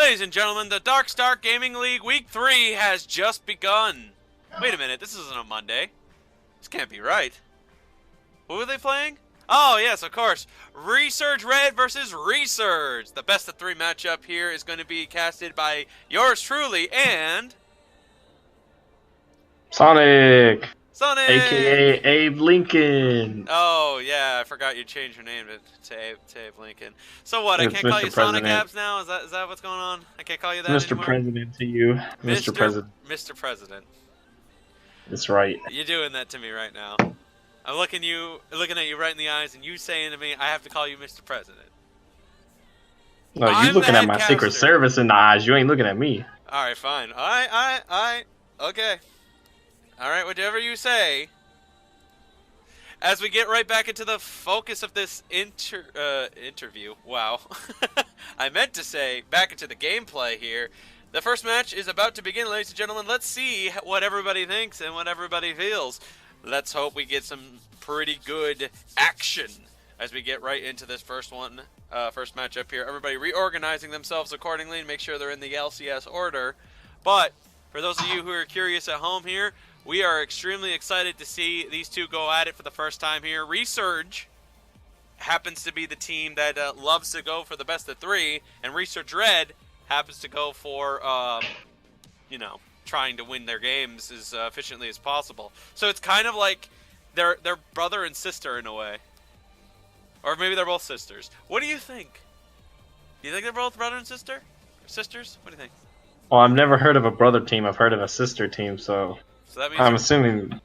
Ladies and gentlemen, the Dark Star Gaming League Week 3 has just begun. Wait a minute, this isn't a Monday. This can't be right. Who are they playing? Oh, yes, of course. Resurge Red versus Resurge. The best of 3 matchup here is going to be casted by yours truly and... Sonic! Sonic! AKA Abe Lincoln! Oh, yeah, I forgot you changed your name to Abe Lincoln. So what, I It's can't call Mr. you Sonic President. Abs now? Is that what's going on? I can't call you that Mr. anymore? President to you. Mr. President. Mr. President. That's right. You're doing that to me right now. I'm looking at you right in the eyes, and you saying to me, I have to call you Mr. President. No, I'm you the looking at head my caster. Secret Service in the eyes. You ain't looking at me. Alright, fine. Alright. Okay. Alright, whatever you say. As we get right back into the focus of this interview. Wow. I meant to say back into the gameplay here. The first match is about to begin, ladies and gentlemen. Let's see what everybody thinks and what everybody feels. Let's hope we get some pretty good action as we get right into this first matchup here. Everybody reorganizing themselves accordingly and make sure they're in the LCS order. But for those of you who are curious at home here, we are extremely excited to see these two go at it for the first time here. Resurge happens to be the team that loves to go for the best of 3, and Resurge Red happens to go for, trying to win their games as efficiently as possible. So it's kind of like they're brother and sister in a way. Or maybe they're both sisters. What do you think? Do you think they're both brother and sister? Or sisters? What do you think? Well, I've never heard of a brother team. I've heard of a sister team, so That means I'm assuming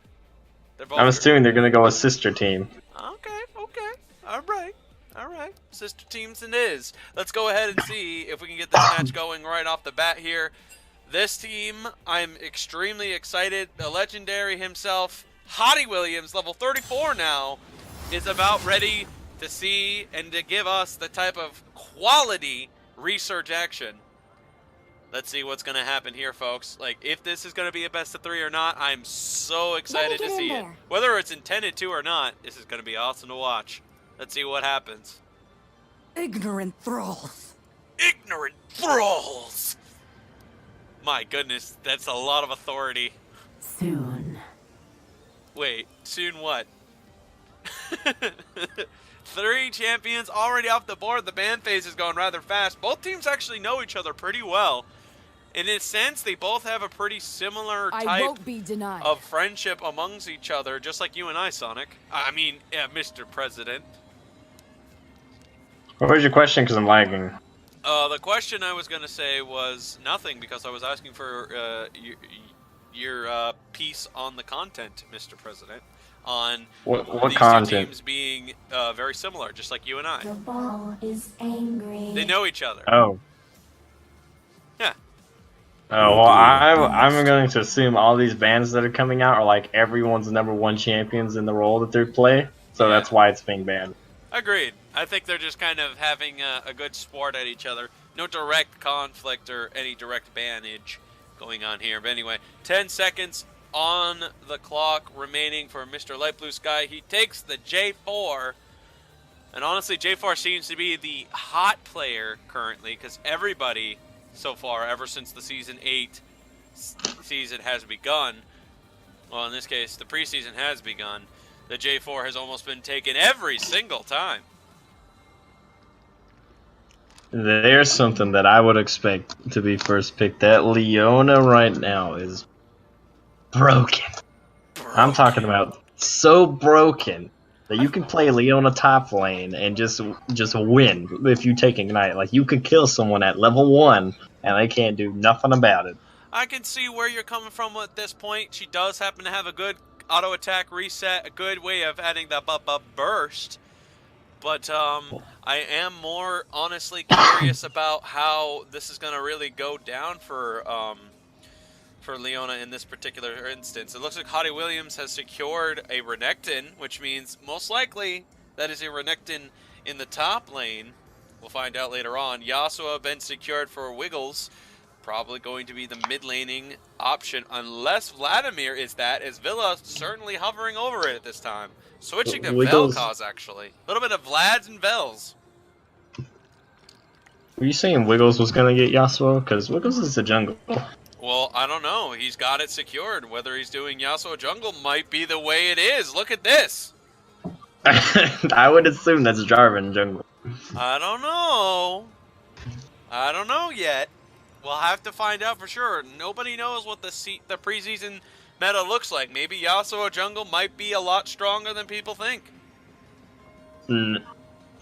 both they're gonna go with sister team. Okay. All right. Sister teams it is. Let's go ahead and see if we can get this match going right off the bat here. This team, I'm extremely excited. The legendary himself, Hottie Williams, level 34 now, is about ready to see and to give us the type of quality research action. Let's see what's going to happen here, folks. Like, if this is going to be a best of 3 or not, I'm so excited to see it. Whether it's intended to or not, this is going to be awesome to watch. Let's see what happens. Ignorant thralls. Ignorant thralls! My goodness, that's a lot of authority. Soon. Wait, soon what? 3 champions already off the board. The ban phase is going rather fast. Both teams actually know each other pretty well. In a sense, they both have a pretty similar type of friendship amongst each other, just like you and I, Sonic. I mean, Mr. President. What was your question? Because I'm lagging. The question I was going to say was nothing, because I was asking for your piece on the content, Mr. President, on what these content? two teams being very similar, just like you and I. The ball is angry. They know each other. Oh. Yeah. Oh, well, I'm going to assume all these bands that are coming out are like everyone's #1 champions in the role that they play, so that's why it's being banned. Agreed. I think they're just kind of having a good sport at each other. No direct conflict or any direct bannage going on here. But anyway, 10 seconds on the clock remaining for Mr. Light Blue Sky. He takes the J4. And honestly, J4 seems to be the hot player currently, because everybody so far, ever since the Season 8 season has begun, well, in this case, the preseason has begun, the J4 has almost been taken every single time. There's something that I would expect to be first picked. That Leona right now is broken. I'm talking about so broken that you can play Leona top lane and just win if you take Ignite. Like, you could kill someone at level 1 and they can't do nothing about it. I can see where you're coming from at this point. She does happen to have a good auto attack reset, a good way of adding the burst. But I am more honestly curious about how this is going to really go down for Leona in this particular instance. It looks like Hottie Williams has secured a Renekton, which means most likely that is a Renekton in the top lane. We'll find out later on. Yasuo been secured for Wiggles. Probably going to be the mid-laning option, unless Vladimir is that, as Villa certainly hovering over it at this time. Switching to Wiggles. Vel'Koz, actually. A little bit of Vlads and Vels. Were you saying Wiggles was gonna get Yasuo? Because Wiggles is the jungle. Well, I don't know. He's got it secured. Whether he's doing Yasuo jungle might be the way it is. Look at this. I would assume that's Jarvan jungle. I don't know. I don't know yet. We'll have to find out for sure. Nobody knows what the preseason meta looks like. Maybe Yasuo jungle might be a lot stronger than people think.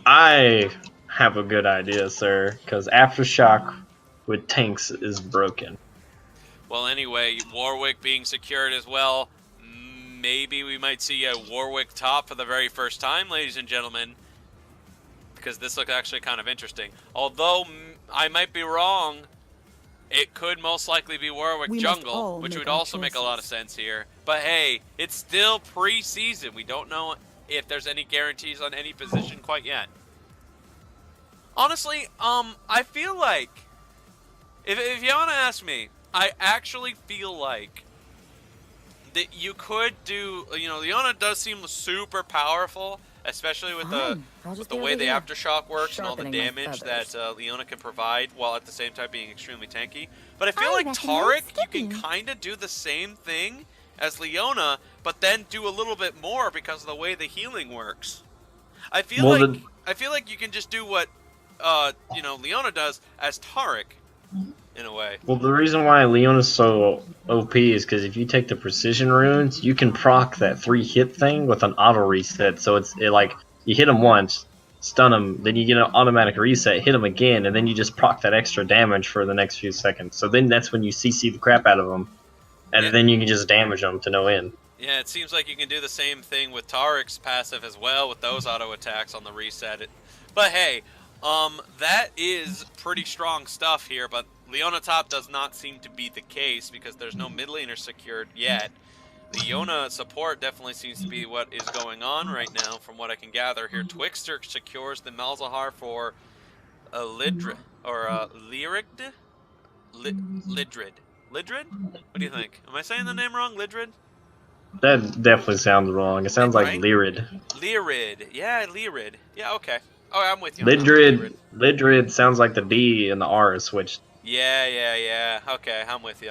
I have a good idea, sir. Because Aftershock with tanks is broken. Well, anyway, Warwick being secured as well. Maybe we might see a Warwick top for the very first time, ladies and gentlemen. Because this looks actually kind of interesting. Although I might be wrong, it could most likely be Warwick jungle, which would also make a lot of sense here. But hey, it's still pre-season. We don't know if there's any guarantees on any position quite yet. Honestly, I feel like, if you want to ask me, I actually feel like that you could do, you know, Leona does seem super powerful, especially with the way the Aftershock works and all the damage that Leona can provide, while at the same time being extremely tanky. But I feel like Taric, you can kind of do the same thing as Leona, but then do a little bit more because of the way the healing works. I feel like you can just do what you know, Leona does as Taric, in a way. Well, the reason why Leona's so OP is because if you take the precision runes, you can proc that 3-hit thing with an auto reset. So it's like you hit them once, stun them, then you get an automatic reset, hit them again, and then you just proc that extra damage for the next few seconds. So then that's when you CC the crap out of them, and then you can just damage them to no end. Yeah, it seems like you can do the same thing with Taric's passive as well with those auto attacks on the reset. But hey, that is pretty strong stuff here, but Leona top does not seem to be the case because there's no mid laner secured yet. Leona support definitely seems to be what is going on right now from what I can gather here. Twixter secures the Malzahar for Lidrid, or Lyrid? Lidrid? Lidrid? What do you think? Am I saying the name wrong? Lidrid? That definitely sounds wrong. It sounds like Lyrid. Lyrid. Yeah, Lyrid. Yeah, okay. Oh, I'm with you. Lidrid sounds like the D and the R is switched. Yeah. Okay, I'm with you.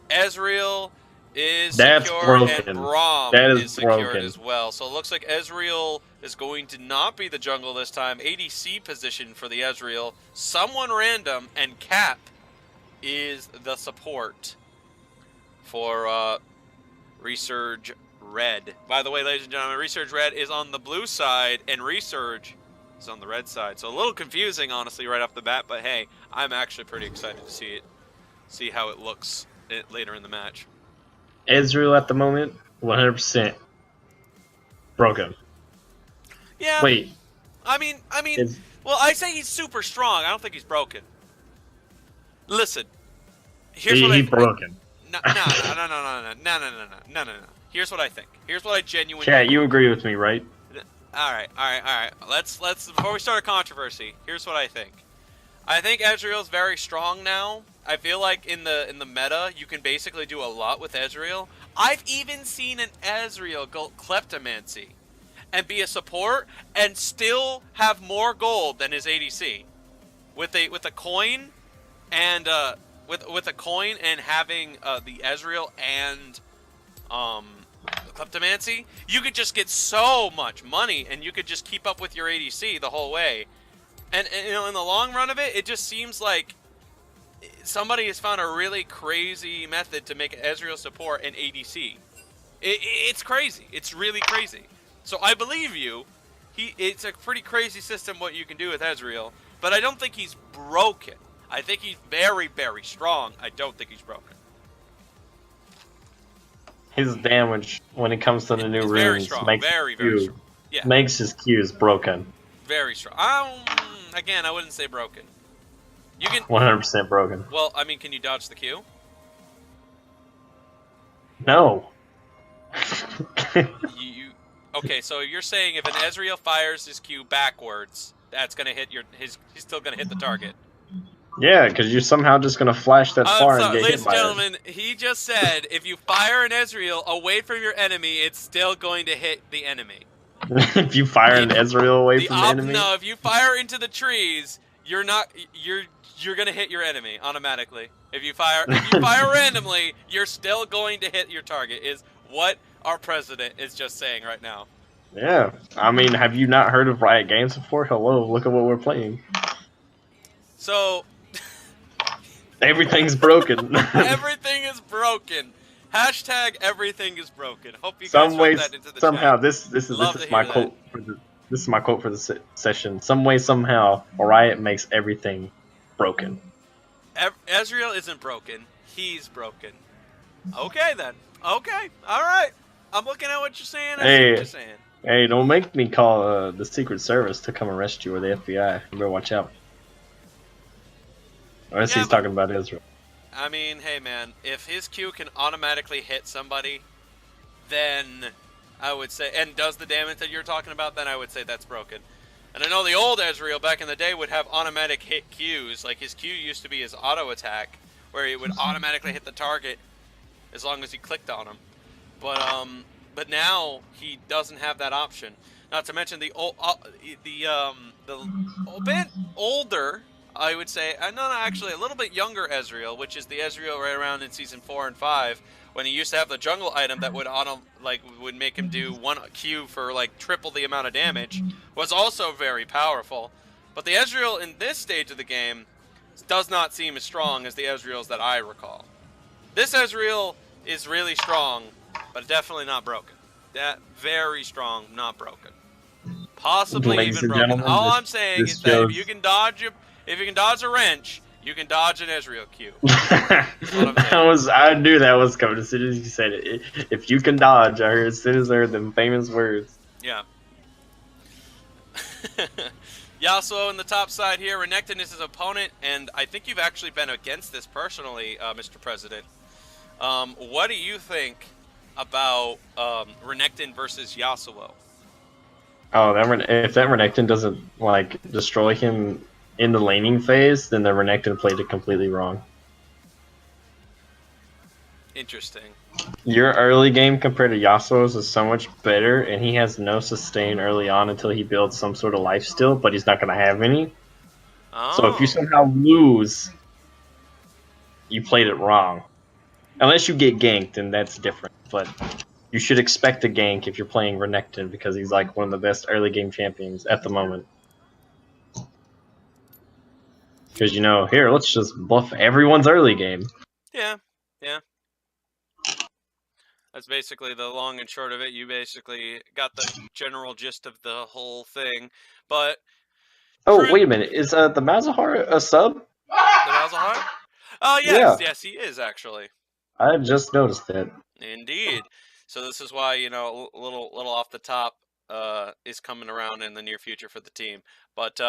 Ezreal is That's secured, broken. and Braum is secured as well. So it looks like Ezreal is going to not be the jungle this time. ADC position for the Ezreal. Someone random, and Cap is the support for Resurge Red. By the way, ladies and gentlemen, Resurge Red is on the blue side, and Resurge is on the red side. So a little confusing, honestly, right off the bat. But hey, I'm actually pretty excited to see how it looks later in the match. Ezreal at the moment, 100% broken. Yeah. Wait. I mean, well, I say he's super strong. I don't think he's broken. Listen, here's what he's broken. No. Here's what I think. Here's what I genuinely. Chat, you agree with me, right? All right. Let's before we start a controversy. Here's what I think. I think Ezreal's very strong now. I feel like in the meta, you can basically do a lot with Ezreal. I've even seen an Ezreal go Kleptomancy and be a support and still have more gold than his ADC with a coin and with a coin and having the Ezreal and Kleptomancy, you could just get so much money and you could just keep up with your ADC the whole way. And you know, in the long run of it, it just seems like somebody has found a really crazy method to make Ezreal support an ADC. It's crazy. It's really crazy. So I believe you. It's a pretty crazy system what you can do with Ezreal, but I don't think he's broken. I think he's very, very strong. I don't think he's broken. His damage when it comes to the new runes makes very strong. Yeah. Makes his Qs broken. Very strong. Again, I wouldn't say broken. You can 100% broken. Well, I mean, can you dodge the Q? No. Okay, so you're saying if an Ezreal fires his Q backwards, that's gonna hit he's still gonna hit the target. Yeah, because you're somehow just gonna flash that far and get ladies hit by and gentlemen, he just said if you fire an Ezreal away from your enemy, it's still going to hit the enemy. If you fire an Ezreal away from the enemy? No, if you fire into the trees, you're not you're gonna hit your enemy automatically. If you fire randomly, you're still going to hit your target. Is what our president is just saying right now. Yeah, I mean, have you not heard of Riot Games before? Hello, look at what we're playing. So Everything's broken. everything is broken. Hashtag everything is broken. Hope you guys Some wrote way, that into the somehow, chat. this Love to is hear my that. quote for the this is my quote for the session. Some way, somehow, Riot makes everything broken. Ezreal isn't broken. He's broken. Okay then. Okay. All right. I'm looking at what you're saying. I see what you're saying. Hey, don't make me call the Secret Service to come arrest you or the FBI. You better watch out. Unless he's talking about Israel. I mean, hey man, if his Q can automatically hit somebody, then I would say, and does the damage that you're talking about, then I would say that's broken. And I know the old Ezreal back in the day would have automatic hit Qs. Like his Q used to be his auto attack, where he would automatically hit the target as long as he clicked on him. But now he doesn't have that option. Not to mention the bit older, I would say, no, actually a little bit younger Ezreal, which is the Ezreal right around in season 4 and 5, when he used to have the jungle item that would would make him do 1 Q for like triple the amount of damage, was also very powerful. But the Ezreal in this stage of the game does not seem as strong as the Ezreals that I recall. This Ezreal is really strong, but definitely not broken. That very strong, not broken. Possibly Ladies even and broken. gentlemen, All I'm saying this is that shows- if you can dodge a wrench, you can dodge an Ezreal Q. I knew that was coming as soon as you said it. If you can dodge, I heard as soon as I heard them famous words. Yeah. Yasuo in the top side here. Renekton is his opponent, and I think you've actually been against this personally, Mr. President. What do you think about Renekton versus Yasuo? Oh, if that Renekton doesn't like destroy him in the laning phase, then the Renekton played it completely wrong. Interesting. Your early game compared to Yasuo's is so much better, and he has no sustain early on until he builds some sort of lifesteal, but he's not going to have any. Oh. So if you somehow lose, you played it wrong. Unless you get ganked, and that's different. But you should expect a gank if you're playing Renekton, because he's like one of the best early game champions at the moment. Because, here, let's just buff everyone's early game. Yeah. That's basically the long and short of it. You basically got the general gist of the whole thing. But oh, wait a minute. Is the Malzahar a sub? The Malzahar? Oh, yes. Yeah. Yes, he is, actually. I just noticed that. Indeed. So this is why, a little off the top is coming around in the near future for the team. But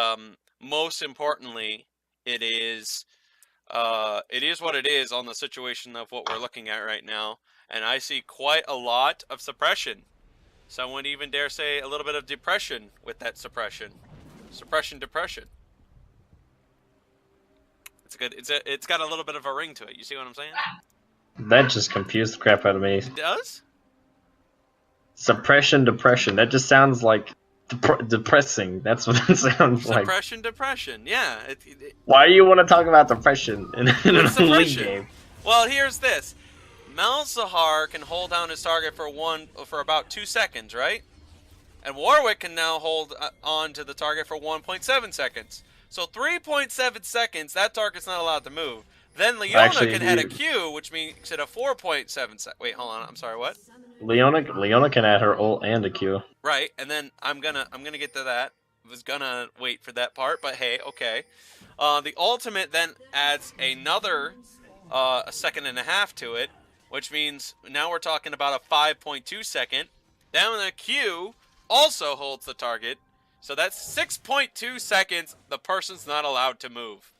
most importantly, it is what it is on the situation of what we're looking at right now. And I see quite a lot of suppression. Some would even dare say a little bit of depression with that suppression. Depression. It's good. It's got a little bit of a ring to it. You see what I'm saying? That just confused the crap out of me. It does? Suppression, depression. That just sounds like depressing. That's what it sounds like. Depression. Yeah. Why do you want to talk about depression in an elite game? Well, here's this. Malzahar can hold down his target for about 2 seconds, right? And Warwick can now hold on to the target for 1.7 seconds. So 3.7 seconds, that target's not allowed to move. Then Leona can add a Q, which means it a 4.7 seconds. Wait, hold on. I'm sorry, what? Leona can add her ult and a Q. Right, and then I'm gonna get to that. I was gonna wait for that part, but hey, okay. The ultimate then adds another a second and a half to it, which means now we're talking about a 5.2 second. Then the Q also holds the target, so that's 6.2 seconds. The person's not allowed to move.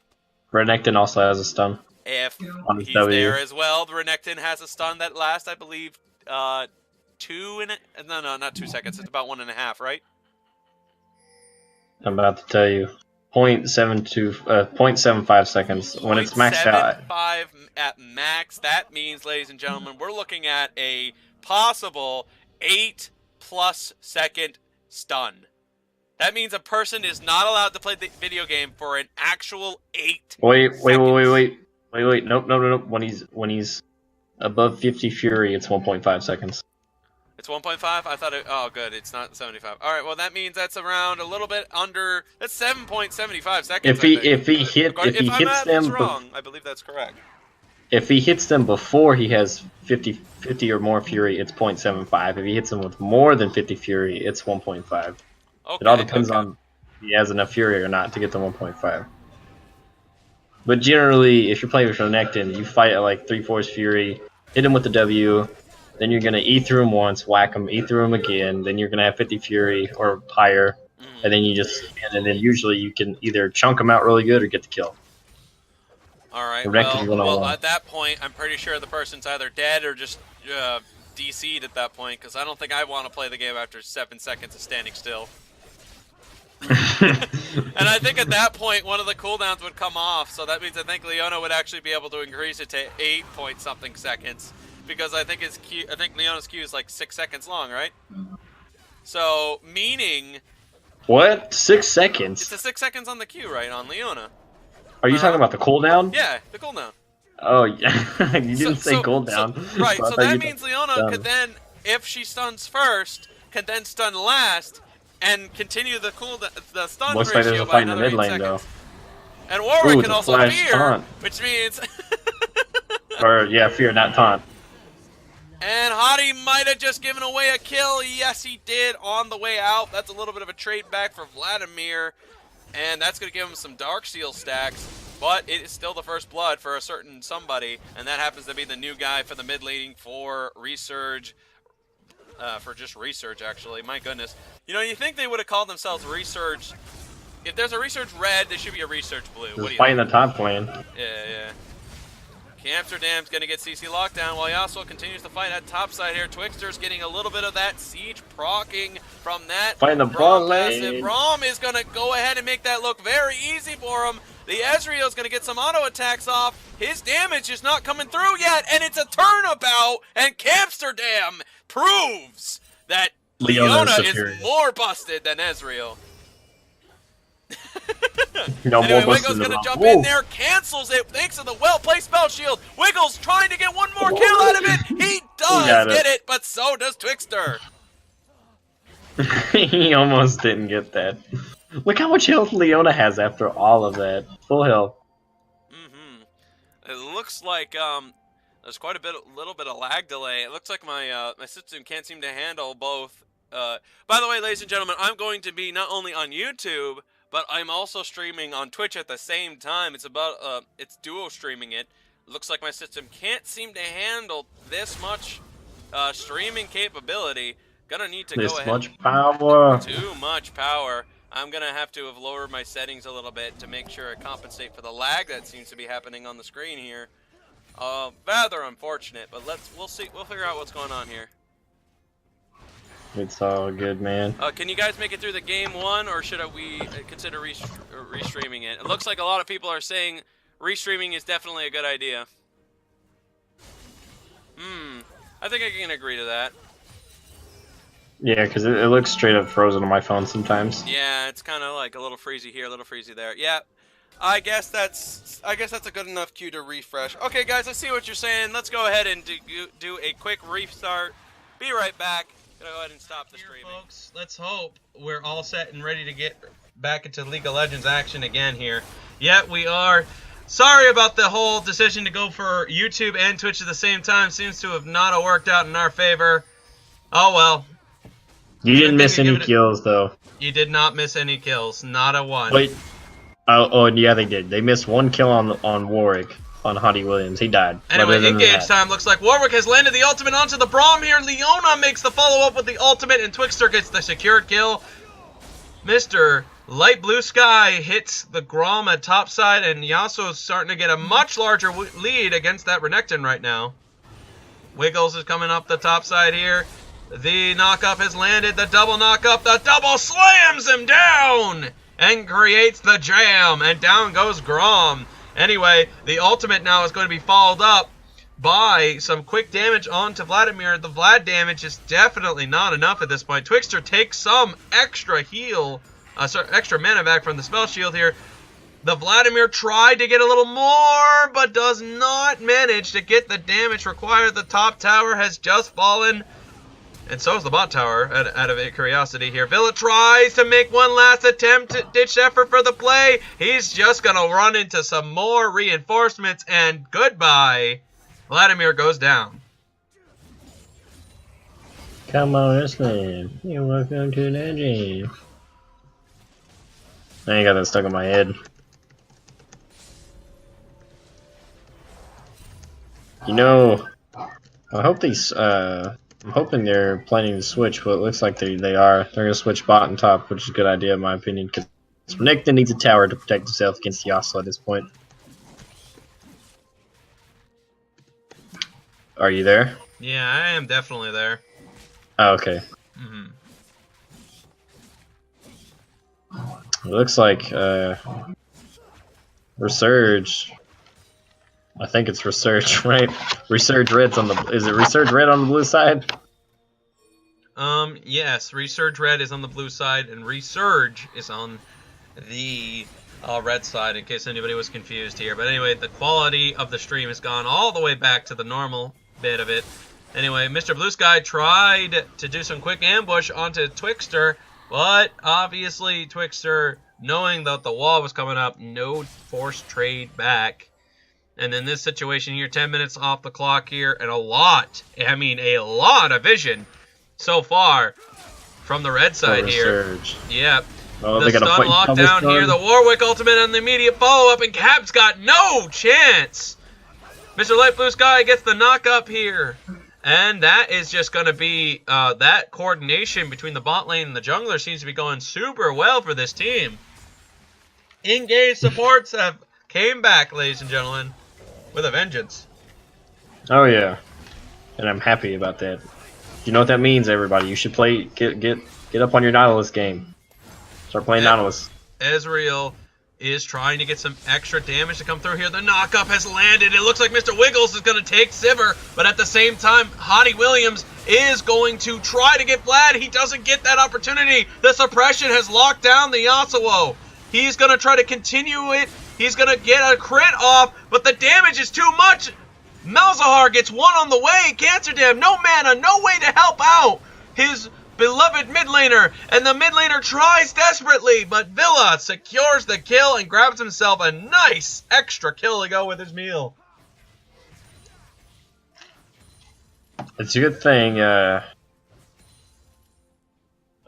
Renekton also has a stun. If he's there as well, the Renekton has a stun that lasts, I believe, not 2 seconds. It's about 1.5, right? I'm about to tell you. 0.75 seconds. When it's maxed out. 0.75 at max. That means, ladies and gentlemen, we're looking at a possible 8+ second stun. That means a person is not allowed to play the video game for an actual 8 Wait. seconds. Nope. When he's above 50 Fury, it's 1.5 seconds. It's 1.5? I thought it... Oh, good. It's not 75. All right, well, that means that's around a little bit under... That's 7.75 seconds, If he hits math them... is wrong, I believe that's correct. If he hits them before he has 50 or more Fury, it's 0.75. If he hits them with more than 50 Fury, it's 1.5. Okay, it all depends on if he has enough Fury or not to get the 1.5. But generally, if you're playing with Renekton, you fight at like 3/4 Fury, hit him with the W, then you're going to E through him once, whack him, E through him again, then you're going to have 50 Fury or higher, and then and then usually you can either chunk him out really good or get the kill. Alright, Renekton's well, at that point, I'm pretty sure the person's either dead or just DC'd at that point, because I don't think I want to play the game after 7 seconds of standing still. And I think at that point, one of the cooldowns would come off, so that means I think Leona would actually be able to increase it to 8-point-something seconds, because I think Leona's Q is like 6 seconds long, right? So, meaning... What? 6 seconds? It's the 6 seconds on the Q, right, on Leona. Are you talking about the cooldown? Yeah, the cooldown. Oh, yeah. You didn't say cooldown. Right, so so that means Leona could then, if she stuns first, could then stun last, and continue the stun Looks like there's ratio a by fight in the another mid 8 lane, seconds. though. And Warwick Ooh, can the also flash fear, taunt. which means... Or, yeah, fear, not taunt. And Hottie might have just given away a kill. Yes, he did on the way out. That's a little bit of a trade back for Vladimir. And that's going to give him some Darksteel stacks. But it is still the first blood for a certain somebody. And that happens to be the new guy for the mid laning for Resurge. For just Resurge, actually. My goodness. You know, you think they would have called themselves Resurge. If there's a Resurge red, there should be a Resurge blue. What do Just you fighting think? the top lane. Yeah. Amsterdam's going to get CC lockdown while Yasuo continues to fight at top side here. Twixter's getting a little bit of that siege proccing from that. Fighting the bot lane. Braum is going to go ahead and make that look very easy for him. The Ezreal's going to get some auto attacks off. His damage is not coming through yet, and it's a turnabout, and Amsterdam proves that Leona is more busted than Ezreal. Anyway, Wiggles gonna jump in there, cancels it thanks to the well-placed spell shield. Wiggles trying to get one more kill out of it. He does get it, but so does Twixter. He almost didn't get that. Look how much health Leona has after all of that. Full health. It looks like there's quite a little bit of lag delay. It looks like my system can't seem to handle both. By the way, ladies and gentlemen, I'm going to be not only on YouTube, but I'm also streaming on Twitch at the same time. It's it's duo streaming it. Looks like my system can't seem to handle this much streaming capability. Gonna need to go ahead. This much power. Too much power. I'm gonna have to have lowered my settings a little bit to make sure I compensate for the lag that seems to be happening on the screen here. Rather unfortunate, but we'll see. We'll figure out what's going on here. It's all good, man. Can you guys make it through the game one, or should we consider restreaming it? It looks like a lot of people are saying restreaming is definitely a good idea. I think I can agree to that. Yeah, because it looks straight up frozen on my phone sometimes. Yeah, it's kind of like a little freezy here, a little freezy there. Yeah, I guess that's a good enough cue to refresh. Okay, guys, I see what you're saying. Let's go ahead and do a quick restart. Be right back. Go ahead and stop the streaming. Here, folks, let's hope we're all set and ready to get back into League of Legends action again here. Yeah, we are. Sorry about the whole decision to go for YouTube and Twitch at the same time. Seems to have not worked out in our favor. Oh well. You didn't miss any kills, though. You did not miss any kills. Not a one. Wait. Oh, yeah, they did. They missed one kill on Warwick. On Hottie Williams. He died. Anyway, engage time. Looks like Warwick has landed the ultimate onto the Braum here. Leona makes the follow-up with the ultimate, and Twixter gets the secured kill. Mr. Light Blue Sky hits the Grom at topside, and Yasuo's starting to get a much larger lead against that Renekton right now. Wiggles is coming up the top side here. The knock-up has landed. The double knock-up. The double slams him down and creates the jam, and down goes Grom. Anyway, the ultimate now is going to be followed up by some quick damage onto Vladimir. The Vlad damage is definitely not enough at this point. Twixter takes some extra heal extra mana back from the spell shield here. The Vladimir tried to get a little more, but does not manage to get the damage required. The top tower has just fallen. And so is the bot tower, out of curiosity here. Villa tries to make one last attempt, ditch effort for the play. He's just going to run into some more reinforcements, and goodbye. Vladimir goes down. Come on, listen. You're welcome to the gym. I ain't got that stuck in my head. You know, I hope these, I'm hoping they're planning to switch, but it looks like they are. They're going to switch bot and top, which is a good idea in my opinion, because Renekton needs a tower to protect himself against Yasuo at this point. Are you there? Yeah, I am definitely there. Oh, okay. It looks like, Resurge. I think it's Resurge, right? Resurge Red's on the... Is it Resurge Red on the blue side? Yes. Resurge Red is on the blue side, and Resurge is on the red side, in case anybody was confused here. But anyway, the quality of the stream has gone all the way back to the normal bit of it. Anyway, Mr. Blue Sky tried to do some quick ambush onto Twixter, but obviously Twixter, knowing that the wall was coming up, no forced trade back. And in this situation here, 10 minutes off the clock here, and a lot of vision so far from the red side here. Yep. Oh, the stun lockdown here, the Warwick ultimate and the immediate follow-up, and Cap's got no chance. Mr. Light Blue Sky gets the knock-up here. And that is just going to be, that coordination between the bot lane and the jungler seems to be going super well for this team. Engaged supports have came back, ladies and gentlemen, with a vengeance. Oh yeah, and I'm happy about that. You know what that means, everybody? You should play, get up on your Nautilus game. Start playing Nautilus. Ezreal is trying to get some extra damage to come through here. The knockup has landed. It looks like Mr. Wiggles is going to take Sivir, but at the same time, Hottie Williams is going to try to get Vlad. He doesn't get that opportunity. The suppression has locked down the Yasuo. He's going to try to continue it. He's going to get a crit off, but the damage is too much. Malzahar gets one on the way. Cancer Dam, no mana, no way to help out his beloved mid laner. And the mid laner tries desperately, but Villa secures the kill and grabs himself a nice extra kill to go with his meal. It's a good thing,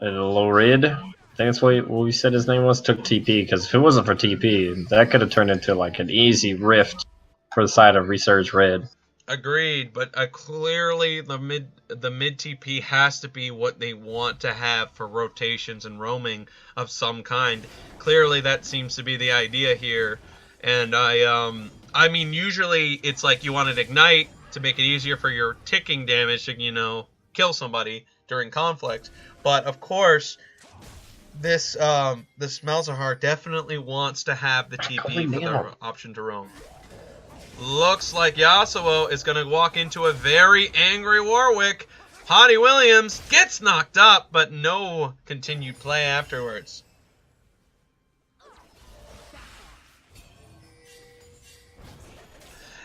Lorid, I think that's what we said his name was, took TP, because if it wasn't for TP, that could have turned into like an easy rift for the side of Resurge Red. Agreed, but clearly the mid TP has to be what they want to have for rotations and roaming of some kind. Clearly that seems to be the idea here, and I mean usually it's like you want an ignite to make it easier for your ticking damage to, you know, kill somebody during conflict. But of course, this Malzahar definitely wants to have the TP for the option to roam. Looks like Yasuo is going to walk into a very angry Warwick. Hottie Williams gets knocked up, but no continued play afterwards.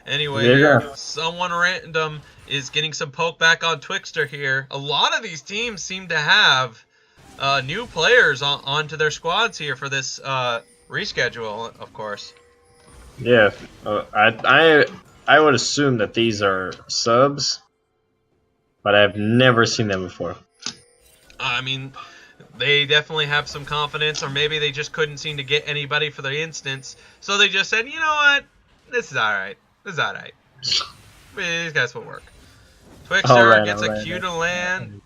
Anyway, here, someone random is getting some poke back on Twixter here. A lot of these teams seem to have new players onto their squads here for this reschedule, of course. Yeah, I would assume that these are subs, but I've never seen them before. I mean, they definitely have some confidence, or maybe they just couldn't seem to get anybody for the instance, so they just said, you know what, this is alright. This is alright. These guys will work. Twixter gets a Q to land.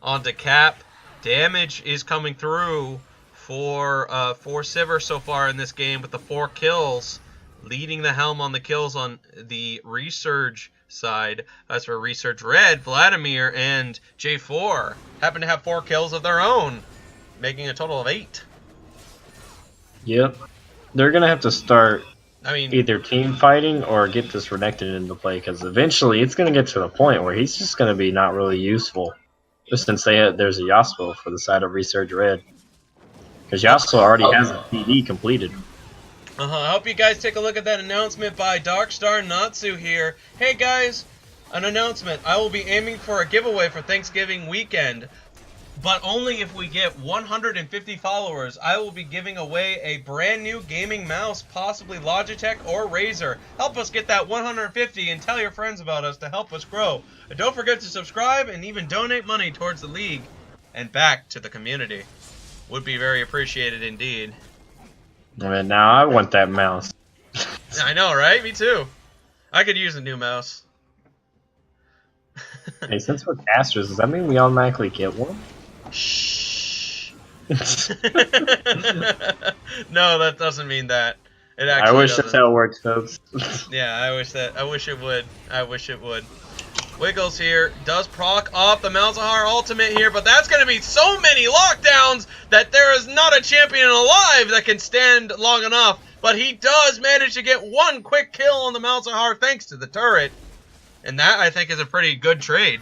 Onto Cap. Damage is coming through for Sivir so far in this game with the 4 kills, leading the helm on the kills on the Resurge side. As for Resurge Red, Vladimir and J4 happen to have 4 kills of their own, making a total of 8. Yep. They're going to have to start either team fighting or get this Renekton into play, because eventually it's going to get to the point where he's just going to be not really useful. Just since there's a Yasuo for the side of Resurge Red. Because Yasuo already has a PD completed. I hope you guys take a look at that announcement by Darkstar Natsu here. Hey guys, an announcement. I will be aiming for a giveaway for Thanksgiving weekend, but only if we get 150 followers. I will be giving away a brand new gaming mouse, possibly Logitech or Razer. Help us get that 150 and tell your friends about us to help us grow. And don't forget to subscribe and even donate money towards the league and back to the community. Would be very appreciated indeed. I mean, now I want that mouse. I know, right? Me too. I could use a new mouse. Hey, since we're casters, does that mean we automatically get one? Shh. No, that doesn't mean that. It actually I wish doesn't. that's how it works, folks. Yeah, I wish it would. I wish it would. Wiggles here does proc up the Malzahar ultimate here, but that's going to be so many lockdowns that there is not a champion alive that can stand long enough. But he does manage to get one quick kill on the Malzahar thanks to the turret. And that, I think, is a pretty good trade.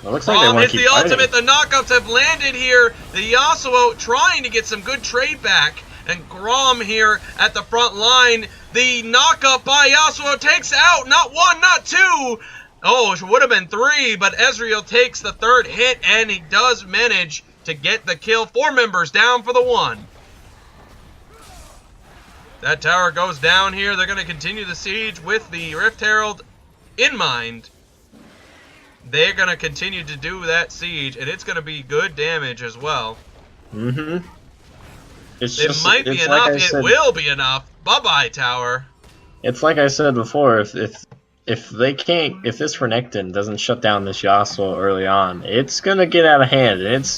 It looks like they want hits to the keep fighting. ultimate. The knockups have landed here. The Yasuo trying to get some good trade back. And Grom here at the front line. The knockup by Yasuo takes out not one, not two. Oh, it would have been three, but Ezreal takes the third hit, and he does manage to get the kill. 4 members down for the 1. That tower goes down here. They're going to continue the siege with the Rift Herald in mind. They're going to continue to do that siege, and it's going to be good damage as well. Mm-hmm. It might be enough. It will be enough. Bye-bye, tower. It's like I said before, if they can't, if this Renekton doesn't shut down this Yasuo early on, it's gonna get out of hand. And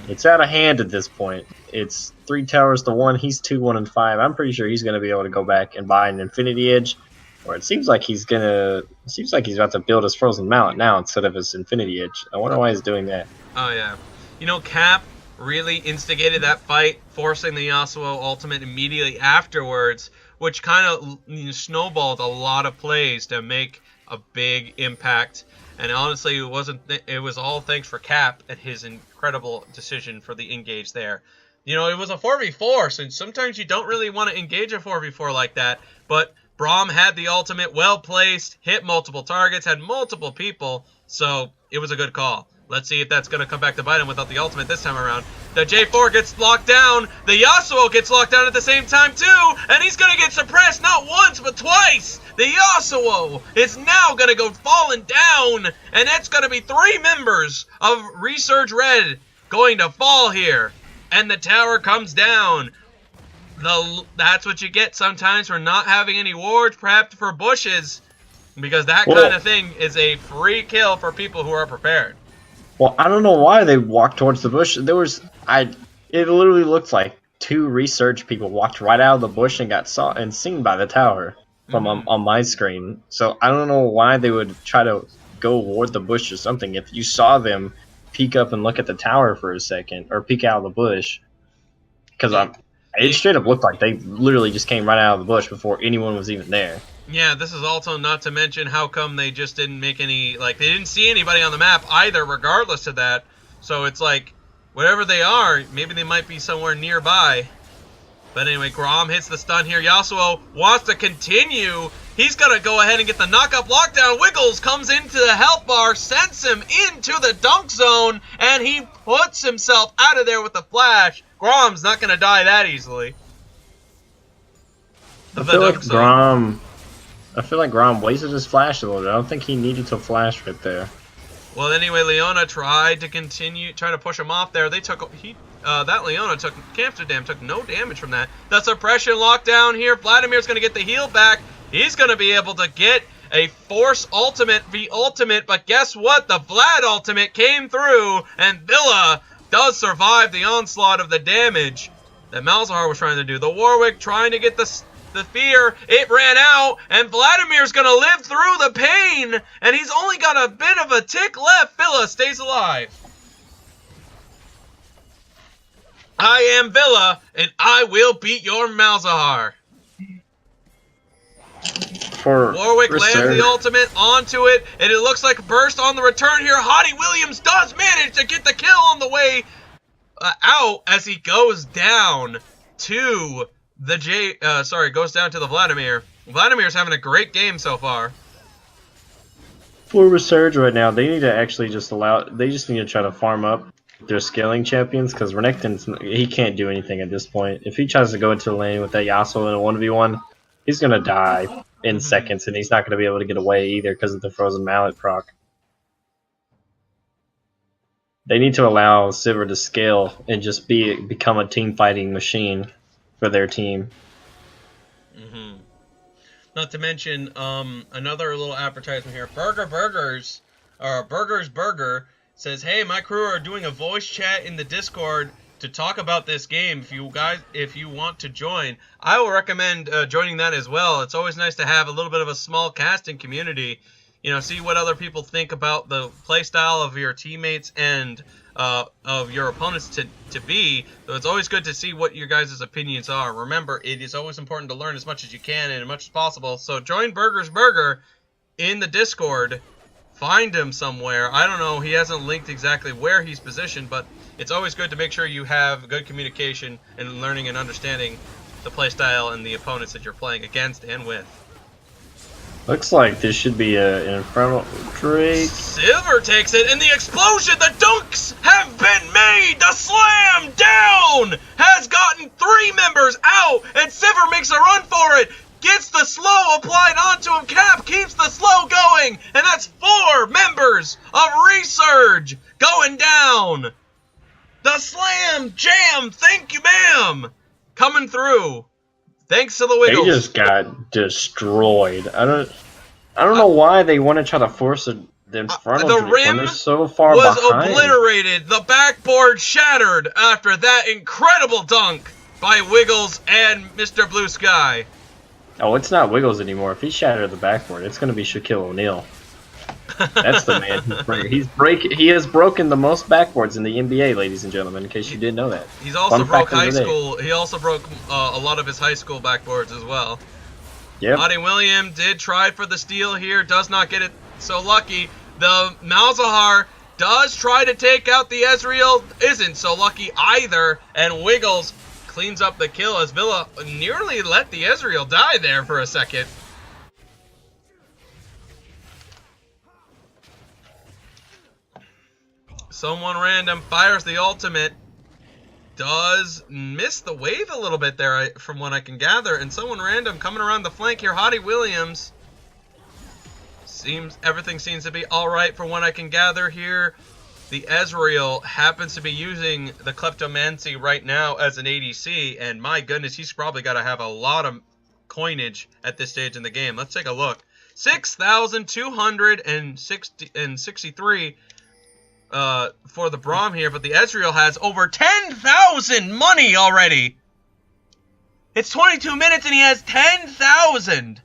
it's out of hand at this point. It's 3 towers to 1. He's 2, 1, and 5. I'm pretty sure he's gonna be able to go back and buy an Infinity Edge, or it seems like he's gonna. It seems like he's about to build his Frozen Mallet now instead of his Infinity Edge. I wonder why he's doing that. Oh yeah, you know, Cap really instigated that fight, forcing the Yasuo ultimate immediately afterwards, which kind of snowballed a lot of plays to make a big impact. And honestly, it was all thanks for Cap and his incredible decision for the engage there. You know, it was a 4v4, so sometimes you don't really want to engage a 4v4 like that. But Braum had the ultimate well placed, hit multiple targets, had multiple people, so it was a good call. Let's see if that's going to come back to bite him without the ultimate this time around. The J4 gets locked down. The Yasuo gets locked down at the same time too. And he's going to get suppressed not once but twice. The Yasuo is now going to go falling down. And it's going to be 3 members of Resurge Red going to fall here. And the tower comes down. That's what you get sometimes for not having any wards, perhaps for bushes. Because that kind of thing is a free kill for people who are prepared. Well, I don't know why they walked towards the bush. It literally looked like 2 Resurge people walked right out of the bush and got seen by the tower from on my screen. So I don't know why they would try to go toward the bush or something. If you saw them peek up and look at the tower for a second, or peek out of the bush, because it straight up looked like they literally just came right out of the bush before anyone was even there. Yeah, this is also not to mention how come they just didn't make any, like, they didn't see anybody on the map either, regardless of that. So it's like, wherever they are, maybe they might be somewhere nearby. But anyway, Grom hits the stun here. Yasuo wants to continue. He's going to go ahead and get the knock-up lockdown. Wiggles comes into the health bar, sends him into the dunk zone, and he puts himself out of there with a flash. Grom's not going to die that easily. I feel like Grom wasted his flash a little bit. I don't think he needed to flash right there. Well, anyway, Leona tried to try to push him off there. That Leona took, Amsterdam took no damage from that. The suppression lockdown here. Vladimir's going to get the heal back. He's going to be able to get a force ultimate, but guess what? The Vlad ultimate came through, and Villa does survive the onslaught of the damage that Malzahar was trying to do. The Warwick trying to get the fear, it ran out, and Vladimir's gonna live through the pain, and he's only got a bit of a tick left. Villa stays alive. I am Villa, and I will beat your Malzahar. Warwick lands the ultimate onto it, and it looks like a burst on the return here. Hottie Williams does manage to get the kill on the way. out as he goes down to the goes down to the Vladimir. Vladimir's having a great game so far. For Resurge right now, they need to actually just they just need to try to farm up their scaling champions, because Renekton's, he can't do anything at this point. If he tries to go into the lane with that Yasuo in a 1v1, he's going to die in seconds, and he's not going to be able to get away either because of the Frozen Mallet proc. They need to allow Sivir to scale and just become a team fighting machine for their team. Not to mention, another little advertisement here. Burger's Burger says, "Hey, my crew are doing a voice chat in the Discord to talk about this game. If you want to join, I will recommend joining that as well. It's always nice to have a little bit of a small casting community. You know, see what other people think about the playstyle of your teammates and of your opponents to be. So it's always good to see what your guys' opinions are. Remember, it is always important to learn as much as you can and as much as possible. So join Burger's Burger in the Discord. Find him somewhere. I don't know. He hasn't linked exactly where he's positioned, but it's always good to make sure you have good communication and learning and understanding the playstyle and the opponents that you're playing against and with." Looks like this should be an Infernal Drake. Sivir takes it, and the explosion, the dunks have been made! The slam down has gotten 3 members out, and Sivir makes a run for it! Gets the slow applied onto him, Cap keeps the slow going, and that's 4 members of Resurge going down! The slam jam, thank you ma'am! Coming through. Thanks to the Wiggles. They just got destroyed. I don't know why they want to try to force the Infernal the Drake rim when they're so far was behind. obliterated. The backboard shattered after that incredible dunk by Wiggles and Mr. Blue Sky. Oh, it's not Wiggles anymore. If he shattered the backboard, it's going to be Shaquille O'Neal. That's the man. He has broken the most backboards in the NBA, ladies and gentlemen. In case you didn't know that. He's also Fun broke fact of the high day. school. He also broke a lot of his high school backboards as well. Yep. Adi William did try for the steal here. Does not get it so lucky. The Malzahar does try to take out the Ezreal. Isn't so lucky either. And Wiggles cleans up the kill as Villa nearly let the Ezreal die there for a second. Someone random fires the ultimate. Does miss the wave a little bit there from what I can gather. And someone random coming around the flank here. Hottie Williams. Everything seems to be alright from what I can gather here. The Ezreal happens to be using the Kleptomancy right now as an ADC. And my goodness, he's probably got to have a lot of coinage at this stage in the game. Let's take a look. 6,263 for the Braum here, but the Ezreal has over 10,000 money already. It's 22 minutes and he has 10,000.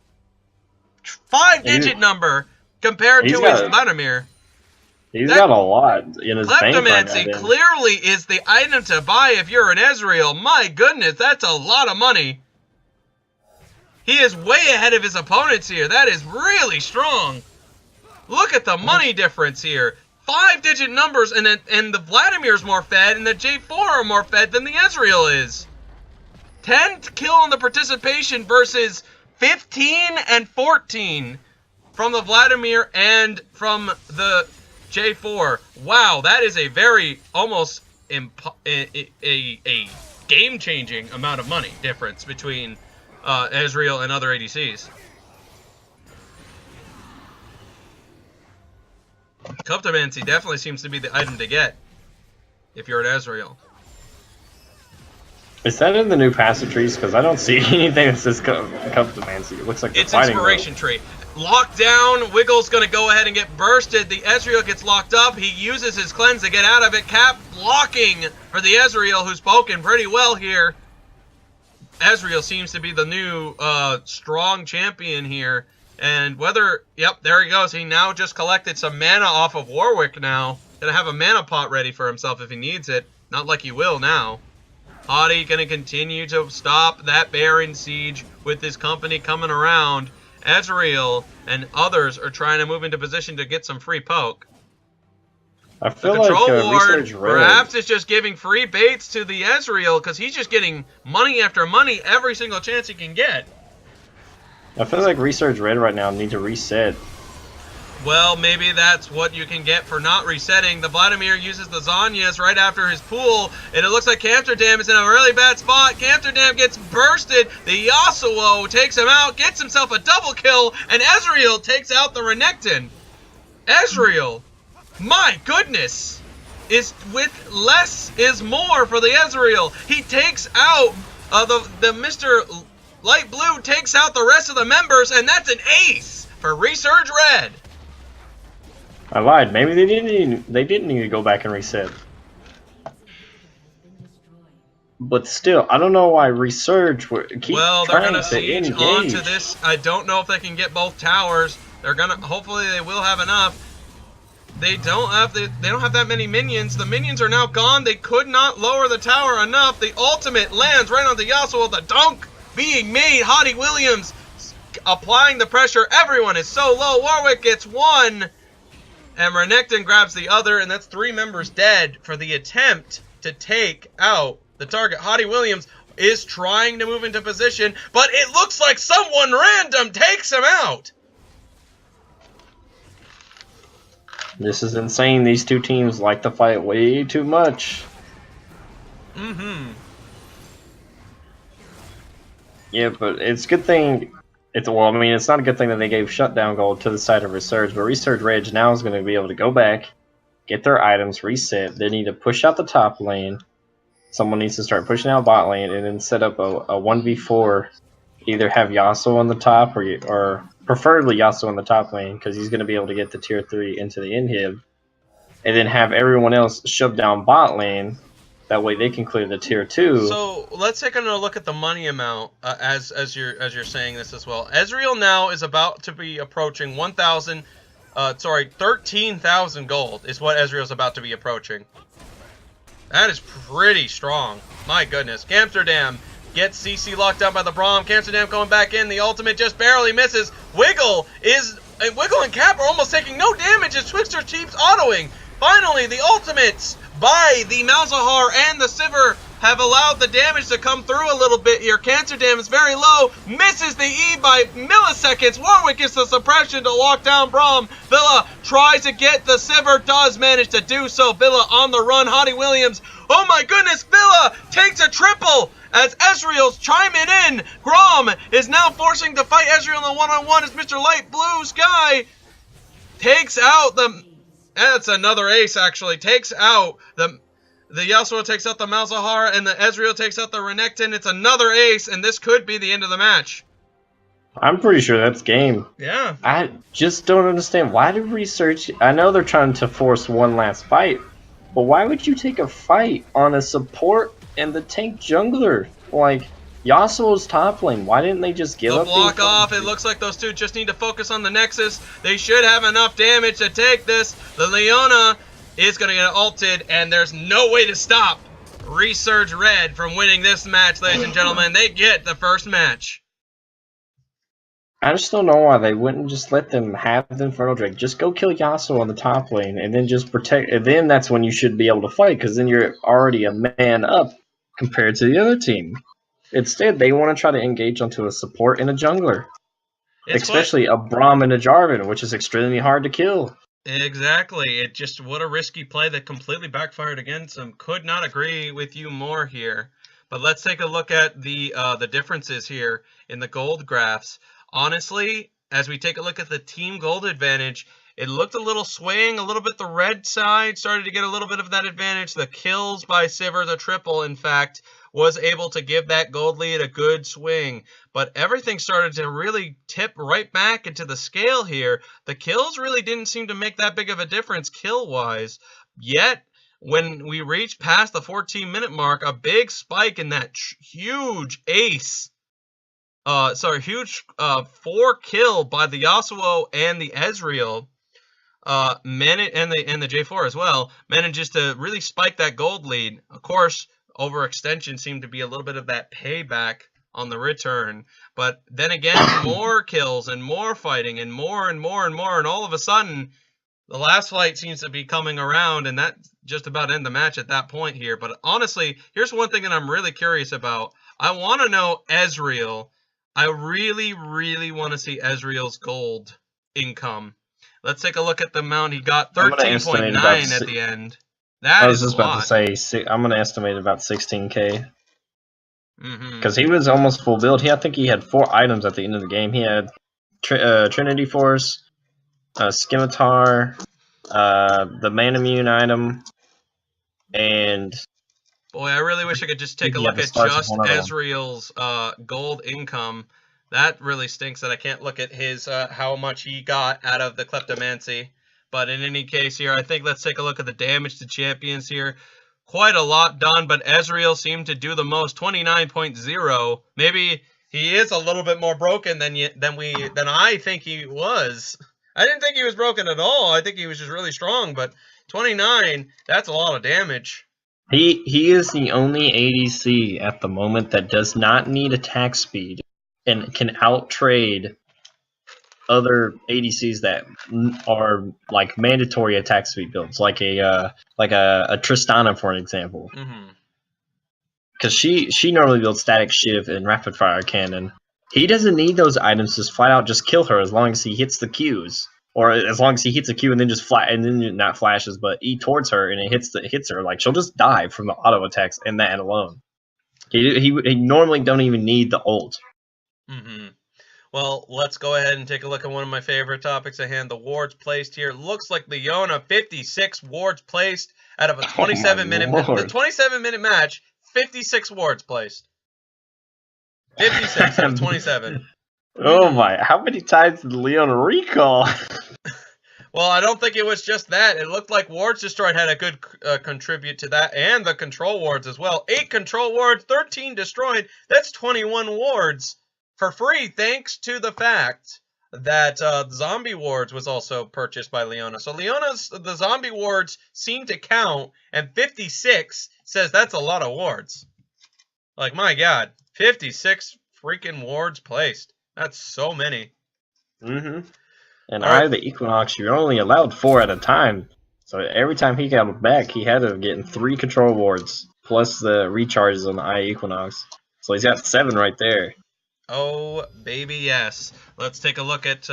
5-digit number compared to his Vladimir. He's got a lot in his bank right Kleptomancy now. clearly is the item to buy if you're an Ezreal. My goodness, that's a lot of money. He is way ahead of his opponents here. That is really strong. Look at the money difference here. 5-digit numbers, and the Vladimir's more fed, and the J4 are more fed than the Ezreal is. 10 kill on the participation versus 15 and 14 from the Vladimir and from the J4. Wow, that is a very almost a game-changing amount of money difference between Ezreal and other ADCs. Kleptomancy definitely seems to be the item to get if you're an Ezreal. Is that in the new passive trees? Because I don't see anything that says Kleptomancy. It looks like It's fighting Inspiration Tree. Locked down. Wiggles going to go ahead and get bursted. The Ezreal gets locked up. He uses his cleanse to get out of it. Cap blocking for the Ezreal, who's poking pretty well here. Ezreal seems to be the new strong champion here. And whether, yep, there he goes. He now just collected some mana off of Warwick now. Gonna have a mana pot ready for himself if he needs it. Not like he will now. Hottie gonna continue to stop that Baron siege with his company coming around. Ezreal and others are trying to move into position to get some free poke. I The feel like Control Ward Resurge Red. perhaps is just giving free baits to the Ezreal because he's just getting money after money every single chance he can get. I feel like Resurge Red right now need to reset. Well, maybe that's what you can get for not resetting. The Vladimir uses the Zanyas right after his pool, and it looks like Amsterdam is in a really bad spot. Amsterdam gets bursted. The Yasuo takes him out, gets himself a double kill, and Ezreal takes out the Renekton. Ezreal, my goodness, is with less is more for the Ezreal. He takes out the Mr. Light Blue takes out the rest of the members, and that's an ace for Resurge Red. I lied. Maybe they didn't need to go back and reset. But still, I don't know why Resurge keep Well, they're trying gonna to siege engage. onto this. I don't know if they can get both towers. They're gonna. Hopefully, they will have enough. They don't have that many minions. The minions are now gone. They could not lower the tower enough. The ultimate lands right on the Yasuo. The dunk being made. Hottie Williams applying the pressure. Everyone is so low. Warwick gets one. And Renekton grabs the other, and that's 3 members dead for the attempt to take out the target. Hottie Williams is trying to move into position, but it looks like someone random takes him out. This is insane. These two teams like to fight way too much. Yeah, but it's a good thing. Well, I mean, it's not a good thing that they gave shutdown gold to the side of Resurge, but Resurge Rage now is going to be able to go back, get their items, reset. They need to push out the top lane. Someone needs to start pushing out bot lane and then set up a 1v4. Either have Yasuo on the top or preferably Yasuo on the top lane because he's going to be able to get the tier 3 into the inhib. And then have everyone else shove down bot lane. That way they can clear the tier 2. So let's take another look at the money amount as you're saying this as well. Ezreal now is about to be approaching 13,000 gold is what Ezreal's about to be approaching. That is pretty strong. My goodness. Amsterdam gets CC locked down by the Braum. Amsterdam going back in. The ultimate just barely misses. Wiggle and Cap are almost taking no damage as Twixter keeps autoing. Finally, the ultimates by the Malzahar and the Sivir have allowed the damage to come through a little bit here. Amsterdam is very low, misses the E by milliseconds. Warwick gets the suppression to lock down Braum. Villa tries to get the Sivir, does manage to do so. Villa on the run. Hottie Williams, oh my goodness, Villa takes a triple as Ezreal's chiming in. Grom is now forcing to fight Ezreal in the one-on-one as Mr. Light Blue Sky takes out the... That's another ace, actually. Takes out the Yasuo takes out the Malzahar, and the Ezreal takes out the Renekton. It's another ace, and this could be the end of the match. I'm pretty sure that's game. Yeah. I just don't understand. Why did Resurge... I know they're trying to force one last fight, but why would you take a fight on a support and the tank jungler? Like, Yasuo's top lane. Why didn't they just give The up? block off. It looks like those two just need to focus on the Nexus. They should have enough damage to take this. The Leona is going to get ulted, and there's no way to stop Resurge Red from winning this match, ladies and gentlemen. They get the first match. I just don't know why they wouldn't just let them have the Infernal Drake. Just go kill Yasuo on the top lane, and then just protect. And then that's when you should be able to fight, because then you're already a man up compared to the other team. Instead, they want to try to engage onto a support and a jungler. Especially a Braum and a Jarvan, which is extremely hard to kill. Exactly. It just, what a risky play that completely backfired against them. Could not agree with you more here. But let's take a look at the differences here in the gold graphs. Honestly, as we take a look at the team gold advantage, it looked a little swaying, a little bit the red side started to get a little bit of that advantage. The kills by Sivir, the triple, in fact, was able to give that gold lead a good swing. But everything started to really tip right back into the scale here. The kills really didn't seem to make that big of a difference kill-wise. Yet, when we reached past the 14-minute mark, a big spike in that huge ace. Huge 4-kill by the Yasuo and the Ezreal. And the J4 as well, manages to really spike that gold lead. Of course, overextension seemed to be a little bit of that payback on the return. But then again, more kills and more fighting and more and more and more. And all of a sudden, The last fight seems to be coming around, and that just about end the match at that point here. But honestly, here's one thing that I'm really curious about. I want to know Ezreal. I really, really want to see Ezreal's gold income. Let's take a look at the amount he got. 13.9 at the end. That I was is just about to say, I'm going to estimate about 16k. Mm-hmm. Because he was almost full build. I think he had 4 items at the end of the game. He had Trinity Force, Scimitar, the Manamune item, and... Boy, I really wish I could just take a look at just Ezreal's gold income. That really stinks that I can't look at his how much he got out of the Kleptomancy. But in any case here, I think let's take a look at the damage to champions here. Quite a lot done, but Ezreal seemed to do the most, 29.0. Maybe he is a little bit more broken than I think he was. I didn't think he was broken at all. I think he was just really strong, but 29, that's a lot of damage. He is the only ADC at the moment that does not need attack speed and can outtrade other ADCs that are like mandatory attack speed builds, like a Tristana, for an example. Because she normally builds static shiv and rapid fire cannon. He doesn't need those items to flat out just kill her as long as he hits the Qs, or as long as he hits a Q and then just not flashes, but E towards her and it hits her. Like she'll just die from the auto attacks and that alone. He normally don't even need the ult. Well, let's go ahead and take a look at one of my favorite topics at hand, the wards placed here. Looks like Leona, 56 wards placed out of a 27-minute match, 56 wards placed. 56 out of 27. Oh my, how many times did Leona recall? Well, I don't think it was just that. It looked like Wards Destroyed had a good contribute to that, and the control wards as well. 8 control wards, 13 destroyed. That's 21 wards. For free, thanks to the fact that Zombie Wards was also purchased by Leona. So the Zombie Wards seem to count, and 56 says that's a lot of wards. Like, my god, 56 freaking wards placed. That's so many. And Eye of the Equinox, you're only allowed 4 at a time. So every time he got back, he had to get 3 control wards, plus the recharges on the Eye of Equinox. So he's got 7 right there. Oh, baby, yes. Let's take a look at,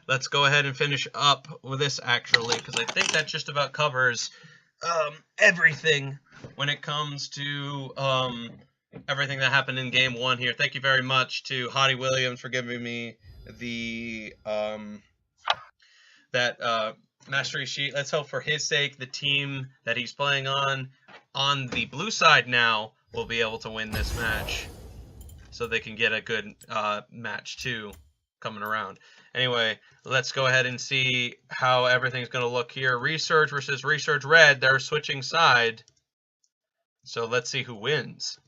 let's go ahead and finish up with this, actually, because I think that just about covers everything when it comes to everything that happened in Game 1 here. Thank you very much to Hottie Williams for giving me the, mastery sheet. Let's hope for his sake the team that he's playing on the blue side now will be able to win this match, so they can get a good match too coming around. Anyway, let's go ahead and see how everything's going to look here. Resurge versus Resurge Red. They're switching side. So let's see who wins.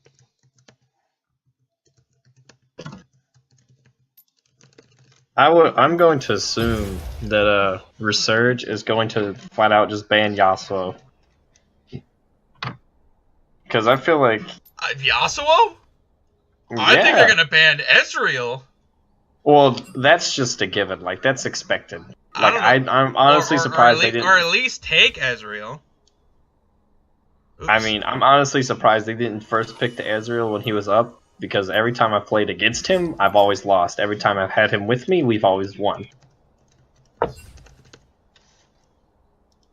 I'm going to assume that Resurge is going to flat out just ban Yasuo. Because I feel like... Yasuo? Yeah. I think they're going to ban Ezreal. Well, that's just a given. Like, that's expected. Like, I'm honestly surprised they didn't... Or at least take Ezreal. Oops. I mean, I'm honestly surprised they didn't first pick the Ezreal when he was up, because every time I've played against him, I've always lost. Every time I've had him with me, we've always won.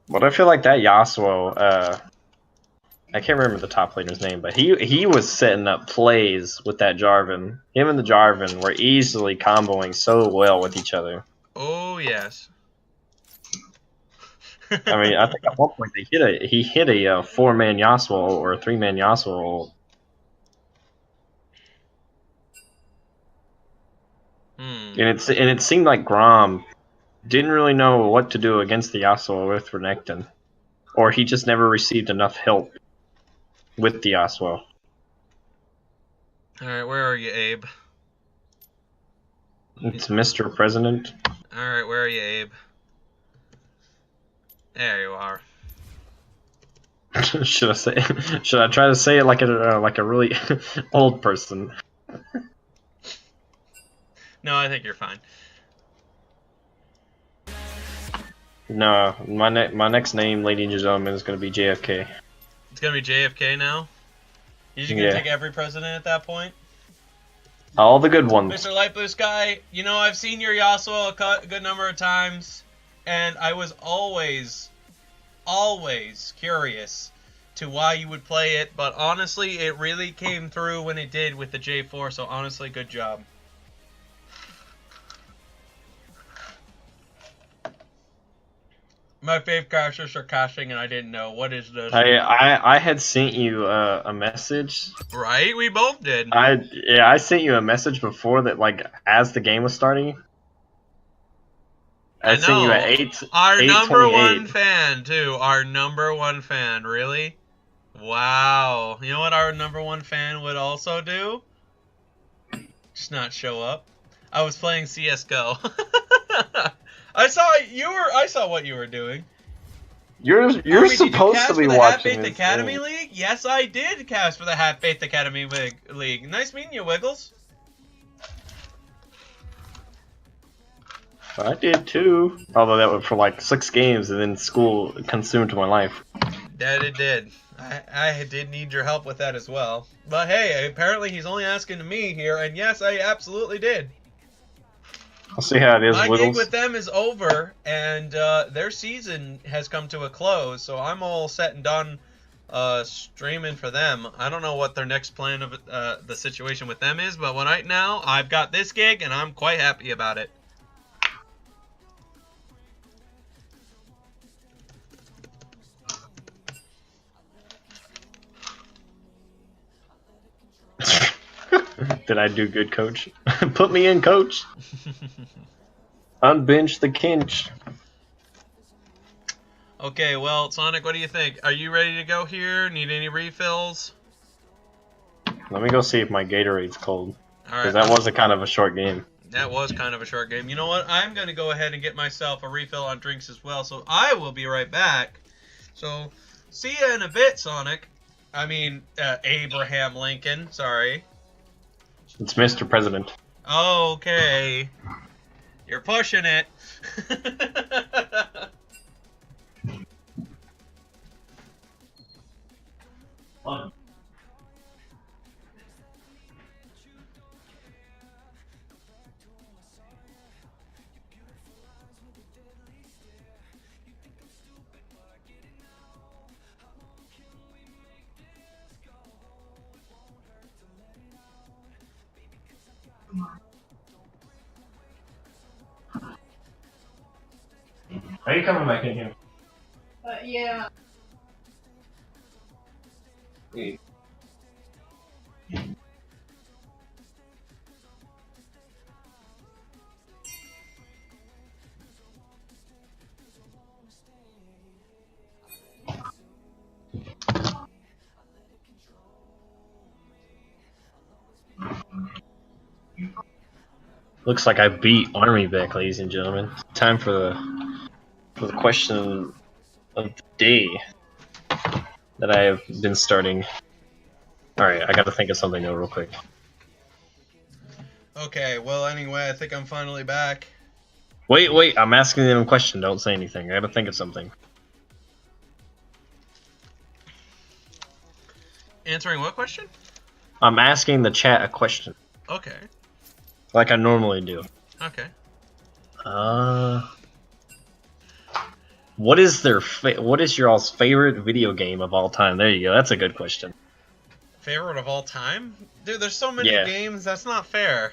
But I feel like that Yasuo, I can't remember the top laner's name, but he was setting up plays with that Jarvan. Him and the Jarvan were easily comboing so well with each other. Oh, yes. I mean, I think at one point he hit a 4-man Yasuo or a 3-man Yasuo. And it seemed like Grom didn't really know what to do against the Yasuo with Renekton, or he just never received enough help with the Yasuo. Alright, where are you, Abe? It's Mr. President. Alright, where are you, Abe? There you are. Should I try to say it like a really old person? No, I think you're fine. No, my next name, ladies and gentlemen, is gonna be JFK. It's gonna be JFK now. You're just gonna take every president at that point. All the good ones. Mr. Light Blue Sky, you know I've seen your Yasuo a good number of times, and I was always curious to why you would play it, but honestly, it really came through when it did with the J4, so honestly, good job. My fave casters are casting, and I didn't know. What is this? I had sent you a message. Right? We both did. I sent you a message before that, like, as the game was starting. I sent you at 8. Our 8:28. number one fan, too. Our number one fan. Really? Wow. You know what our number one fan would also do? Just not show up. I was playing CS:GO. I saw what you were doing. You're supposed to be watching the Academy League? Yes, I did cast for the Half-Baked Academy League. Nice meeting you, Wiggles. I did too. Although that was for like 6 games, and then school consumed my life. That it did. I did need your help with that as well. But hey, apparently he's only asking me here, and yes, I absolutely did. I'll see how it is, My Wiggles. gig with them is over, and their season has come to a close, so I'm all set and done streaming for them. I don't know what their next plan of the situation with them is, but right now, I've got this gig, and I'm quite happy about it. Did I do good, coach? Put me in, coach. Unbench the kinch. Okay, well, Sonic, what do you think? Are you ready to go here? Need any refills? Let me go see if my Gatorade's cold. All right. Because that was a kind of a short game. That was kind of a short game. You know what? I'm going to go ahead and get myself a refill on drinks as well, so I will be right back. So, see you in a bit, Sonic. I mean, Abraham Lincoln. Sorry. It's Mr. President. Okay. You're pushing it. Are you coming back in here? Yeah. Hey. Looks like I beat Army back, ladies and gentlemen. Time for the question of the day that I have been starting. Alright, I gotta think of something though real quick. Okay, well, anyway, I think I'm finally back. Wait, I'm asking them a question, don't say anything. I gotta think of something. Answering what question? I'm asking the chat a question. Okay. Like I normally do. Okay. What is your all's favorite video game of all time? There you go. That's a good question. Favorite of all time? Dude, there's so many games, that's not fair.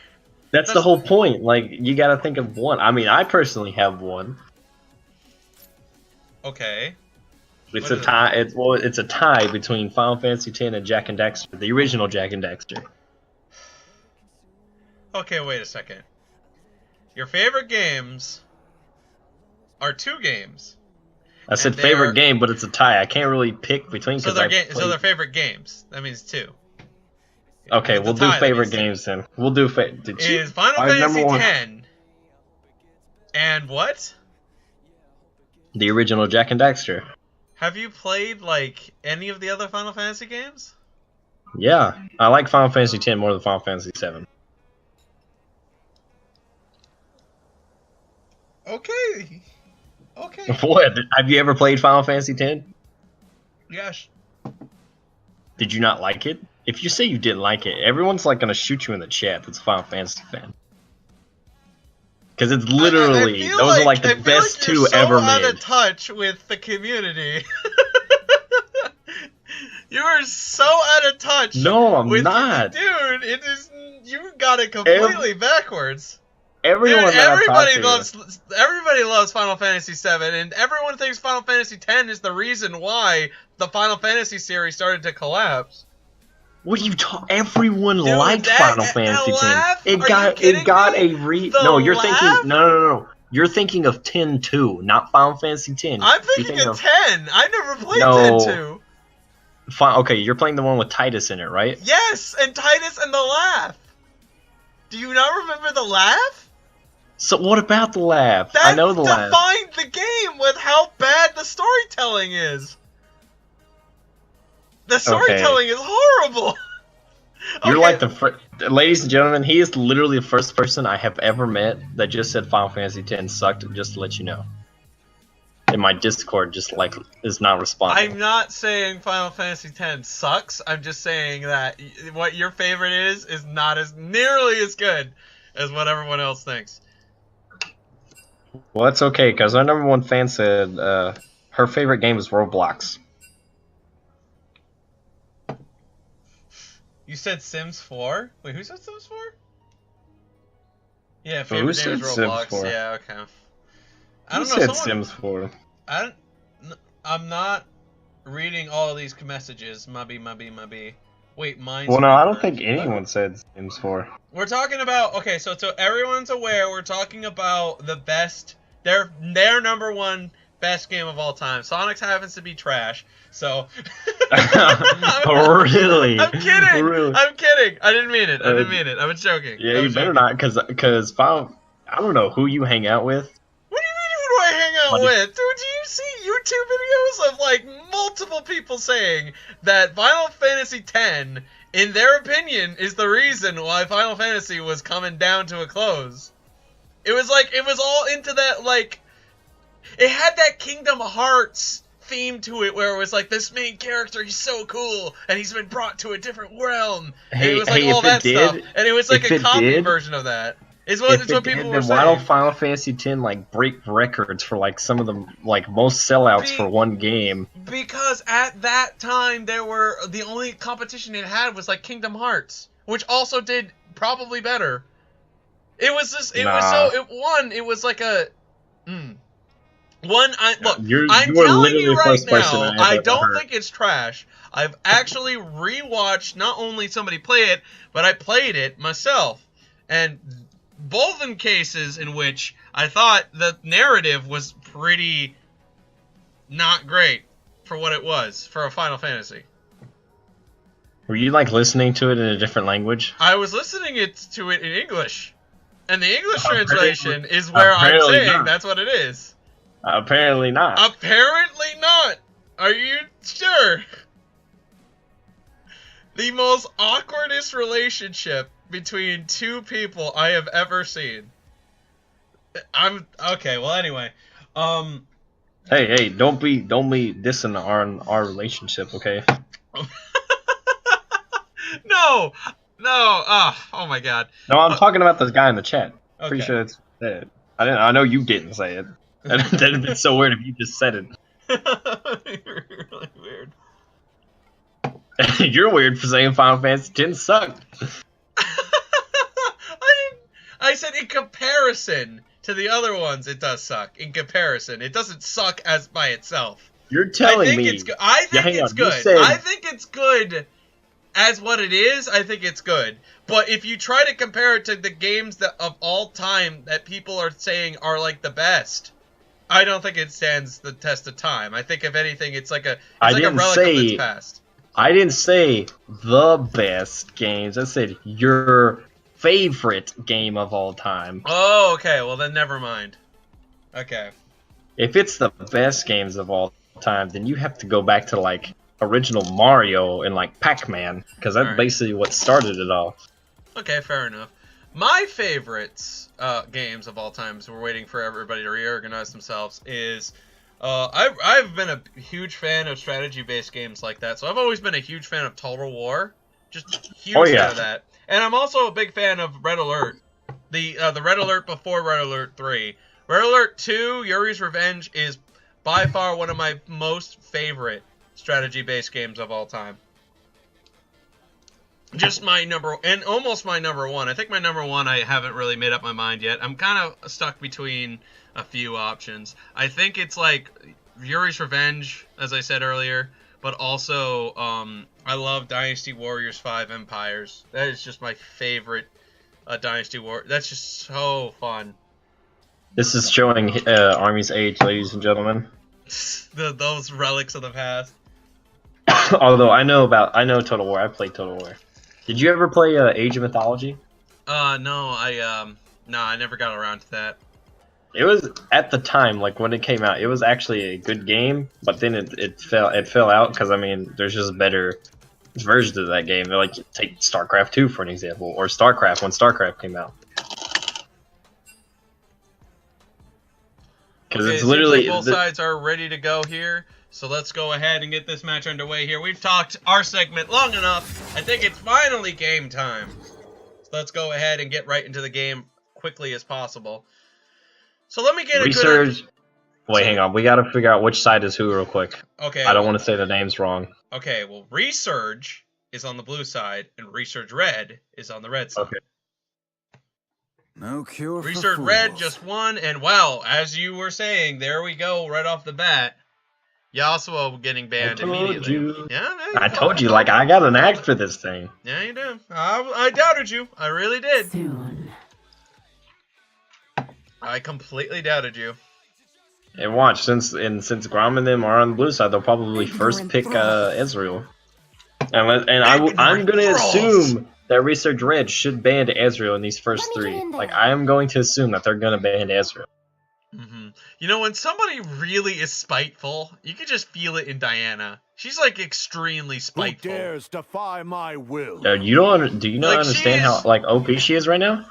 That's the whole point. Like, you gotta think of one. I mean, I personally have one. Okay. It's a tie. It's a tie between Final Fantasy X and Jak and Daxter, the original Jak and Daxter. Okay, wait a second. Your favorite games are 2 games. I said favorite game, but it's a tie. I can't really pick between. So they're favorite games. That means 2. Okay, we'll do favorite games then. We'll do Is Final Fantasy X and what? The original Jak and Daxter. Have you played like any of the other Final Fantasy games? Yeah, I like Final Fantasy X more than Final Fantasy VII. Okay. Okay. What? Have you ever played Final Fantasy X? Yes. Did you not like it? If you say you didn't like it, everyone's like gonna shoot you in the chat that's a Final Fantasy fan. Because it's literally, feel those are like the I feel best like you're two so ever out made. of touch with the community. You are so out of touch. No, I'm with not. Dude, it is. You got it completely backwards. Everyone Dude, that I talk everybody loves Final Fantasy VII, and everyone thinks Final Fantasy X is the reason why the Final Fantasy series started to collapse. What are you talking? Everyone Dude, liked Final Fantasy laugh? X. Are you kidding a me? No, you're laugh? thinking no. You're thinking of 10-2, not Final Fantasy X. I'm thinking of 10. I never played No. 10-2. Okay, you're playing the one with Titus in it, right? Yes, and Titus and the laugh. Do you not remember the laugh? So what about the laugh? That I know the laugh. defined the game with how bad the storytelling is. The storytelling is horrible. You're Okay. like ladies and gentlemen, he is literally the first person I have ever met that just said Final Fantasy X sucked, just to let you know. And my Discord just like is not responding. I'm not saying Final Fantasy X sucks. I'm just saying that what your favorite is not as nearly as good as what everyone else thinks. Well, that's okay, because our number one fan said her favorite game is Roblox. You said Sims 4? Wait, who said Sims 4? Yeah, Who favorite game is said Sims Roblox. 4? Yeah, okay. I Who don't know. said Sims 4? I'm not reading all of these messages. Mubby. Wait, mine's. Well, no, I don't Resurge. think anyone said Sims 4. We're talking about so everyone's aware. We're talking about the best. Their number one best game of all time. Sonic's happens to be trash. So. Really? I'm kidding. Really? I'm kidding. I didn't mean it. I was joking. Yeah, you better not, because Final. I don't know who you hang out with. What do you mean? Who do I hang out with? Dude, do you see YouTube videos of like multiple people saying that Final Fantasy X, in their opinion, is the reason why Final Fantasy was coming down to a close? It was all into that, like, it had that Kingdom Hearts theme to it where it was like, this main character, he's so cool, and he's been brought to a different realm. And it was like all that stuff. And it was like a copy version of that. It's what people were saying. Why don't Final Fantasy X like break records for like some of the like most sellouts for one game? Because at that time the only competition it had was like Kingdom Hearts, which also did probably better. It was just it was like a I'm telling you right now, I don't think it's trash. I've actually rewatched not only somebody play it, but I played it myself. And both in cases in which I thought the narrative was pretty not great for what it was for a Final Fantasy. Were you like listening to it in a different language? I was listening to it in English. And the English translation is where I'm saying that's what it is. Apparently not. Apparently not. Are you sure? The most awkwardest relationship between two people I have ever seen. Okay. Well, anyway, Hey, don't be dissing our relationship, okay? No. Oh my God. No, I'm talking about this guy in the chat. Okay. Pretty sure it's it. I know you didn't say it. That'd be so weird if you just said it. You're really weird. You're weird for saying Final Fantasy X sucked. I said in comparison to the other ones, it does suck. In comparison, it doesn't suck as by itself. You're telling me. I think it's good. I think it's good as what it is. I think it's good. But if you try to compare it to the games that of all time that people are saying are like the best, I don't think it stands the test of time. I think if anything, it's like a relic of its past. I didn't say the best games. I said your favorite game of all time. Oh, okay. Well, then never mind. Okay. If it's the best games of all time, then you have to go back to like original Mario and like Pac-Man, because that's basically what started it all. Okay, fair enough. My favorites games of all time, so we're waiting for everybody to reorganize themselves, is I've been a huge fan of strategy-based games like that. So I've always been a huge fan of Total War, just huge fan of that. And I'm also a big fan of Red Alert, the Red Alert before Red Alert 3. Red Alert 2, Yuri's Revenge, is by far one of my most favorite strategy-based games of all time. Just my number, and almost my number one. I think my number one, I haven't really made up my mind yet. I'm kind of stuck between a few options. I think it's like Yuri's Revenge, as I said earlier, but also I love Dynasty Warriors 5 Empires. That is just my favorite Dynasty War. That's just so fun. This is showing Army's age, ladies and gentlemen. Those relics of the past. Although I know Total War. I played Total War. Did you ever play Age of Mythology? No, I never got around to that. It was at the time, like when it came out, it was actually a good game, but then it fell out because I mean, there's just better versions of that game. They're like, take StarCraft 2 for an example, or StarCraft when StarCraft came out. Because Okay, it's literally both sides are ready to go here. So let's go ahead and get this match underway here. We've talked our segment long enough. I think it's finally game time. So let's go ahead and get right into the game quickly as possible. So let me get a Resurge. Wait, hang on. We got to figure out which side is who real quick. Okay. I don't want to say the names wrong. Okay, well, Resurge is on the blue side, and Resurge Red is on the red side. Okay. No cure for Resurge fools. Red just won, and wow, as you were saying, there we go, right off the bat. Yasuo getting banned immediately. You. Yeah, I told you, like, I got an act for this thing. Yeah, you do. I doubted you. I really did. Soon. I completely doubted you. And watch, since Grom and them are on the blue side, they'll probably first pick Ezreal. I'm going to assume that Resurge Red should ban Ezreal in these first three. Like, I am going to assume that they're going to ban Ezreal. Mm-hmm. You know, when somebody really is spiteful, you can just feel it in Diana. She's like extremely spiteful. Who dares defy my will? Do you not understand how like OP she is right now?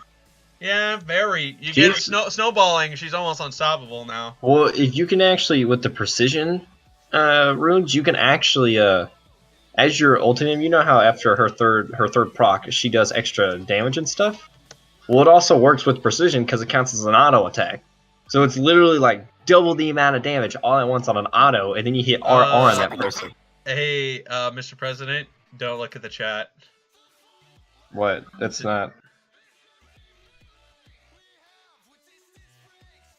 Yeah, very. You get her snowballing. She's almost unstoppable now. Well, if you can actually with the precision runes, you can actually as your ultimate. You know how after her third proc, she does extra damage and stuff. Well, it also works with precision because it counts as an auto attack. So it's literally like double the amount of damage all at once on an auto, and then you hit R on that person. Hey, Mr. President, don't look at the chat. What? That's not.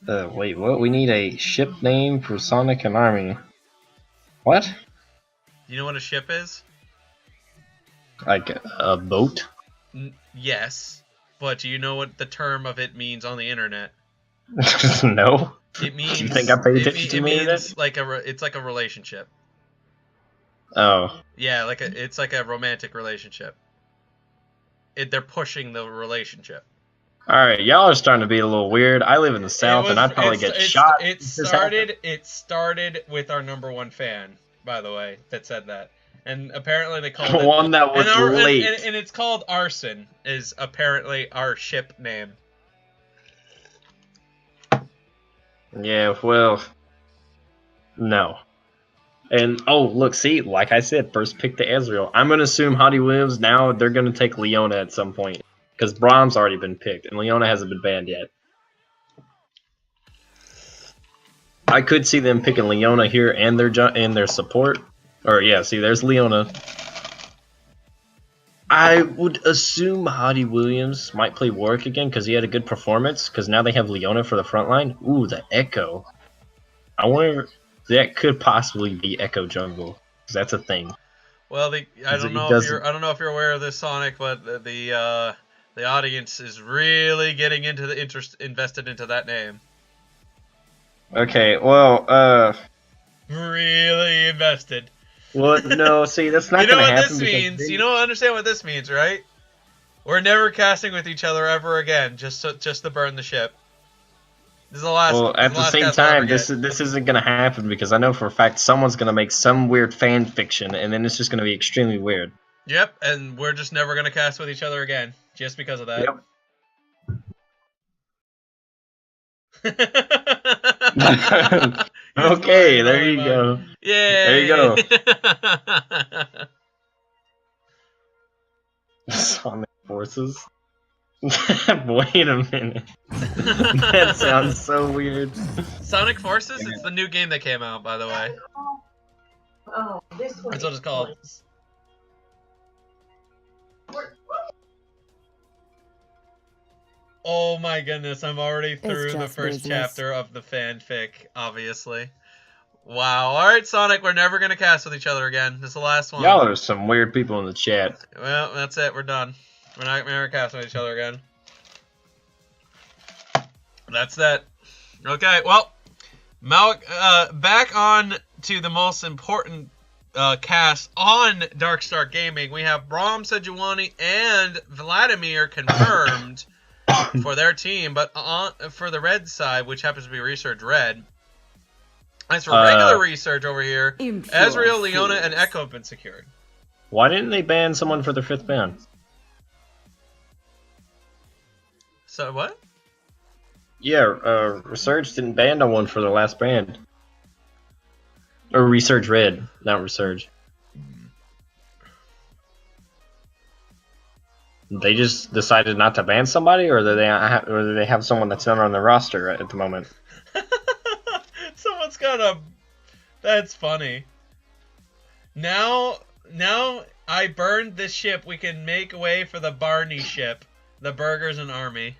Wait, what? We need a ship name for Sonic and Army. What? You know what a ship is? Like a boat? Yes, but do you know what the term of it means on the internet? No. It means. Do you think I paid attention to me? It means like it's like a relationship. Oh. Yeah, it's like a romantic relationship. They're pushing the relationship. Alright, y'all are starting to be a little weird. I live in the South, and I'd probably get shot. It started with our number one fan, by the way, that said that. And apparently they called it... One that was late. And it's called Arson, is apparently our ship name. Yeah, well... No. And, oh, look, see, like I said, first pick the Ezreal. I'm going to assume Hottie Williams, now they're going to take Leona at some point. Because Brahm's already been picked, and Leona hasn't been banned yet. I could see them picking Leona here and their support. Or, yeah, see, there's Leona. I would assume Hottie Williams might play Warwick again because he had a good performance. Because now they have Leona for the front line. Ooh, the Echo. I wonder if that could possibly be Echo Jungle. Because that's a thing. Well, I don't know if you're aware of this, Sonic, but the audience is really getting invested into that name. Okay, well, really invested. Well, no, see, that's not You know going to what happen. this means? You don't understand what this means, right? We're never casting with each other ever again, just to burn the ship. This is the last. Well, at the same time, this isn't going to happen because I know for a fact someone's going to make some weird fan fiction, and then it's just going to be extremely weird. Yep, and we're just never going to cast with each other again, just because of that. Yep. Okay, there you go. Yay! There you go. Sonic Forces? Wait a minute. That sounds so weird. Sonic Forces? It's the new game that came out, by the way. Oh, this one. That's what it's called. Oh my goodness, I'm already through the just first business. chapter of the fanfic, obviously. Wow. Alright, Sonic, we're never gonna cast with each other again. This is the last one. Y'all are some weird people in the chat. Well, that's it. We're done. We're not gonna cast with each other again. That's that. Okay, well, back on to the most important cast on Darkstar Gaming. We have Braum Sejuani and Vladimir confirmed for their team, but for the red side, which happens to be Resurge Red. As for regular Resurge over here, Impure Ezreal, Leona, fools. and Echo have been secured. Why didn't they ban someone for their 5th ban? So what? Yeah, Resurge didn't ban no one for their last ban. Or Resurge Red, not Resurge. They just decided not to ban somebody, or do they have someone that's not on the roster at the moment? Someone's got a... That's funny. Now I burned this ship. We can make way for the Barney ship. The Burgers and Army.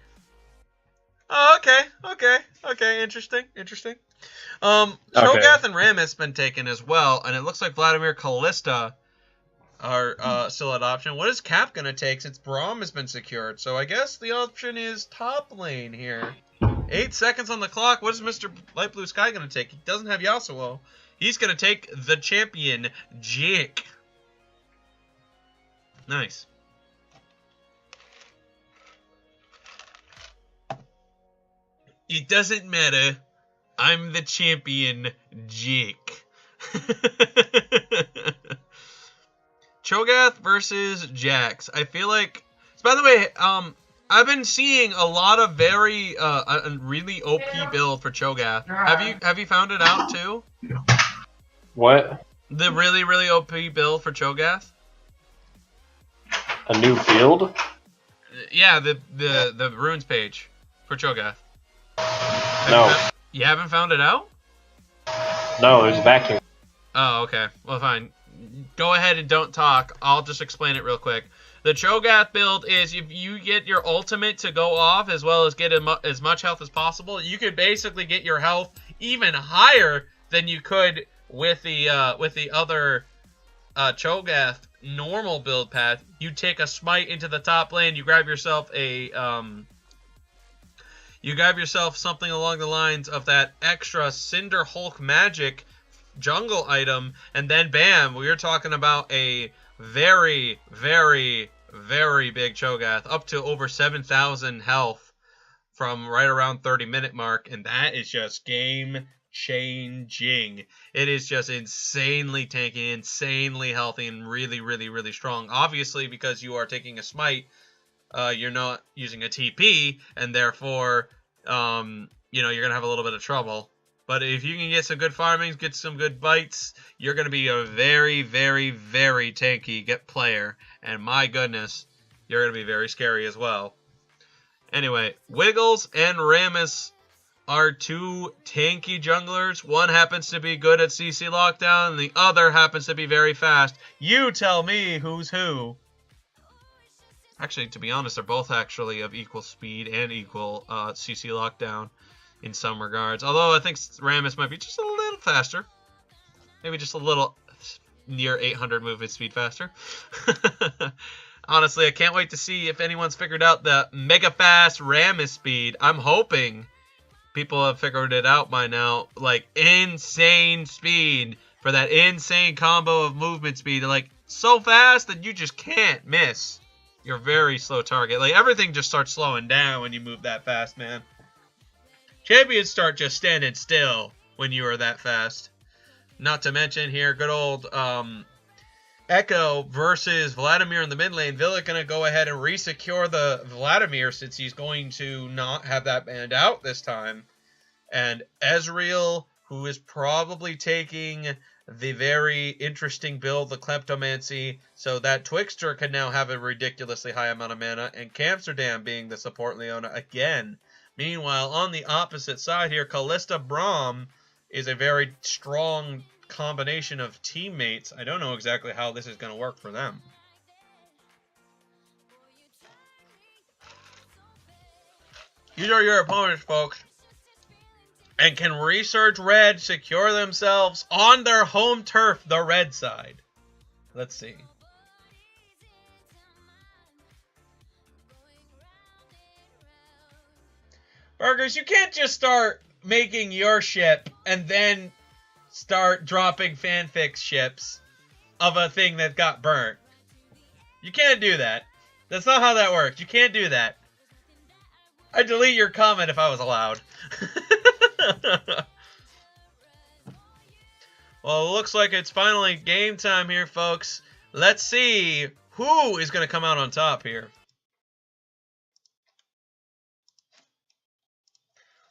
Oh, okay. Interesting. Cho'Gath and Rammus been taken as well, and it looks like Vladimir Callista are still at option. What is Cap gonna take since Braum has been secured? So I guess the option is top lane here. 8 seconds on the clock. What is Mr. Light Blue Sky gonna take? He doesn't have Yasuo. He's gonna take the champion, Jake. Nice. It doesn't matter. I'm the champion, Jake. Cho'Gath versus Jax. I feel like... So by the way, I've been seeing a lot of very, a really OP build for Cho'Gath. Have you found it out too? What? The really, really OP build for Cho'Gath? A new field? Yeah, the runes page for Cho'Gath. No. You haven't found it out? No, there's backing. Oh, okay. Well, fine. Go ahead and don't talk. I'll just explain it real quick. The Cho'Gath build is if you get your ultimate to go off as well as get as much health as possible, you could basically get your health even higher than you could with the other Cho'Gath normal build path. You take a smite into the top lane, you grab yourself something along the lines of that extra Cinder Hulk magic jungle item, and then bam, we're talking about a very, very, very big Cho'Gath, up to over 7,000 health from right around 30-minute mark, and that is just game changing. It is just insanely tanky, insanely healthy, and really, really, really strong. Obviously, because you are taking a smite, you're not using a TP, and therefore, you're gonna have a little bit of trouble. But if you can get some good farming, get some good bites, you're going to be a very, very, very tanky player. And my goodness, you're going to be very scary as well. Anyway, Wiggles and Rammus are two tanky junglers. One happens to be good at CC lockdown, and the other happens to be very fast. You tell me who's who. Actually, to be honest, they're both actually of equal speed and equal CC lockdown in some regards. Although I think Rammus might be just a little faster. Maybe just a little near 800 movement speed faster. Honestly, I can't wait to see if anyone's figured out the mega fast Rammus speed. I'm hoping people have figured it out by now. Like, insane speed for that insane combo of movement speed. Like, so fast that you just can't miss your very slow target. Like, everything just starts slowing down when you move that fast, man. Champions start just standing still when you are that fast. Not to mention here, good old Echo versus Vladimir in the mid lane. Villa going to go ahead and resecure the Vladimir since he's going to not have that banned out this time. And Ezreal, who is probably taking the very interesting build, the Kleptomancy, so that Twixter can now have a ridiculously high amount of mana, and Amsterdam being the support Leona again. Meanwhile, on the opposite side here, Callista Braum is a very strong combination of teammates. I don't know exactly how this is going to work for them. These are your opponents, folks. And can Resurge Red secure themselves on their home turf, the red side? Let's see. Burgers, you can't just start making your ship and then start dropping fanfic ships of a thing that got burnt. You can't do that. That's not how that works. You can't do that. I'd delete your comment if I was allowed. Well, it looks like it's finally game time here, folks. Let's see who is going to come out on top here.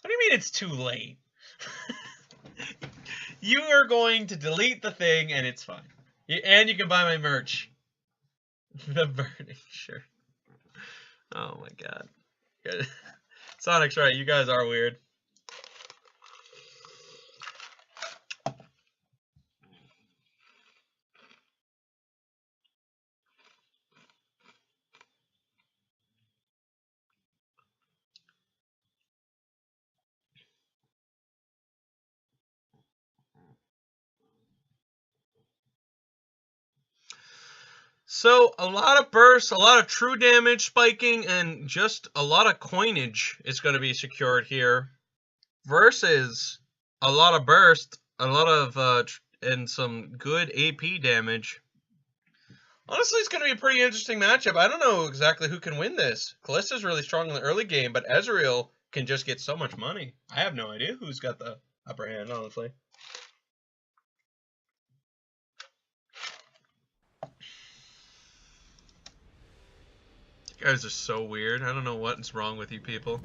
What do you mean it's too late? You are going to delete the thing and it's fine. And you can buy my merch. The burning shirt. Oh my god. Sonic's right, you guys are weird. So, a lot of bursts, a lot of true damage spiking, and just a lot of coinage is going to be secured here. Versus a lot of burst, a lot of, and some good AP damage. Honestly, it's going to be a pretty interesting matchup. I don't know exactly who can win this. Callista's really strong in the early game, but Ezreal can just get so much money. I have no idea who's got the upper hand, honestly. You guys are so weird. I don't know what's wrong with you people.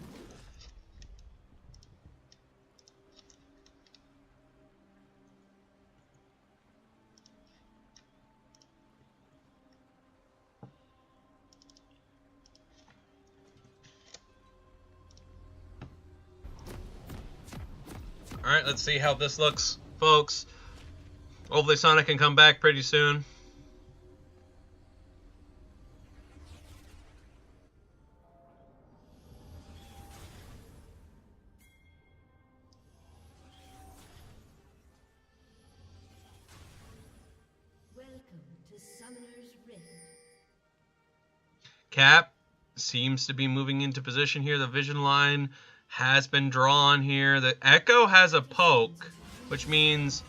Alright, let's see how this looks, folks. Hopefully Sonic can come back pretty soon. Cap seems to be moving into position here. The vision line has been drawn here. The Echo has a poke, which means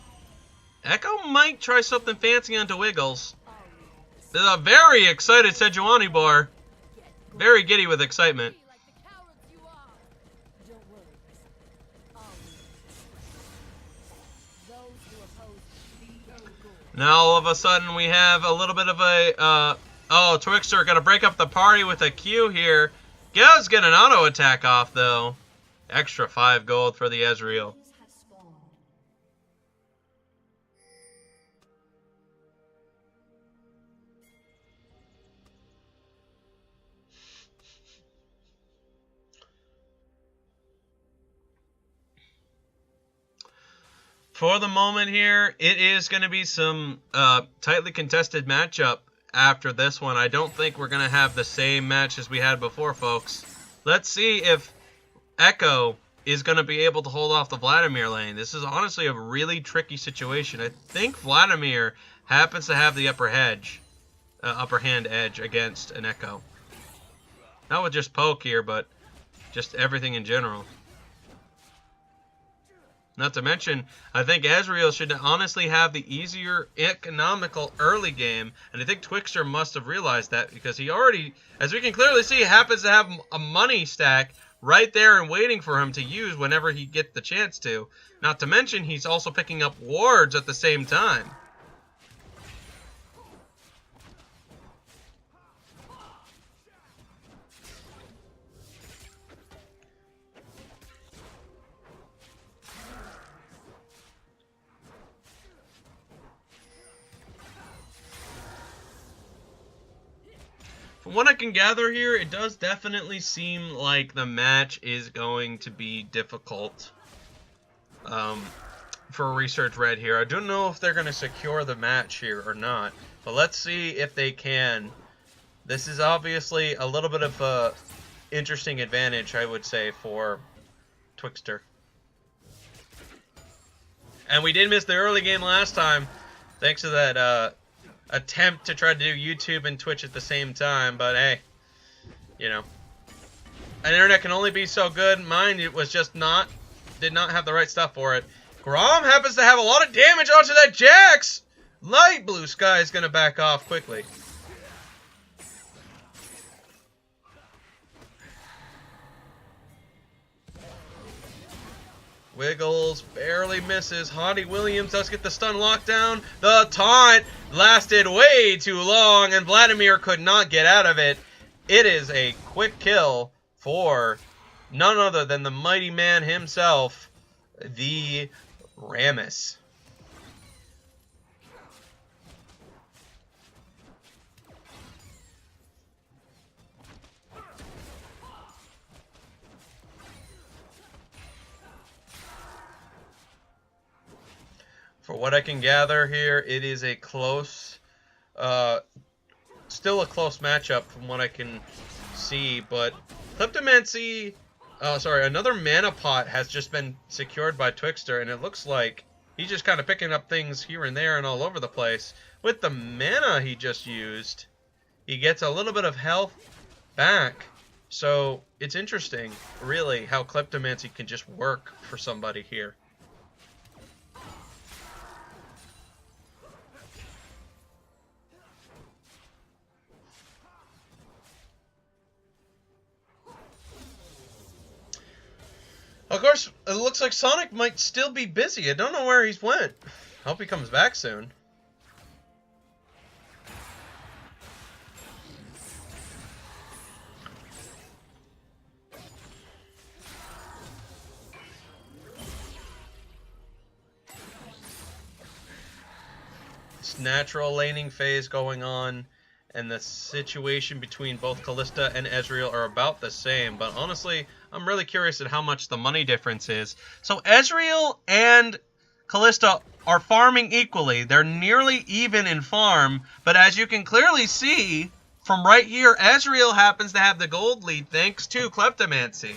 Echo might try something fancy onto Wiggles. There's a very excited Sejuani bar. Very giddy with excitement. Now all of a sudden we have a little bit of a... oh, Twixter gonna break up the party with a Q here. Gav's getting an auto attack off though. Extra 5 gold for the Ezreal. For the moment here, it is going to be some tightly contested matchup after this one. I don't think we're going to have the same match as we had before, folks. Let's see if Echo is going to be able to hold off the Vladimir lane. This is honestly a really tricky situation. I think Vladimir happens to have the upper hand edge against an Echo. Not with just poke here, but just everything in general. Not to mention, I think Ezreal should honestly have the easier economical early game, and I think Twixter must have realized that because he already, as we can clearly see, happens to have a money stack right there and waiting for him to use whenever he gets the chance to. Not to mention, he's also picking up wards at the same time. From what I can gather here, it does definitely seem like the match is going to be difficult for Resurge Red here. I don't know if they're going to secure the match here or not, but let's see if they can. This is obviously a little bit of a interesting advantage, I would say, for Twixter. And we did miss the early game last time, thanks to that attempt to try to do YouTube and Twitch at the same time, but hey, you know, an internet can only be so good. Mine, it was just did not have the right stuff for it. Grom happens to have a lot of damage onto that Jax. Light Blue Sky is going to back off quickly. Wiggles barely misses. Hottie Williams does get the stun lockdown. The taunt lasted way too long, and Vladimir could not get out of it. It is a quick kill for none other than the mighty man himself, the Rammus. For what I can gather here, it is a close, still a close matchup from what I can see, but Kleptomancy, another mana pot has just been secured by Twixter, and it looks like he's just kind of picking up things here and there and all over the place. With the mana he just used, he gets a little bit of health back, so it's interesting, really, how Kleptomancy can just work for somebody here. Of course, it looks like Sonic might still be busy. I don't know where he's went. Hope he comes back soon. It's natural laning phase going on, and the situation between both Kalista and Ezreal are about the same, but honestly, I'm really curious at how much the money difference is. So Ezreal and Kalista are farming equally. They're nearly even in farm, but as you can clearly see from right here, Ezreal happens to have the gold lead thanks to Kleptomancy.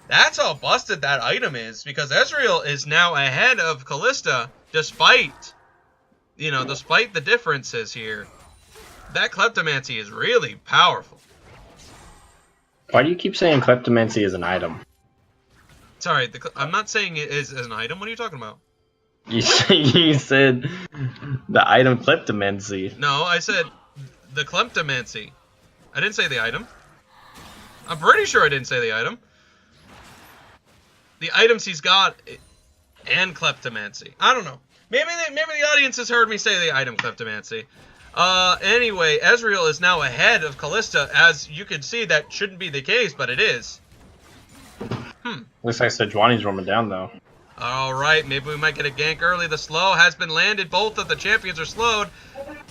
That's how busted that item is, because Ezreal is now ahead of Kalista despite the differences here. That Kleptomancy is really powerful. Why do you keep saying Kleptomancy is an item? Sorry, I'm not saying it is an item. What are you talking about? You said the item Kleptomancy. No, I said the Kleptomancy. I didn't say the item. I'm pretty sure I didn't say the item. The items he's got and Kleptomancy. I don't know. Maybe the audience has heard me say the item Kleptomancy. Anyway, Ezreal is now ahead of Kalista. As you can see, that shouldn't be the case, but it is. Looks like Sejuani's roaming down, though. Alright, maybe we might get a gank early. The slow has been landed. Both of the champions are slowed.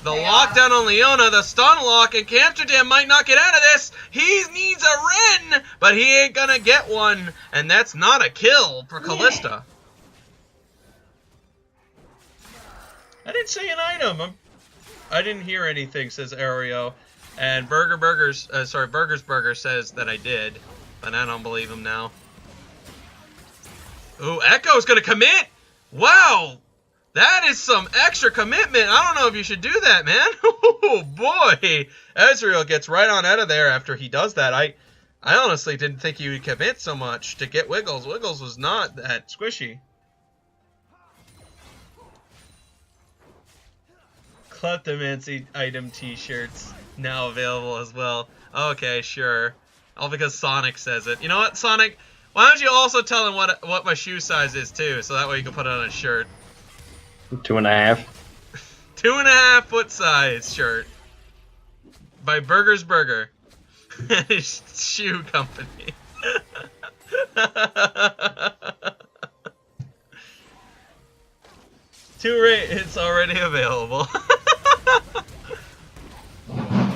The lockdown on Leona, the stun lock, and Amsterdam might not get out of this. He needs a Ren, but he ain't gonna get one. And that's not a kill for Kalista. I didn't say an item. I didn't hear anything, says Aereo. And Burgers Burger says that I did. But I don't believe him now. Ooh, Echo's gonna commit! Wow! That is some extra commitment. I don't know if you should do that, man. Oh, boy. Ezreal gets right on out of there after he does that. I honestly didn't think he would commit so much to get Wiggles. Wiggles was not that squishy. Kleptomancy item t-shirts now available as well. Okay, sure. All because Sonic says it. You know what, Sonic? Why don't you also tell him what my shoe size is, too, so that way you can put it on a shirt. 2.5. 2.5 foot size shirt. By Burgers Burger. Shoe company. It's already available.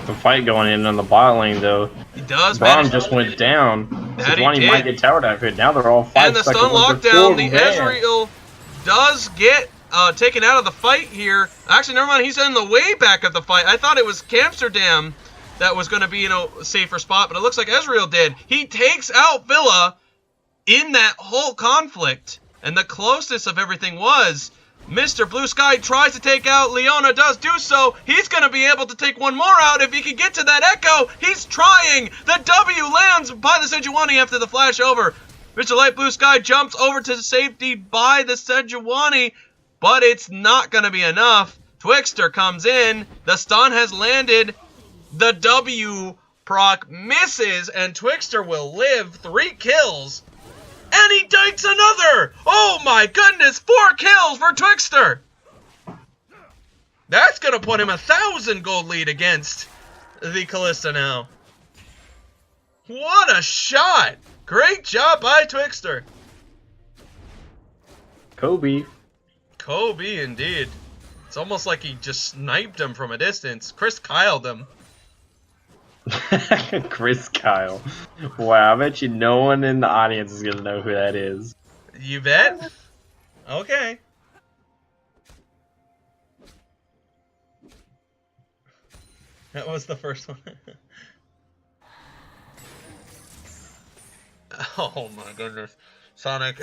the fight going in on the bot lane, though. He does Braum manage just went down. That he Sejuani might did. get towered out here. Now they're all And 5 the seconds stun under lockdown, 4 the man. Ezreal does get taken out of the fight here. Actually, never mind, he's in the way back of the fight. I thought it was Amsterdam that was going to be in a safer spot, but it looks like Ezreal did. He takes out Villa in that whole conflict. And the closest of everything was Mr. Blue Sky tries to take out Leona, does do so. He's going to be able to take one more out if he can get to that Echo. He's trying. The W lands by the Sejuani after the flash over. Mr. Light Blue Sky jumps over to safety by the Sejuani, but it's not going to be enough. Twixter comes in. The stun has landed. The W proc misses, and Twixter will live 3 kills. And he takes another! Oh my goodness, 4 kills for Twixter! That's gonna put him 1,000 gold lead against the Kalista now. What a shot! Great job by Twixter. Kobe. Kobe, indeed. It's almost like he just sniped him from a distance. Chris Kyled him. Chris Kyle. Wow, I bet you no one in the audience is gonna know who that is. You bet? Okay. That was the first one. Oh my goodness. Sonic.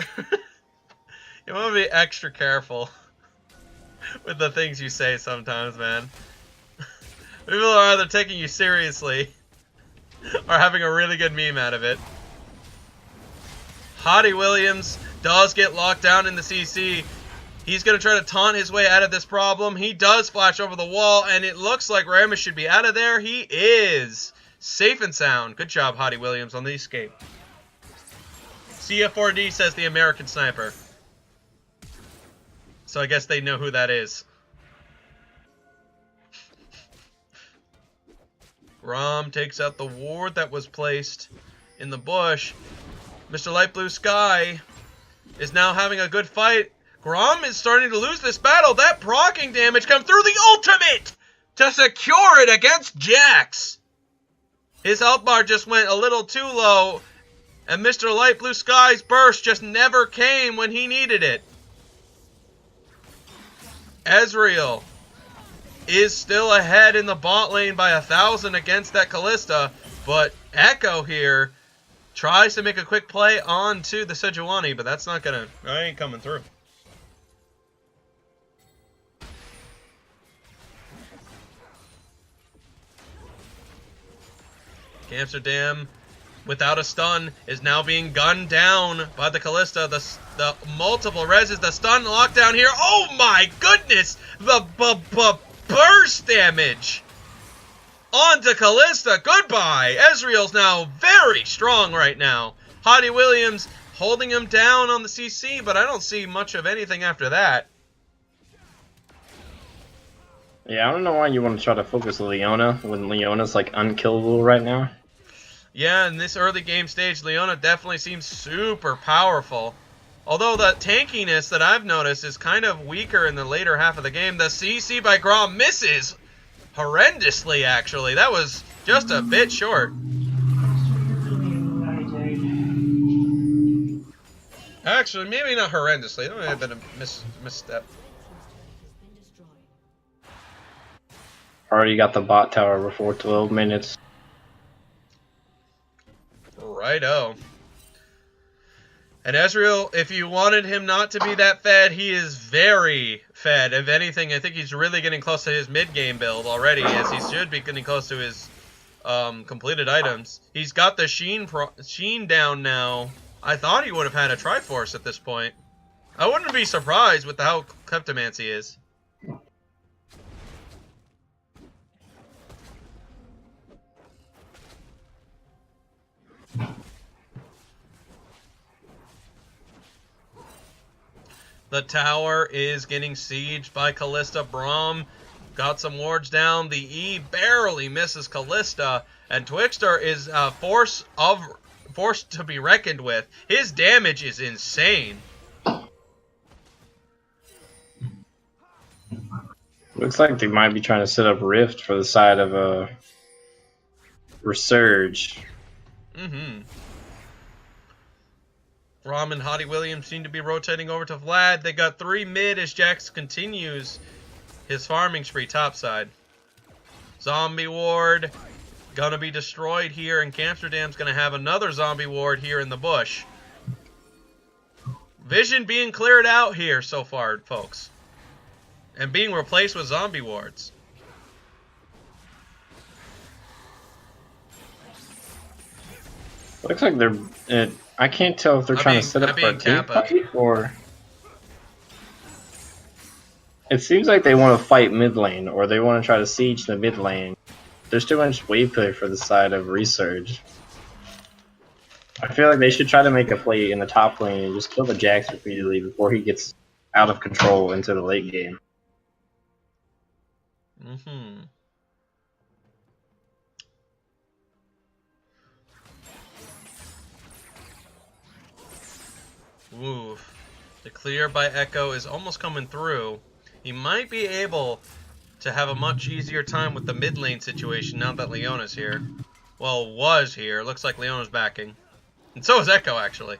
You want to be extra careful with the things you say sometimes, man. People are either taking you seriously or having a really good meme out of it. Hottie Williams does get locked down in the CC. He's going to try to taunt his way out of this problem. He does flash over the wall, and it looks like Rammus should be out of there. He is. Safe and sound. Good job, Hottie Williams, on the escape. CF4D says the American Sniper. So I guess they know who that is. Rom takes out the ward that was placed in the bush. Mr. Light Blue Sky is now having a good fight. Grom is starting to lose this battle. That proccing damage comes through the ultimate to secure it against Jax. His health bar just went a little too low, and Mr. Light Blue Sky's burst just never came when he needed it. Ezreal is still ahead in the bot lane by 1,000 against that Kalista, but Echo here tries to make a quick play onto the Sejuani, but that ain't coming through. Amsterdam, without a stun, is now being gunned down by the Kalista. The multiple reses, the stun lockdown here. Oh my goodness! The burst damage onto Kalista. Goodbye. Ezreal's now very strong right now. Hottie Williams holding him down on the CC, but I don't see much of anything after that. Yeah, I don't know why you want to try to focus Leona when Leona's like unkillable right now. Yeah, in this early game stage, Leona definitely seems super powerful. Although the tankiness that I've noticed is kind of weaker in the later half of the game. The CC by Grom misses horrendously, actually. That was just a bit short. Actually, maybe not horrendously. That might have been a misstep. Already got the bot tower before 12 minutes. Righto. And Ezreal, if you wanted him not to be that fed, he is very fed. If anything, I think he's really getting close to his mid-game build already, as he should be getting close to his completed items. He's got the Sheen down now. I thought he would have had a Triforce at this point. I wouldn't be surprised with how Kleptomancy is. The tower is getting sieged by Kalista. Braum got some wards down. The E barely misses Kalista, and Twixter is a force to be reckoned with. His damage is insane. Looks like they might be trying to set up Rift for the side of Resurge. Rom and Hottie Williams seem to be rotating over to Vlad. They got 3 mid as Jax continues his farming spree topside. Zombie ward gonna be destroyed here, and Amsterdam's gonna have another zombie ward here in the bush. Vision being cleared out here so far, folks, and being replaced with zombie wards. Looks like they're. I can't tell if they're trying to set up for a team fight or. It seems like they want to fight mid lane, or they want to try to siege the mid lane. There's too much wave play for the side of Resurge. I feel like they should try to make a play in the top lane and just kill the Jax repeatedly before he gets out of control into the late game. Oof. The clear by Echo is almost coming through. He might be able to have a much easier time with the mid lane situation now that Leona's here. Well, was here. Looks like Leona's backing. And so is Echo, actually.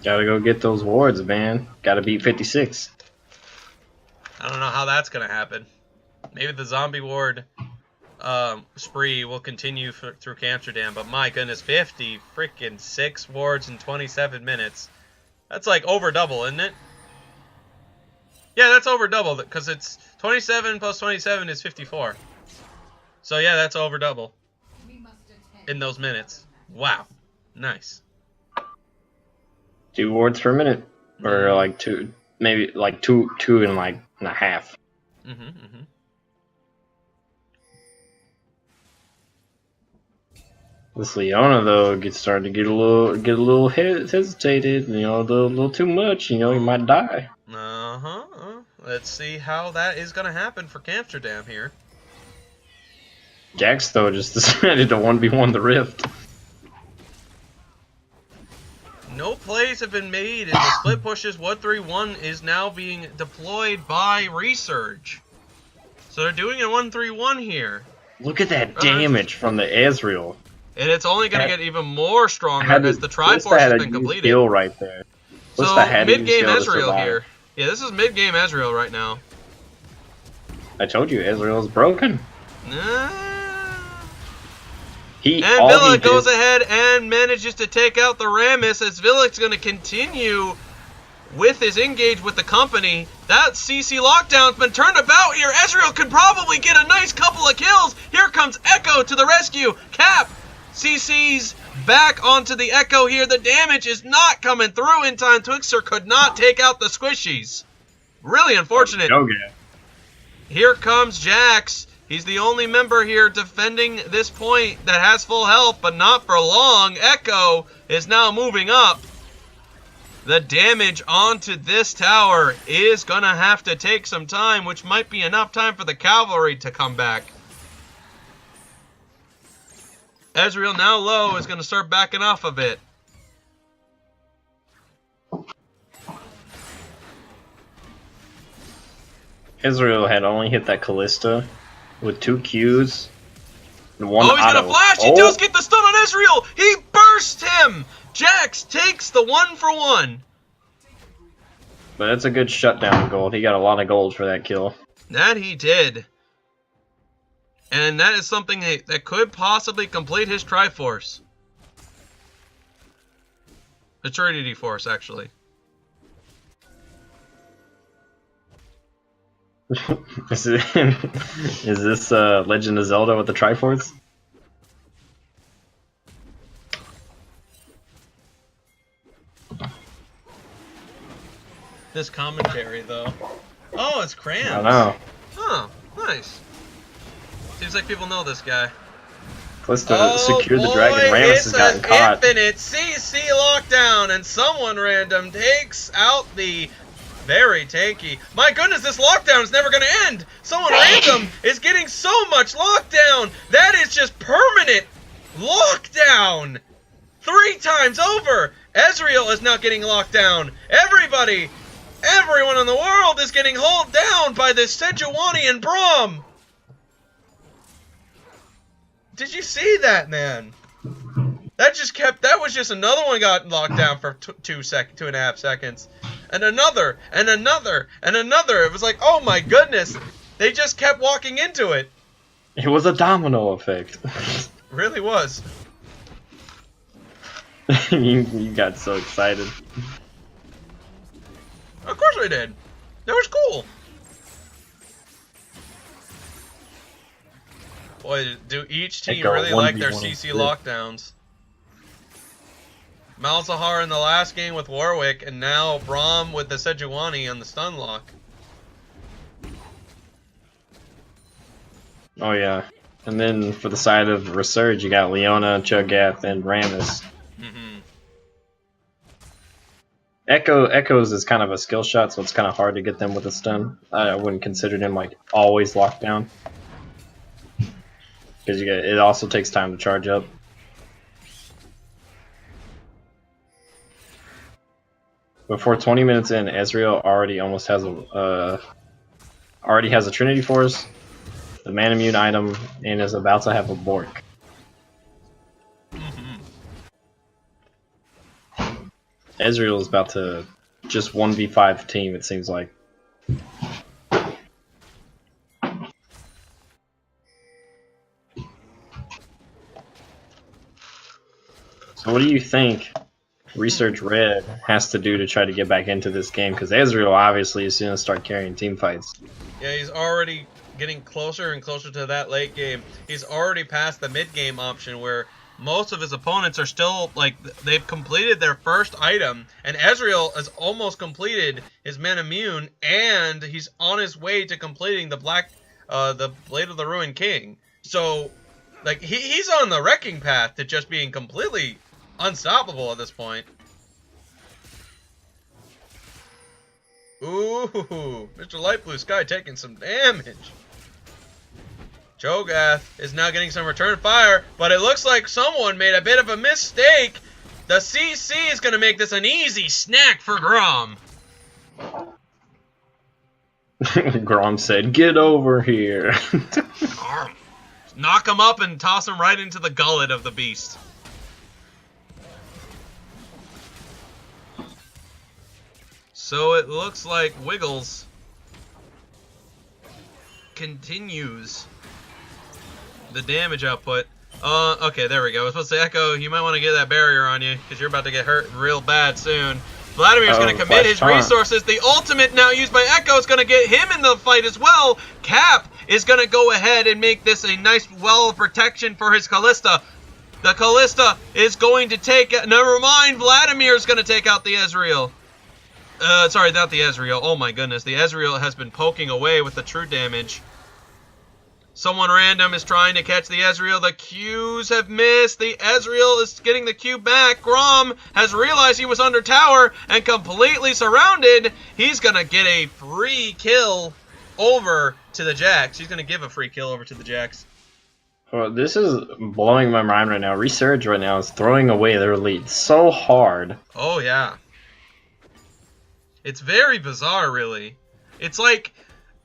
Gotta go get those wards, man. Gotta beat 56. I don't know how that's going to happen. Maybe the zombie ward spree will continue through Amsterdam, but my goodness, 50 freaking 6 wards in 27 minutes. That's like over double, isn't it? Yeah, that's over double, because it's 27 plus 27 is 54. So yeah, that's over double in those minutes. Wow. Nice. 2 wards per minute. Or like 2, maybe like two and like and a half. This Leona though gets starting to get a little hesitated, you know, a little too much, you know, he might die. Let's see how that is gonna happen for Amsterdam here. Jax though just decided to 1v1 the Rift. No plays have been made, and the split pushes 1-3-1 is now being deployed by Resurge. So they're doing a 1-3-1 here. Look at that damage from the Ezreal. And it's only going to get even more stronger as the Triforce has been completed. Skill right there. So mid-game Ezreal here. Yeah, this is mid-game Ezreal right now. I told you, Ezreal's broken. And Villa goes ahead and manages to take out the Rammus as Villic's going to continue with his engage with the company. That CC lockdown's been turned about here. Ezreal could probably get a nice couple of kills. Here comes Echo to the rescue. Cap CC's back onto the Echo here. The damage is not coming through in time. Twixter could not take out the squishies. Really unfortunate. Okay. Here comes Jax. He's the only member here defending this point that has full health, but not for long. Echo is now moving up. The damage onto this tower is going to have to take some time, which might be enough time for the cavalry to come back. Ezreal, now low, is going to start backing off a bit. Ezreal had only hit that Callista with 2 Qs and 1 Oh, he's auto. going to flash! He does get the stun on Ezreal! He burst him! Jax takes the 1-for-1. But that's a good shutdown gold. He got a lot of gold for that kill. That he did. And that is something that could possibly complete his Triforce. Eternity Force, actually. Is this Legend of Zelda with the Triforce? This commentary, though. Oh, it's Crams. I know. Oh, nice. Seems like people know this guy. Callista secured the dragon. Rammus has gotten caught. It's an infinite CC lockdown, and someone random takes out the very tanky. My goodness, this lockdown is never going to end. Someone random is getting so much lockdown. That is just permanent lockdown. 3 times over. Ezreal is now getting locked down. Everyone in the world is getting hauled down by this Sejuani and Braum. Did you see that, man? That was just another one got locked down for 2.5 seconds. And another, and another, and another. It was like, oh my goodness. They just kept walking into it. It was a domino effect. It really was. you got so excited. Of course I did. That was cool. Boy, do each team Echo really like their 1v1 CC on lockdowns. Malzahar in the last game with Warwick, and now Braum with the Sejuani on the stun lock. Oh yeah. And then for the side of Resurge, you got Leona, Cho'Gath, and Rammus. Echoes is kind of a skill shot, so it's kind of hard to get them with a stun. I wouldn't consider them like always locked down, because it also takes time to charge up. Before 20 minutes in, Ezreal already almost has a Trinity Force, the Man Immune item, and is about to have a Bork. Ezreal is about to just 1v5 team, it seems like. So what do you think Research Red has to do to try to get back into this game? Because Ezreal obviously is going to start carrying team fights. Yeah, he's already getting closer and closer to that late game. He's already past the mid game option where most of his opponents are still, like, they've completed their first item, and Ezreal has almost completed his Man Immune, and he's on his way to completing the the Blade of the Ruined King. So, like, he's on the wrecking path to just being completely unstoppable at this point. Ooh, Mr. Light Blue Sky taking some damage. Cho'Gath is now getting some return fire, but it looks like someone made a bit of a mistake. The CC is going to make this an easy snack for Grom. Grom said, "Get over here." Knock him up and toss him right into the gullet of the beast. So it looks like Wiggles continues the damage output. Okay, there we go. I was supposed to say, Echo, you might want to get that barrier on you, because you're about to get hurt real bad soon. Vladimir's going to commit his resources. The ultimate now used by Echo is going to get him in the fight as well. Cap is going to go ahead and make this a nice well of protection for his Kalista. The Kalista is going to take... Never mind, Vladimir's going to take out the Ezreal. Sorry, not the Ezreal. Oh my goodness, the Ezreal has been poking away with the true damage. Someone random is trying to catch the Ezreal. The Qs have missed. The Ezreal is getting the Q back. Grom has realized he was under tower and completely surrounded. He's going to get a free kill over to the Jax. He's going to give a free kill over to the Jax. Well, this is blowing my mind right now. Resurge right now is throwing away their lead so hard. Oh, yeah. It's very bizarre, really. It's like,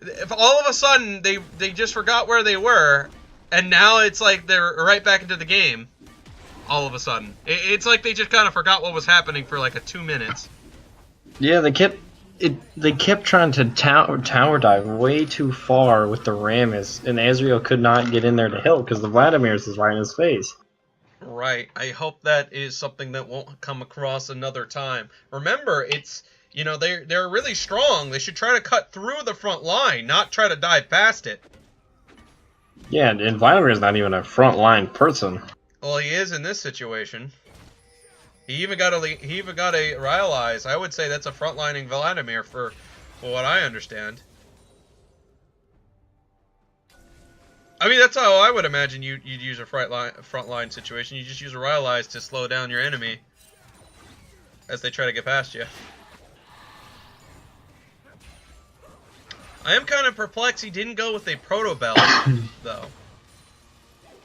if all of a sudden they just forgot where they were, and now it's like they're right back into the game. All of a sudden, it's like they just kind of forgot what was happening for like 2 minutes. Yeah, they kept trying to tower dive way too far with the Rammus, and Ezreal could not get in there to help because the Vladimir's is right in his face. Right. I hope that is something that won't come across another time. Remember, it's, you know, they're really strong. They should try to cut through the front line, not try to dive past it. Yeah, and Vladimir's not even a front line person. Well, he is in this situation. He even got a Rylai's. I would say that's a frontlining Vladimir for what I understand. I mean, that's how I would imagine you'd use a frontline situation. You just use a Rylai's to slow down your enemy as they try to get past you. I am kind of perplexed he didn't go with a Proto Belt, though.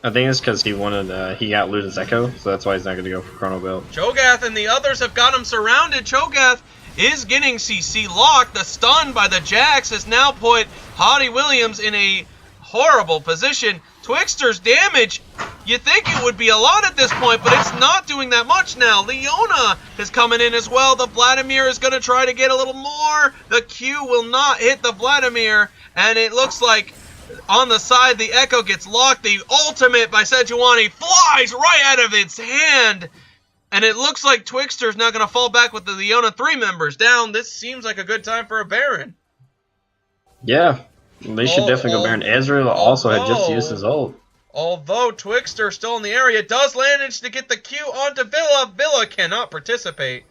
I think it's because he wanted, he got Luda's Echo, so that's why he's not going to go for Chrono Belt. Cho'Gath and the others have got him surrounded. Cho'Gath is getting CC locked. The stun by the Jax has now put Hottie Williams in a horrible position. Twixter's damage You think it would be a lot at this point, but it's not doing that much now. Leona is coming in as well. The Vladimir is going to try to get a little more. The Q will not hit the Vladimir, and it looks like on the side the Echo gets locked. The ultimate by Sejuani flies right out of its hand, and it looks like Twixter's now going to fall back with the Leona 3 members down. This seems like a good time for a Baron. Yeah, they should definitely go Baron. Ezreal also had just used his ult. Although Twixter still in the area, does manage to get the Q onto Villa. Villa cannot participate.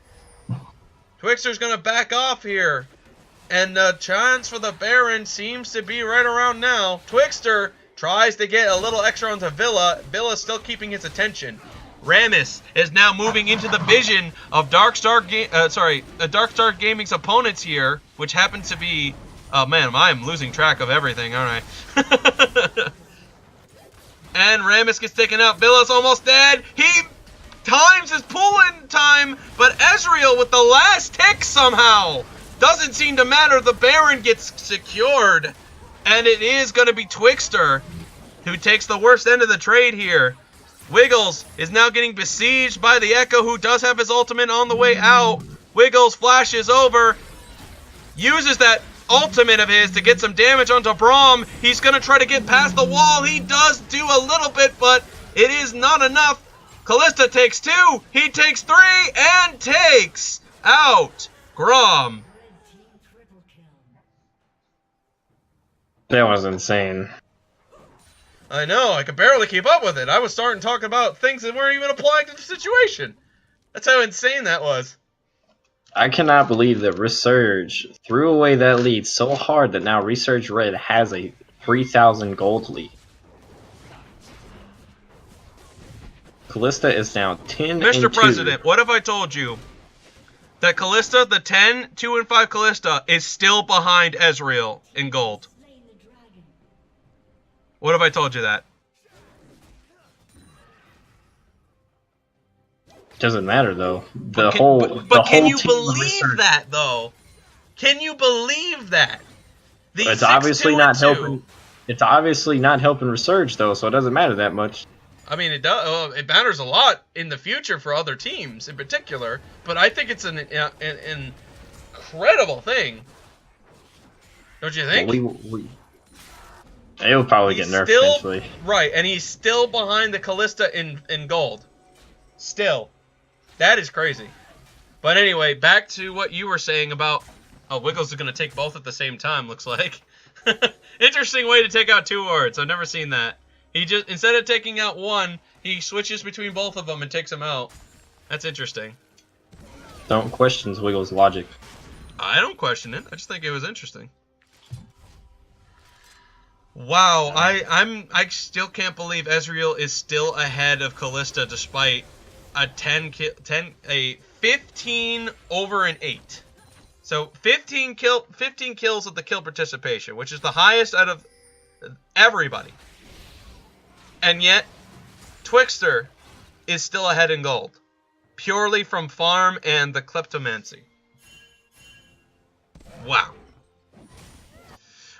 Twixter's going to back off here. And the chance for the Baron seems to be right around now. Twixter tries to get a little extra onto Villa. Villa's still keeping his attention. Rammus is now moving into the vision of Darkstar Gaming's opponents here, which happens to be... Oh man, I am losing track of everything, aren't I? And Rammus gets taken out. Villa's almost dead. He times his pull-in time, but Ezreal with the last tick somehow. Doesn't seem to matter. The Baron gets secured. And it is going to be Twixter who takes the worst end of the trade here. Wiggles is now getting besieged by the Echo, who does have his ultimate on the way out. Wiggles flashes over, uses that ultimate of his to get some damage onto Braum. He's going to try to get past the wall. He does do a little bit, but it is not enough. Kalista takes 2. He takes 3 and takes out Grom. That was insane. I know. I could barely keep up with it. I was starting talking about things that weren't even applying to the situation. That's how insane that was. I cannot believe that Resurge threw away that lead so hard that now Resurge Red has a 3,000 gold lead. Kalista is now 10 Mr. and 2. President, what if I told you that Kalista, the 10, 2, and 5 Kalista, is still behind Ezreal in gold? What if I told you that? Doesn't matter though. But can you believe that though? Can you believe that? It's obviously not helping. It's obviously not helping Resurge though, so it doesn't matter that much. I mean, it does. It matters a lot in the future for other teams in particular. But I think it's an incredible thing. Don't you think? It'll probably get nerfed eventually. Right, and he's still behind the Kalista in gold. Still. That is crazy. But anyway, back to what you were saying about... Oh, Wiggles is going to take both at the same time, looks like. Interesting way to take out 2 wards. I've never seen that. He just, instead of taking out one, he switches between both of them and takes them out. That's interesting. Don't question Wiggles' logic. I don't question it. I just think it was interesting. Wow, I still can't believe Ezreal is still ahead of Kalista despite a 15 over an 8. So 15 kills at the kill participation, which is the highest out of everybody. And yet Twixter is still ahead in gold, purely from farm and the kleptomancy. Wow.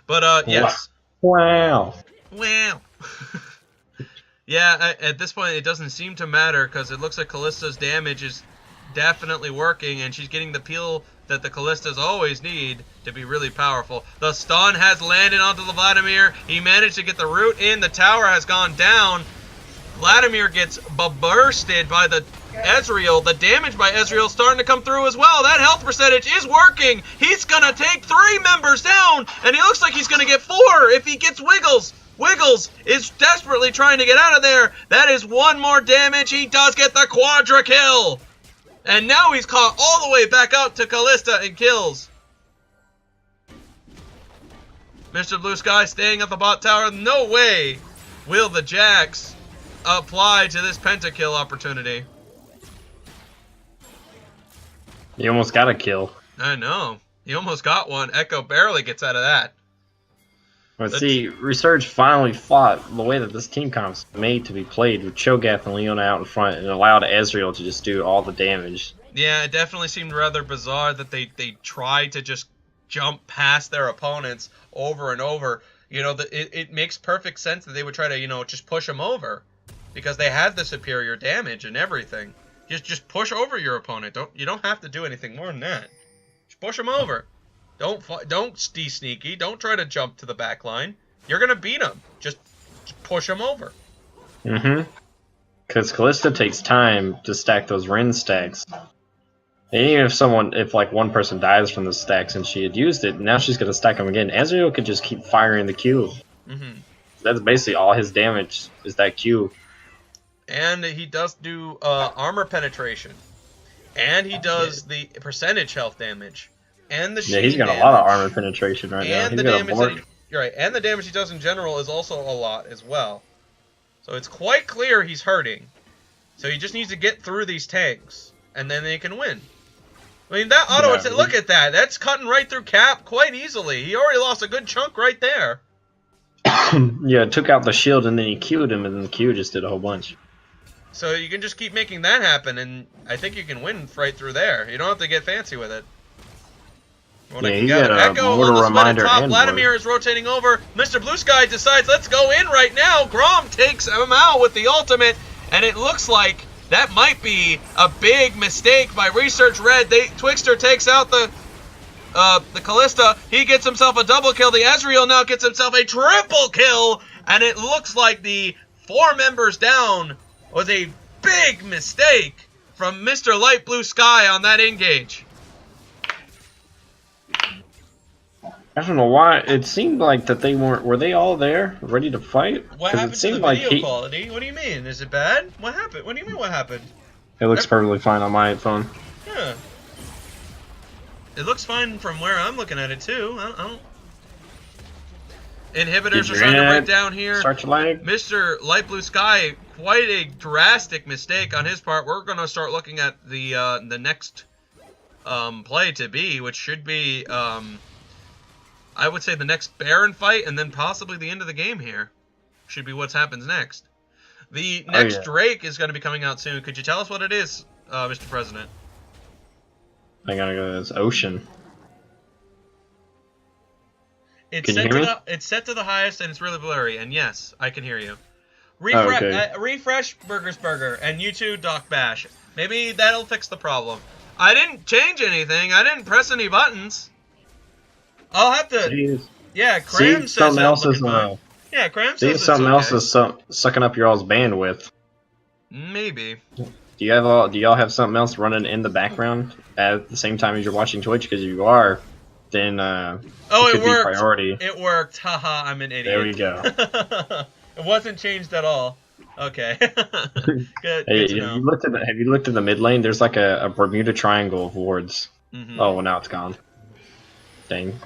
But yes. Wow. Wow. Yeah, at this point it doesn't seem to matter because it looks like Kalista's damage is definitely working and she's getting the peel that the Kalistas always need to be really powerful. The stun has landed onto the Vladimir. He managed to get the root in. The tower has gone down. Vladimir gets bursted by the Ezreal. The damage by Ezreal starting to come through as well. That health percentage is working. He's going to take 3 members down, and he looks like he's going to get 4 if he gets Wiggles. Wiggles is desperately trying to get out of there. That is 1 more damage. He does get the quadra kill. And now he's caught all the way back up to Kalista and kills. Mr. Blue Sky staying at the bot tower. No way will the Jax apply to this pentakill opportunity. You almost got a kill. I know. He almost got one. Echo barely gets out of that. But see, Resurge finally fought the way that this team comp's made to be played, with Cho'Gath and Leona out in front, and allowed Ezreal to just do all the damage. Yeah, it definitely seemed rather bizarre that they tried to just jump past their opponents over and over. You know, it makes perfect sense that they would try to, you know, just push them over. because they had the superior damage and everything. Just push over your opponent. You don't have to do anything more than that. Just push them over. Don't be sneaky. Don't try to jump to the back line. You're gonna beat them. Just push them over. Mm-hmm. Because Callista takes time to stack those Ren stacks. And even if like one person dies from the stacks and she had used it, now she's gonna stack them again. Ezreal could just keep firing the Q. Mm-hmm. That's basically all his damage is that Q. And he does do armor penetration. And he does the percentage health damage. And the Yeah, he's got damage. a lot of armor penetration right now. And He's the got damage that you're right. And the damage he does in general is also a lot as well. So it's quite clear he's hurting. So he just needs to get through these tanks, and then they can win. I mean, that auto attack, look at that. That's cutting right through Cap quite easily. He already lost a good chunk right there. Yeah, took out the shield and then he Q'd him, and then the Q just did a whole bunch. So you can just keep making that happen, and I think you can win right through there. You don't have to get fancy with it. Yeah, he's got a Echo Mortal on the split at Reminder top. and Vladimir Ward. is rotating over. Mr. Blue Sky decides, let's go in right now. Grom takes him out with the ultimate, and it looks like that might be a big mistake by Resurge Red. Twixter takes out the Callista. He gets himself a double kill. The Ezreal now gets himself a triple kill, and it looks like the 4 members down was a big mistake from Mr. Light Blue Sky on that engage. I don't know why. It seemed like that they weren't. Were they all there, ready to fight? What 'Cause happened it to seemed the like video quality? What do you mean? Is it bad? What happened? What do you mean what happened? It looks perfectly fine on my phone. Yeah. It looks fine from where I'm looking at it too. I don't... Inhibitors are starting to break down here. Start your lag. Mr. Light Blue Sky, quite a drastic mistake on his part. We're going to start looking at the next play to be, which should be, I would say the next Baron fight, and then possibly the end of the game here. Should be what happens next. The next Drake is going to be coming out soon. Could you tell us what it is, Mr. President? I gotta go to this ocean. It's Can you set hear to me? it's set to the highest, and it's really blurry. And yes, I can hear you. Refresh Burger's Burger, and you too, Doc Bash. Maybe that'll fix the problem. I didn't change anything. I didn't press any buttons. I'll have to. Jeez. Yeah, Cram says something else is yeah, Cram see says if something it's okay. else is sucking up your all's bandwidth. Maybe. Do y'all have something else running in the background at the same time as you're watching Twitch? Because if you are, then Oh, it it could be worked. priority. It worked. Haha, I'm an idiot. There we go. It wasn't changed at all. Okay. Good Hey, to know. have you looked at the mid lane? There's like a Bermuda Triangle of wards. Mhm. Oh, well, now it's gone. Dang.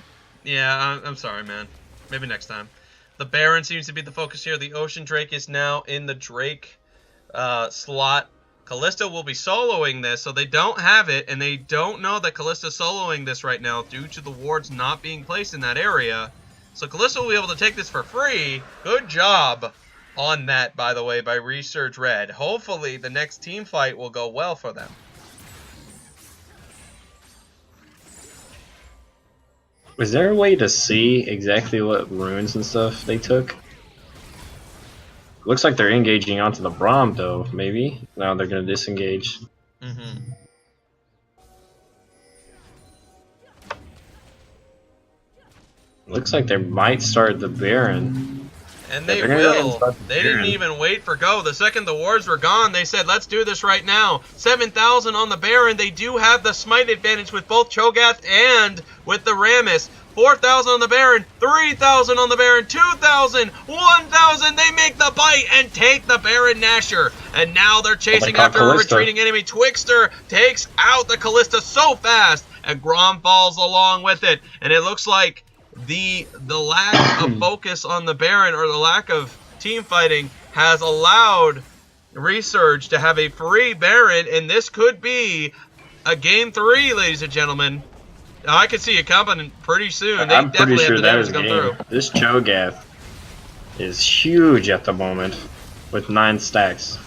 Yeah, I'm sorry, man. Maybe next time. The Baron seems to be the focus here. The Ocean Drake is now in the Drake slot. Callista will be soloing this, so they don't have it, and they don't know that Callista's soloing this right now due to the wards not being placed in that area. So Callista will be able to take this for free. Good job on that, by the way, by Resurge Red. Hopefully the next team fight will go well for them. Is there a way to see exactly what runes and stuff they took? Looks like they're engaging onto the Braum, though, maybe? No, they're going to disengage. Mm-hmm. Looks like they might start the Baron. And they they're gonna go ahead and will. start the They didn't Baron. even wait for go. The second the wards were gone, they said, let's do this right now. 7,000 on the Baron. They do have the smite advantage with both Cho'Gath and with the Rammus. 4,000 on the Baron, 3,000 on the Baron, 2,000, 1,000. They make the bite and take the Baron Nasher. And now they're chasing caught after a Callista. retreating enemy. Twixter takes out the Callista so fast, and Grom falls along with it. And it looks like the lack of focus on the Baron, or the lack of team fighting, has allowed Resurge to have a free Baron, and this could be a game 3, ladies and gentlemen. Now, I can see it coming pretty soon. They I'm pretty definitely sure have the that damage is to come game. through. This Cho'Gath is huge at the moment with 9 stacks.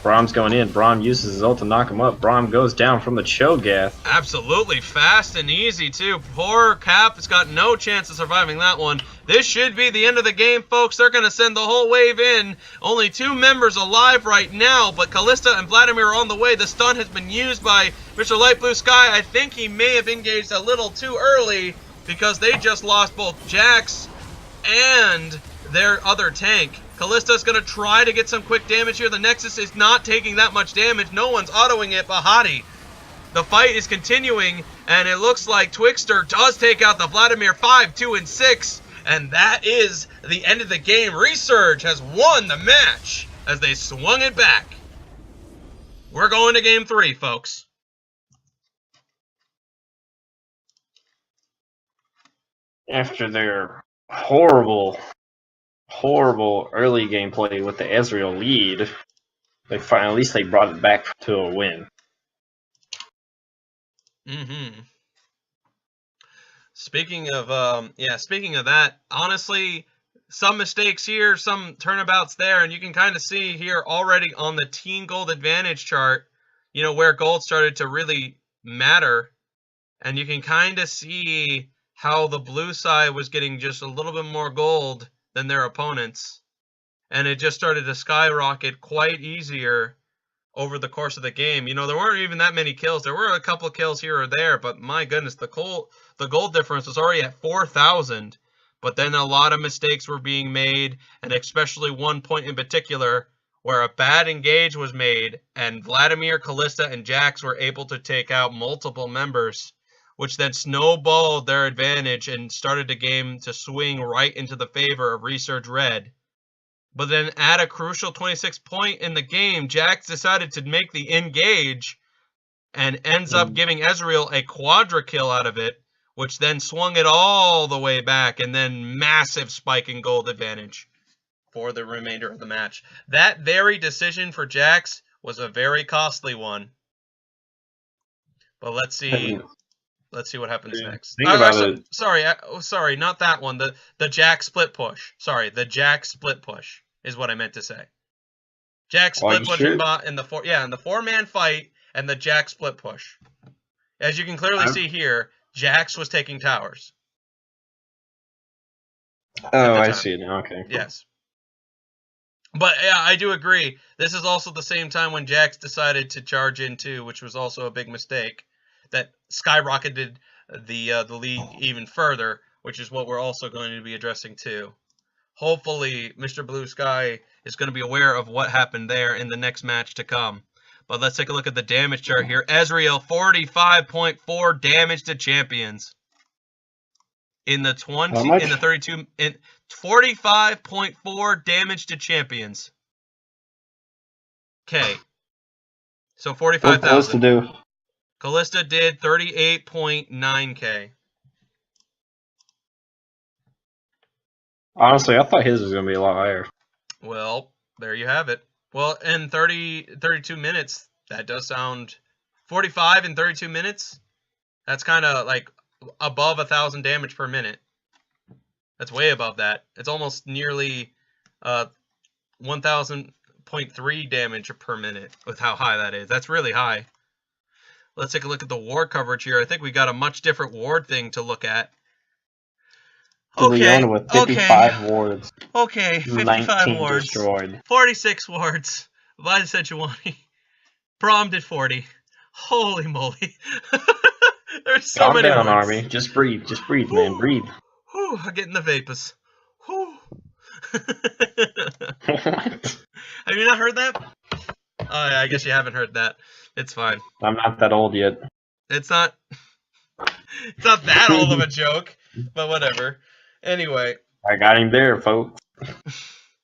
Brahm's going in. Brahm uses his ult to knock him up. Brahm goes down from the Cho'Gath. Absolutely fast and easy, too. Poor Cap has got no chance of surviving that one. This should be the end of the game, folks. They're going to send the whole wave in. Only 2 members alive right now, but Kalista and Vladimir are on the way. The stun has been used by Mr. Light Blue Sky. I think he may have engaged a little too early because they just lost both Jax and their other tank. Kallista's going to try to get some quick damage here. The Nexus is not taking that much damage. No one's autoing it, but Hadi. The fight is continuing, and it looks like Twixter does take out the Vladimir 5, 2, and 6, and that is the end of the game. Resurge has won the match as they swung it back. We're going to game 3, folks. After their horrible early gameplay with the Ezreal lead, at least they brought it back to a win. Speaking of that, honestly, some mistakes here, some turnabouts there, and you can kind of see here already on the team gold advantage chart, you know, where gold started to really matter, and you can kind of see how the blue side was getting just a little bit more gold than their opponents, and it just started to skyrocket quite easier over the course of the game. You know, there weren't even that many kills. There were a couple of kills here or there, but my goodness, the gold difference was already at 4,000. But then a lot of mistakes were being made, and especially one point in particular where a bad engage was made, and Vladimir, Kalista, and Jax were able to take out multiple members, which then snowballed their advantage and started the game to swing right into the favor of Resurge Red. But then at a crucial 26 point in the game, Jax decided to make the engage and ends up giving Ezreal a quadra kill out of it, which then swung it all the way back, and then massive spike in gold advantage for the remainder of the match. That very decision for Jax was a very costly one. But let's see. Let's see what happens next. Sorry, not that one. The Jax split push. Sorry, the Jax split push is what I meant to say. Jax split push in the 4-man fight and the Jax split push. As you can clearly see here, Jax was taking towers. Oh, I see now. Okay. Yes. But yeah, I do agree. This is also the same time when Jax decided to charge in too, which was also a big mistake that skyrocketed the league even further, which is what we're also going to be addressing too. Hopefully, Mr. Blue Sky is going to be aware of what happened there in the next match to come. But let's take a look at the damage chart here. Ezreal, 45.4 damage to champions. In the 45.4 damage to champions. Okay. So 45,000. do? Kalista did 38.9k. Honestly, I thought his was going to be a lot higher. Well, there you have it. Well, in 32 minutes, that does sound 45 in 32 minutes. That's kind of like above 1,000 damage per minute. That's way above that. It's almost nearly 1,000.3 damage per minute with how high that is. That's really high. Let's take a look at the ward coverage here. I think we got a much different ward thing to look at. Leona with 55 wards. Okay, 55 wards. Destroyed. 46 wards by Sejuani. Prom did 40. Holy moly. There's so many down, wards. Army. Just breathe, man. Breathe. Whew, I'm getting the vapors. Whew. What? Have you not heard that? Oh, yeah, I guess you haven't heard that. It's fine. I'm not that old yet. It's not that old of a joke, but whatever. Anyway. I got him there, folks.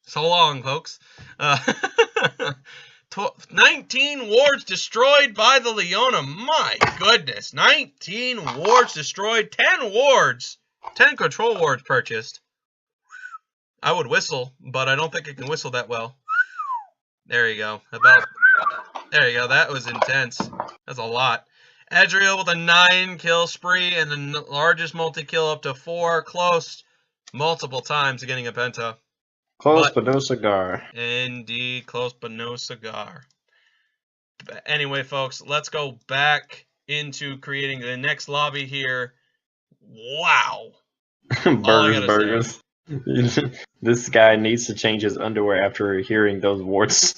So long, folks. 19 wards destroyed by the Leona. My goodness. 19 wards destroyed. 10 wards. 10 control wards purchased. I would whistle, but I don't think I can whistle that well. There you go. There you go. That was intense. That's a lot. Ezreal with a 9-kill spree and the largest multi-kill up to 4. Close multiple times to getting a penta. Close but no cigar. Indeed, close but no cigar. Anyway, folks, let's go back into creating the next lobby here. Wow. Burgers. This guy needs to change his underwear after hearing those words.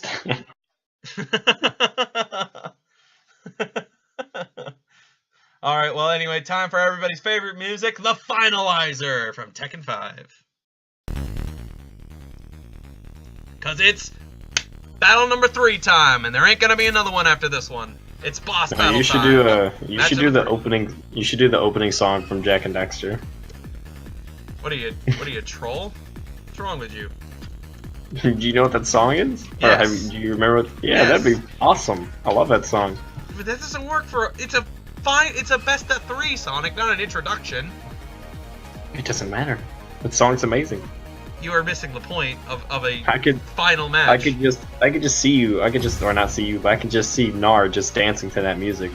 Alright, well, anyway, time for everybody's favorite music, The Finalizer from Tekken 5. Because it's battle number 3 time, and there ain't gonna be another one after this one. It's boss battle you should time. do the opening. You should do the opening song from Jack and Dexter. What are you, a troll? What's wrong with you? Do you know what that song is? Yes. Or do you remember? Yeah, Yes. that'd be awesome. I love that song. But that doesn't work for, it's a best of 3, Sonic, not an introduction. It doesn't matter. That song's amazing. You are missing the point of a I could final match. I could just see you. I could just, or not see you, but I could just see Nar just dancing to that music.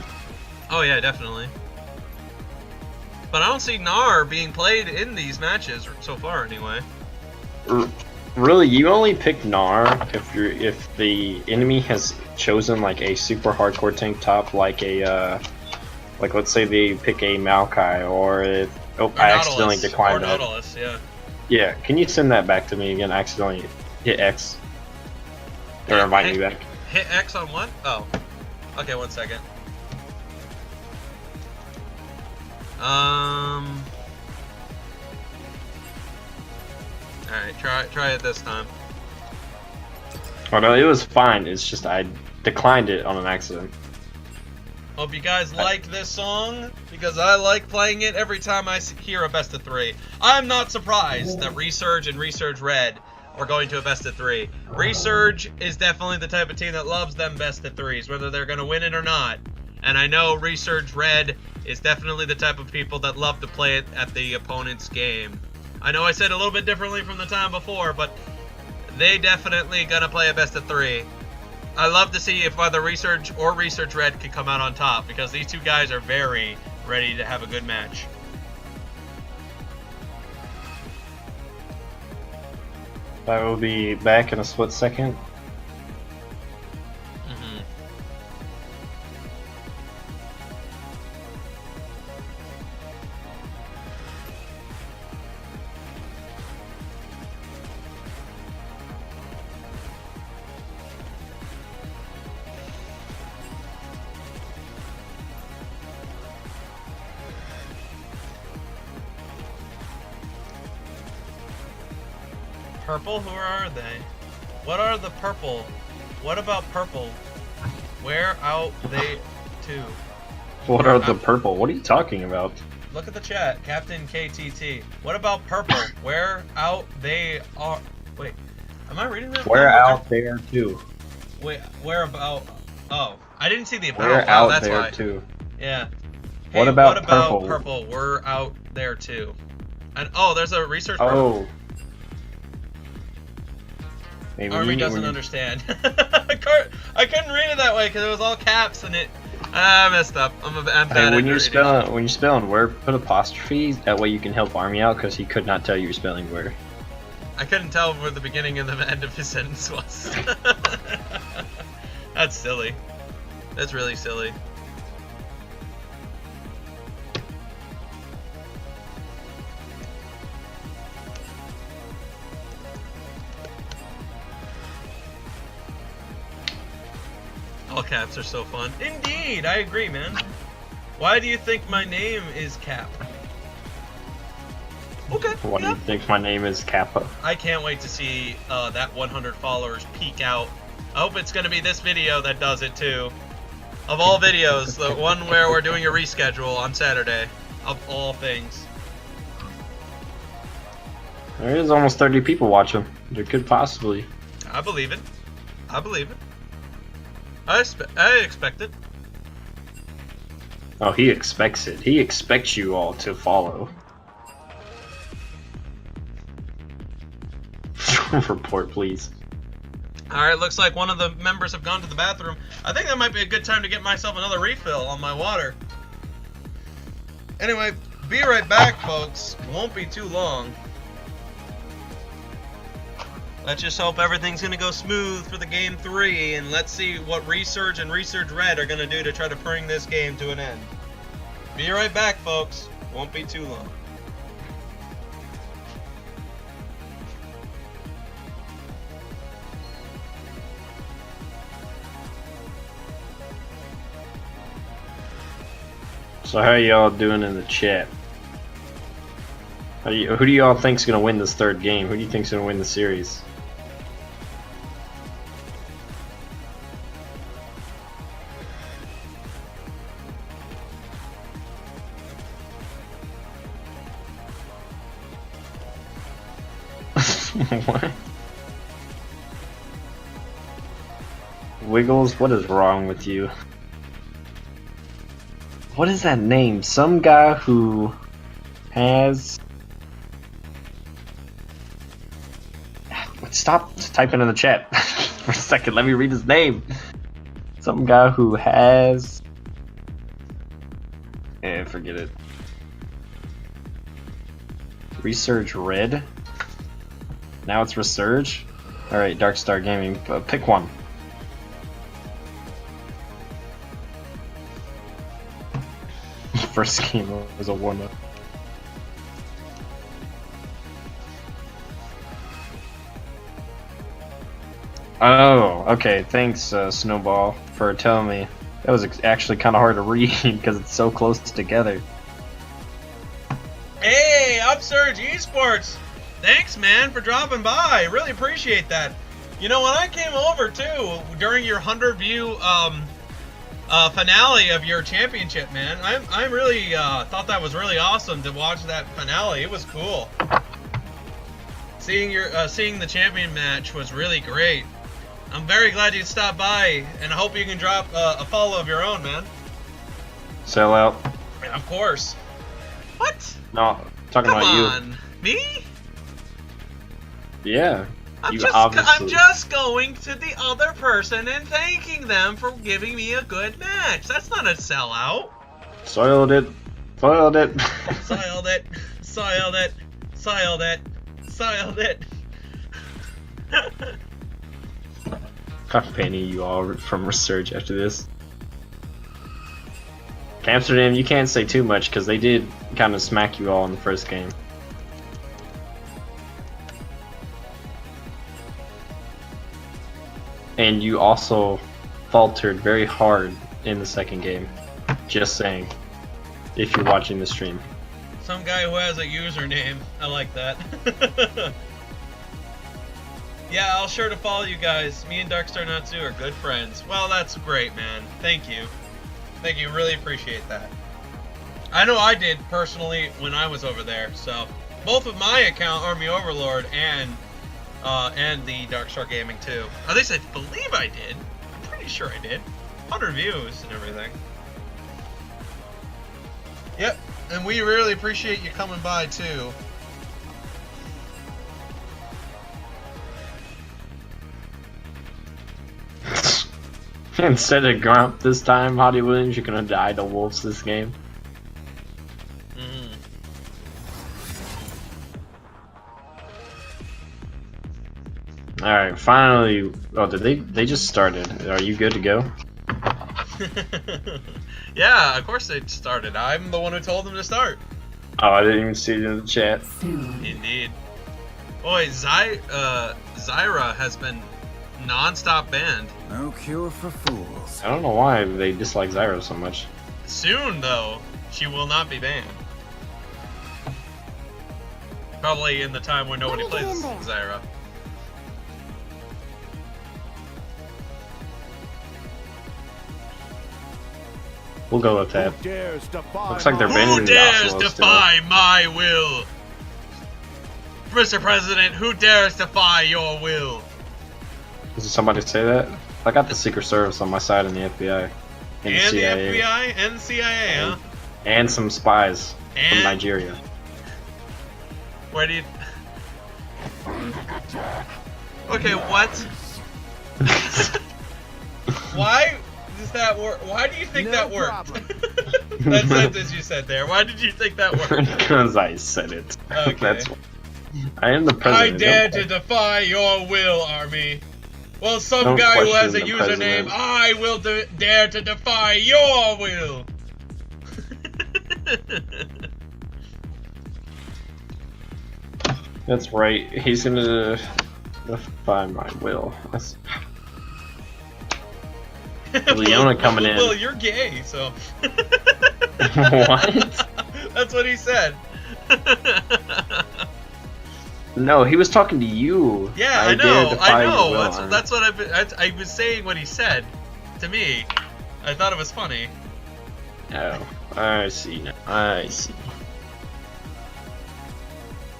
Oh yeah, definitely. But I don't see Nar being played in these matches so far, anyway. Really, you only pick Nar if the enemy has chosen like a super hardcore tank top, like a like let's say they pick a Maokai, or if I accidentally declined that. Nautilus, yeah. Yeah, can you send that back to me again? I accidentally hit X. Or invite me back. Hit X on what? Oh. Okay, 1 second. Alright, try it this time. Oh no, it was fine. It's just I declined it on an accident. Hope you guys like this song, because I like playing it every time I hear a best of 3. I'm not surprised that Resurge and Resurge Red are going to a best of 3. Resurge is definitely the type of team that loves them best of 3s, whether they're going to win it or not. And I know Resurge Red is definitely the type of people that love to play it at the opponent's game. I know I said a little bit differently from the time before, but they definitely gonna play a best of 3. I love to see if either Resurge or Resurge Red can come out on top, because these two guys are very ready to have a good match. I will be back in a split second. Purple? Who are they? What are the purple? What about purple? Where out they too? What are the purple? What are you talking about? Look at the chat, Captain KTT. What about purple? Where out they are? Wait, am I reading that? Where out there too? Wait, where about? Oh, I didn't see the about. We're Wow, out that's there why. too. Yeah. What Hey, about what about purple? purple? We're out there too. And oh, there's a research. Oh. Maybe Army doesn't understand. I couldn't read it that way because it was all caps and it. I messed up. I'm bad Hey, at when you're reading. spelling word, put apostrophes. That way you can help Army out because he could not tell you you're spelling word. I couldn't tell where the beginning and the end of his sentence was. That's silly. That's really silly. All caps are so fun. Indeed, I agree, man. Why do you think my name is Cap? Okay. Why do you think my name is Kappa? I can't wait to see that 100 followers peak out. I hope it's going to be this video that does it too. Of all videos, the one where we're doing a reschedule on Saturday. Of all things. There is almost 30 people watching. There could possibly. I believe it. I believe it. I expect it. Oh, he expects it. He expects you all to follow. Report, please. Alright, looks like one of the members have gone to the bathroom. I think that might be a good time to get myself another refill on my water. Anyway, be right back, folks. Won't be too long. Let's just hope everything's going to go smooth for the game 3, and let's see what Resurge and Resurge Red are going to do to try to bring this game to an end. Be right back, folks. Won't be too long. So how y'all doing in the chat? Who do y'all think's gonna win this third game? Who do you think's gonna win the series? What? Wiggles, what is wrong with you? What is that name? Some guy who has... Stop typing in the chat for a second. Let me read his name. Some guy who has... forget it. Resurge Red? Now it's Resurge? Alright, Darkstar Gaming. Pick one. First game was a warm-up. Oh, okay. Thanks, Snowball, for telling me. That was actually kind of hard to read because it's so close together. Hey, Upsurge Esports! Thanks, man, for dropping by. Really appreciate that. You know, when I came over, too, during your 100-view finale of your championship, man, I really thought that was really awesome to watch that finale. It was cool. Seeing the champion match was really great. I'm very glad you stopped by, and I hope you can drop a follow of your own, man. Sell out. And of course. What? No, talking Come about you. on, me? Yeah. I'm you just obviously... going to the other person and thanking them for giving me a good match. That's not a sellout. Soiled it. Soiled it. Soiled it. Soiled it. Soiled it. Soiled it. I'm banning you all from Resurge after this. Amsterdam, you can't say too much because they did kind of smack you all in the first game. And you also faltered very hard in the second game. Just saying. If you're watching the stream. Some guy who has a username. I like that. Yeah, I'll sure to follow you guys. Me and Darkstar Natsu are good friends. Well, that's great, man. Thank you. Thank you. Really appreciate that. I know I did personally when I was over there. So both of my account, Army Overlord, and the Darkstar Gaming too. At least I believe I did. I'm pretty sure I did. 100 views and everything. Yep. And we really appreciate you coming by too. Instead of Grump this time, Hottie Williams, you're gonna die to wolves this game. Alright, finally. Oh, did they just started? Are you good to go? Yeah, of course they started. I'm the one who told them to start. Oh, I didn't even see it in the chat. Indeed. Boy, Zyra has been non-stop banned. No cure for fools. I don't know why they dislike Zyra so much. Soon, though, she will not be banned. Probably in the time when nobody plays Zyra. We'll go with that. Who dares defy Looks like they're my banning Who the dares Oslo defy my will? Mr. President, who dares defy your will? Did somebody say that? I got the Secret Service on my side in the FBI. And the the CIA. FBI and the CIA, huh? And some spies from And- Nigeria. Where do you... Okay, what? Why does that work? Why do you think that worked? That sentence you said there. Why did you think that worked? Because I said it. Okay. That's I am the I president. dare Don't- to defy your will, army. Well, some Don't guy who has a question the username, president. I will dare to defy your will. That's right. He's gonna defy my will. That's... Leona coming in. Well, you're gay, so. What? That's what he said. No, he was talking to you. Yeah, I dare know. defy I your know. will. That's what I was saying what he said to me. I thought it was funny. Oh, I see now. I see.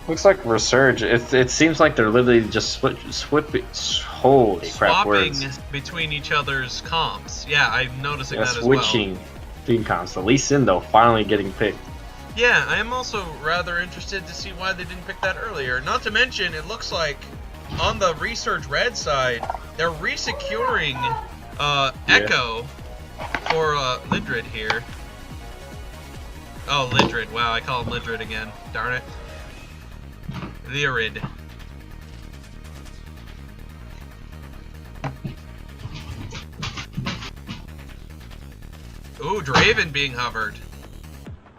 Looks like Resurge. It seems like they're literally just swapping. Holy crap! Swapping Words. between each other's comps. Yeah, I'm noticing Yeah, that as well. switching theme comps. The Lee Sin though finally getting picked. Yeah, I am also rather interested to see why they didn't pick that earlier. Not to mention, it looks like on the Resurge Red side, they're resecuring Echo for Lidrid here. Oh, Lidrid. Wow, I call him Lidrid again. Darn it. Lirid. Ooh, Draven being hovered.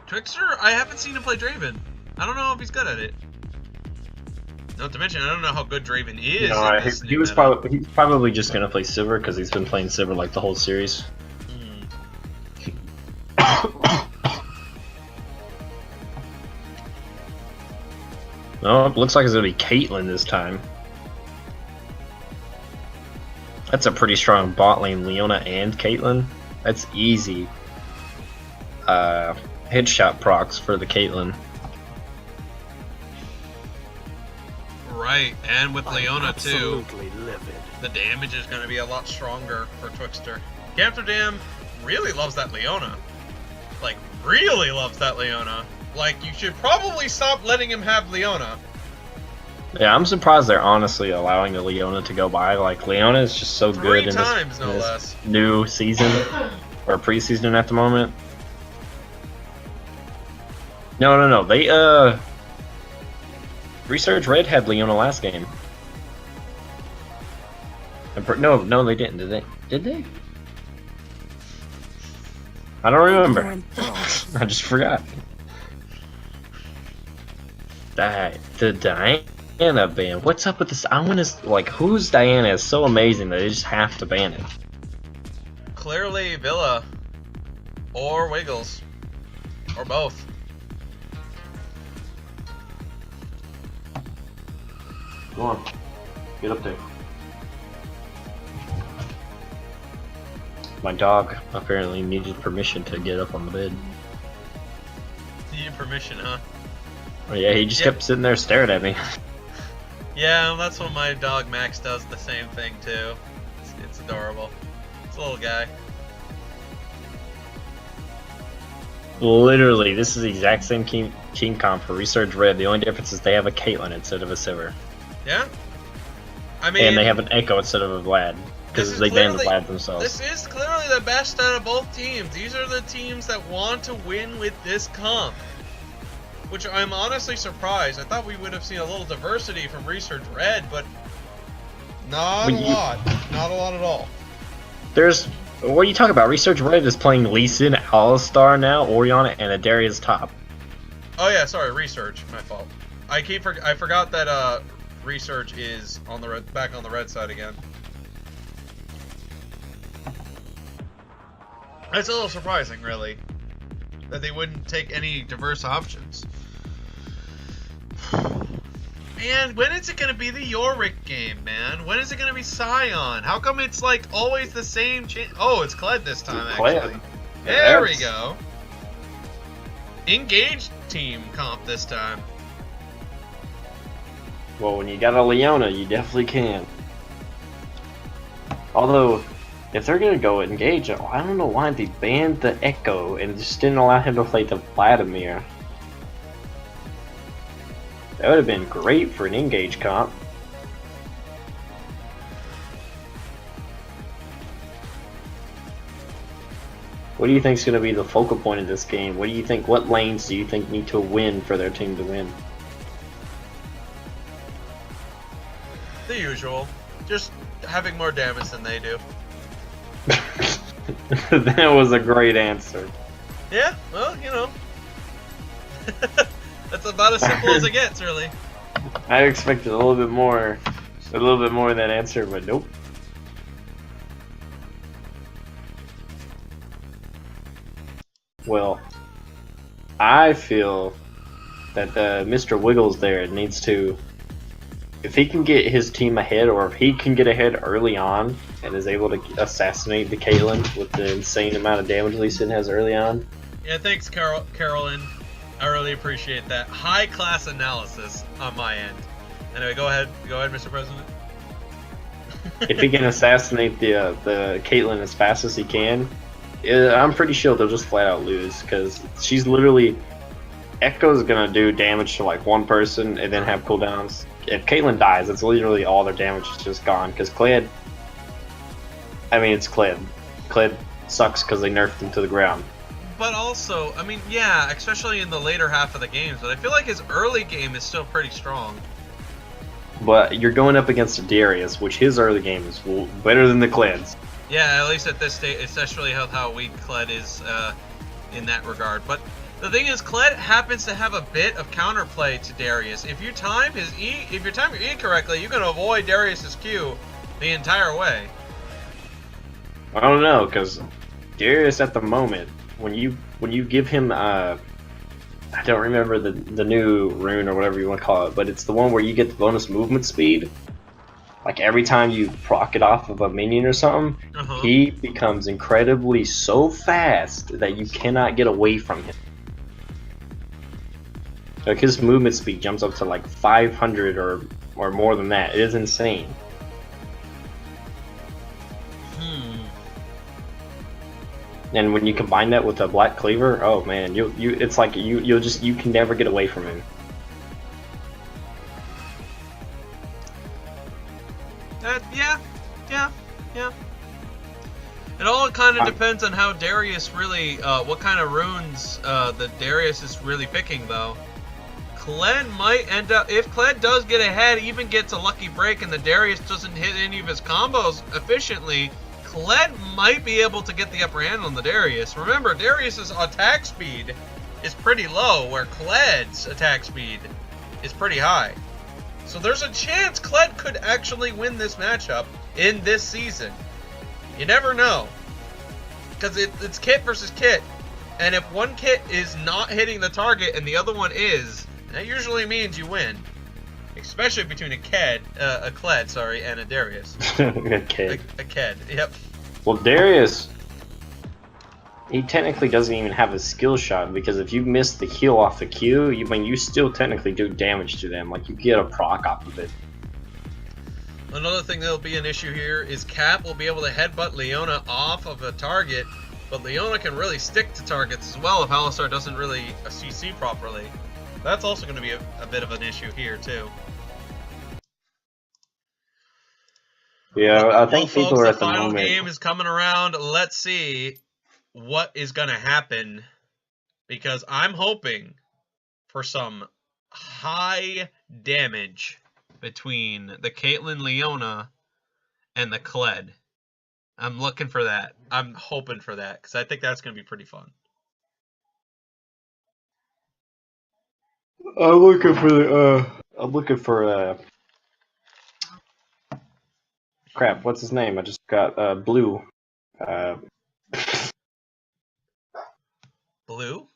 Trickster? I haven't seen him play Draven. I don't know if he's good at it. Not to mention, I don't know how good Draven is. No, in this he new was meta. he's probably just gonna play Silver because he's been playing Silver like the whole series. Oh, it looks like it's gonna be Caitlyn this time. That's a pretty strong bot lane, Leona and Caitlyn. That's easy. Headshot procs for the Caitlyn. Right, and with Leona too, Absolutely livid. the damage is going to be a lot stronger for Twixter. Amsterdam really loves that Leona. Like, really loves that Leona. Like, you should probably stop letting him have Leona. Yeah, I'm surprised they're honestly allowing the Leona to go by. Like, Leona is just so Three good times, no in this less. new season, or preseason at the moment. No. They, Resurge Red had Leona last game. No, they didn't, did they? Did they? I don't remember. Ignorant thralls. I just forgot. The Diana ban. What's up with this? I want to, like, who's Diana is so amazing that they just have to ban it. Clearly Villa. Or Wiggles. Or both. Go on. Get up there. My dog apparently needed permission to get up on the bed. Need permission, huh? Oh, yeah, he just Yeah. kept sitting there staring at me. Yeah, that's what my dog Max does, the same thing too. It's adorable. It's a little guy. Literally, this is the exact same team comp for Resurge Red. The only difference is they have a Caitlyn instead of a Silver. Yeah? I mean, And they have an Echo instead of a Vlad. this Because is they banned the clearly- Vlad themselves. This is clearly the best out of both teams. These are the teams that want to win with this comp. Which I'm honestly surprised. I thought we would have seen a little diversity from Resurge Red, but not When a you- lot. Not a lot at all. There's... What are you talking about? Resurge Red is playing Lee Sin, All-Star now, Orianna, and Adaria's top. Oh yeah, sorry, Resurge. My fault. I forgot that Resurge is on the back on the red side again. It's a little surprising, really, that they wouldn't take any diverse options. Man, when is it gonna be the Yorick game, man? When is it gonna be Scion? How come it's like always the same? Oh, it's Kled this time, actually. There we go. Engaged team comp this time. Well, when you got a Leona, you definitely can. Although, if they're gonna go engage, I don't know why they banned the Echo and just didn't allow him to play the Vladimir. That would have been great for an engage comp. What do you think is going to be the focal point of this game? What do you think? What lanes do you think need to win for their team to win? usual. Just having more damage than they do. That was a great answer. Yeah, well, you know. That's about as simple as it gets, really. I expected a little bit more in that answer, but nope. Well, I feel that Mr. Wiggles there needs to, if he can get his team ahead, or if he can get ahead early on and is able to assassinate the Caitlyn with the insane amount of damage Lee Sin has early on. Yeah, thanks, Carolyn. I really appreciate that. High class analysis on my end. Anyway, go ahead, Mr. President. If he can assassinate the Caitlyn as fast as he can, I'm pretty sure they'll just flat out lose, because she's literally, Echo's gonna do damage to like one person and then have cooldowns. If Caitlyn dies, it's literally all their damage is just gone, because Kled, I mean, it's Kled. Kled sucks because they nerfed him to the ground. But also, I mean, yeah, especially in the later half of the games, but I feel like his early game is still pretty strong. But you're going up against a Darius, which his early game is better than the Kled's. Yeah, at least at this stage, especially how weak Kled is in that regard. But the thing is, Kled happens to have a bit of counterplay to Darius. If you time his E, if you time your E correctly, you can avoid Darius's Q the entire way. I don't know, because Darius at the moment, when you give him I don't remember the new rune or whatever you want to call it, but it's the one where you get the bonus movement speed. Like every time you proc it off of a minion or something, he becomes incredibly so fast that you cannot get away from him. Like his movement speed jumps up to like 500 or more than that. It is insane. And when you combine that with a Black Cleaver, oh man, it's like you can never get away from him. Yeah. It all kind of depends on how Darius really, what kind of runes the Darius is really picking, though. Kled might end up, if Kled does get ahead, even gets a lucky break, and the Darius doesn't hit any of his combos efficiently, Kled might be able to get the upper hand on the Darius. Remember, Darius's attack speed is pretty low, where Kled's attack speed is pretty high. So there's a chance Kled could actually win this matchup in this season. You never know. Because it's kit versus kit. And if one kit is not hitting the target and the other one is, that usually means you win. Especially between a Kled, and a Darius. A Ked. A Ked, yep. Well, Darius, he technically doesn't even have a skill shot, because if you miss the heal off the Q, you still technically do damage to them. Like, you get a proc off of it. Another thing that'll be an issue here is Cap will be able to headbutt Leona off of a target, but Leona can really stick to targets as well if Alistar doesn't really CC properly. That's also going to be a bit of an issue here, too. Yeah, I think well, people folks, are at the the final moment. game is coming around. Let's see what is going to happen, because I'm hoping for some high damage between the Caitlyn Leona and the Kled. I'm looking for that. I'm hoping for that, because I think that's going to be pretty fun. I'm looking for crap, what's his name? I just got Blue. Blue?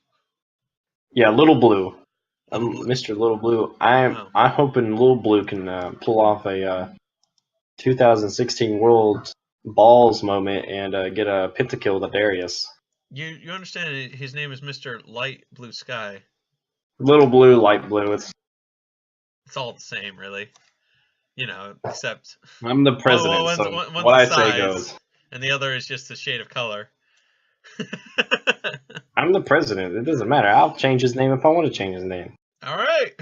Yeah, Little Blue. Mr. Little Blue. I'm hoping Little Blue can pull off a 2016 World Balls moment and get a pentakill with Darius. You understand his name is Mr. Light Blue Sky. Little Blue, Light Blue. It's all the same, really. You know, except I'm the president, one's what I size, say goes. And the other is just a shade of color. I'm the president. It doesn't matter. I'll change his name if I want to change his name. All right.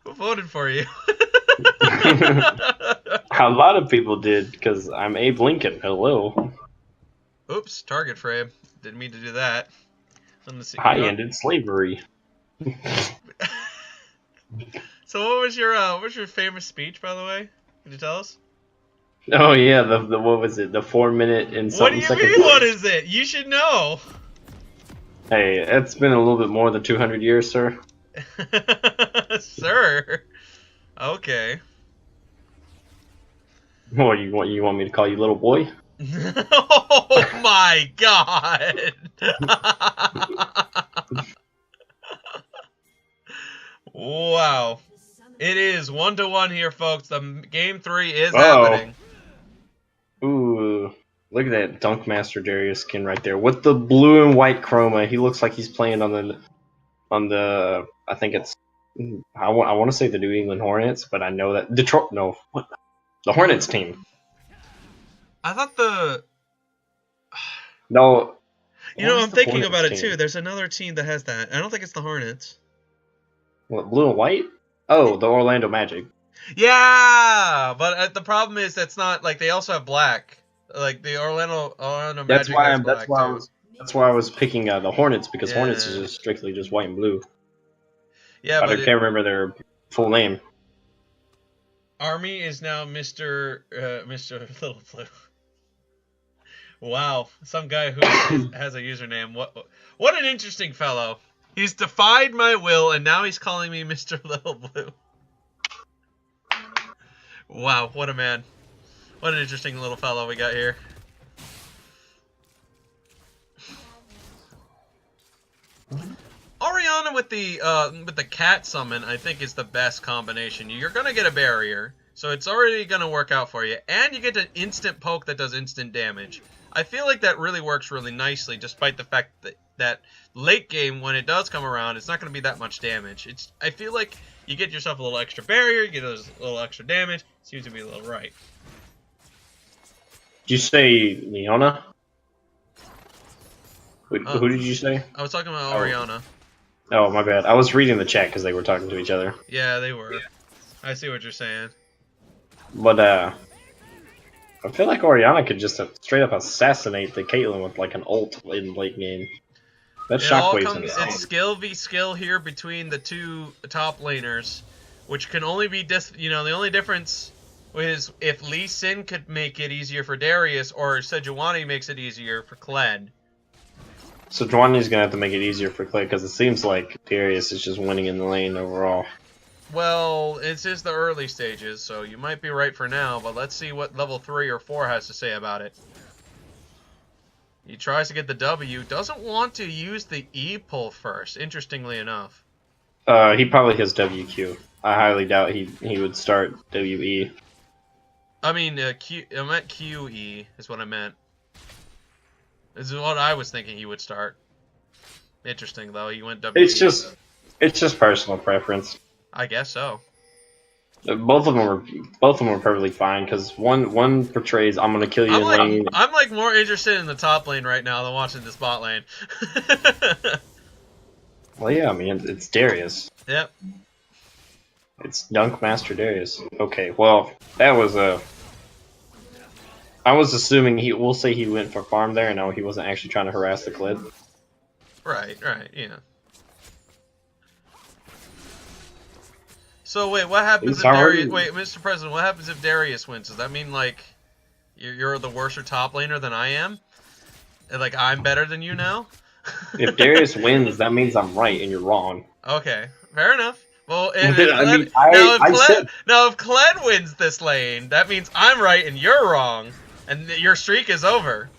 Who voted for you? A lot of people did, because I'm Abe Lincoln. Hello. Oops, target frame. Didn't mean to do that. Let me see. I ended slavery. Sounds So what was your famous speech, by the way? Can you tell us? Oh yeah, the what was it? The 4 minute and What do something you second. mean? What is it? You should know. Hey, it's been a little bit more than 200 years, sir. Sir. Okay. What you want me to call you, little boy? Oh my god. Wow. It is 1-1 here, folks. The game 3 is happening. Ooh, look at that Dunkmaster Darius skin right there with the blue and white chroma. He looks like he's playing on the I think it's I want to say the New England Hornets, but I know that Detroit. No, what the Hornets team. I thought the No, You know, what I'm is the thinking Hornets about it team? too. There's another team that has that. I don't think it's the Hornets. What, blue and white? Oh, the Orlando Magic. Yeah, but the problem is that's not like they also have black. Like the Orlando That's Magic why has black too. that's why I was picking the Hornets because Hornets is Yeah. just strictly just white and blue. Yeah, But I but can't remember their full name. Army is now Mr. Little Blue. Wow, some guy who has a username. What an interesting fellow. He's defied my will, and now he's calling me Mr. Little Blue. Wow, what a man. What an interesting little fellow we got here. Orianna with the cat summon, I think, is the best combination. You're gonna get a barrier, so it's already gonna work out for you, and you get an instant poke that does instant damage. I feel like that really works really nicely, despite the fact that late game, when it does come around, it's not gonna be that much damage. I feel like you get yourself a little extra barrier, you get a little extra damage. Seems to be a little right. Did you say Leona? Who did you say? I was talking about Orianna. Oh, my bad. I was reading the chat because they were talking to each other. Yeah, they were. I see what you're saying. But, I feel like Orianna could just straight up assassinate the Caitlyn with, like, an ult in late game. That shockwave's insane. It's skill v skill here between the two top laners, which can only be, the only difference is if Lee Sin could make it easier for Darius, or Sejuani makes it easier for Kled. So Juani's gonna have to make it easier for Clay because it seems like Darius is just winning in the lane overall. Well, it's just the early stages, so you might be right for now, but let's see what level 3 or 4 has to say about it. He tries to get the W, doesn't want to use the E pull first, interestingly enough. He probably has WQ. I highly doubt he would start WE. I mean, I meant QE is what I meant. This is what I was thinking he would start. Interesting though, he went W. It's just personal preference. I guess so. Both of them are perfectly fine because one portrays I'm gonna kill you in lane. I'm like more interested in the top lane right now than watching the spot lane. Well, yeah, I mean it's Darius. Yep. It's Dunk Master Darius. Okay, well that was I was assuming we'll say he went for farm there, and no, he wasn't actually trying to harass the Clid. Right, yeah. So wait, what happens if Darius? Wait, Mr. President, what happens if Darius wins? Does that mean like you're the worse top laner than I am? And, like I'm better than you now? If Darius wins, that means I'm right and you're wrong. Okay, fair enough. Well, if Kled wins this lane, that means I'm right and you're wrong, and your streak is over.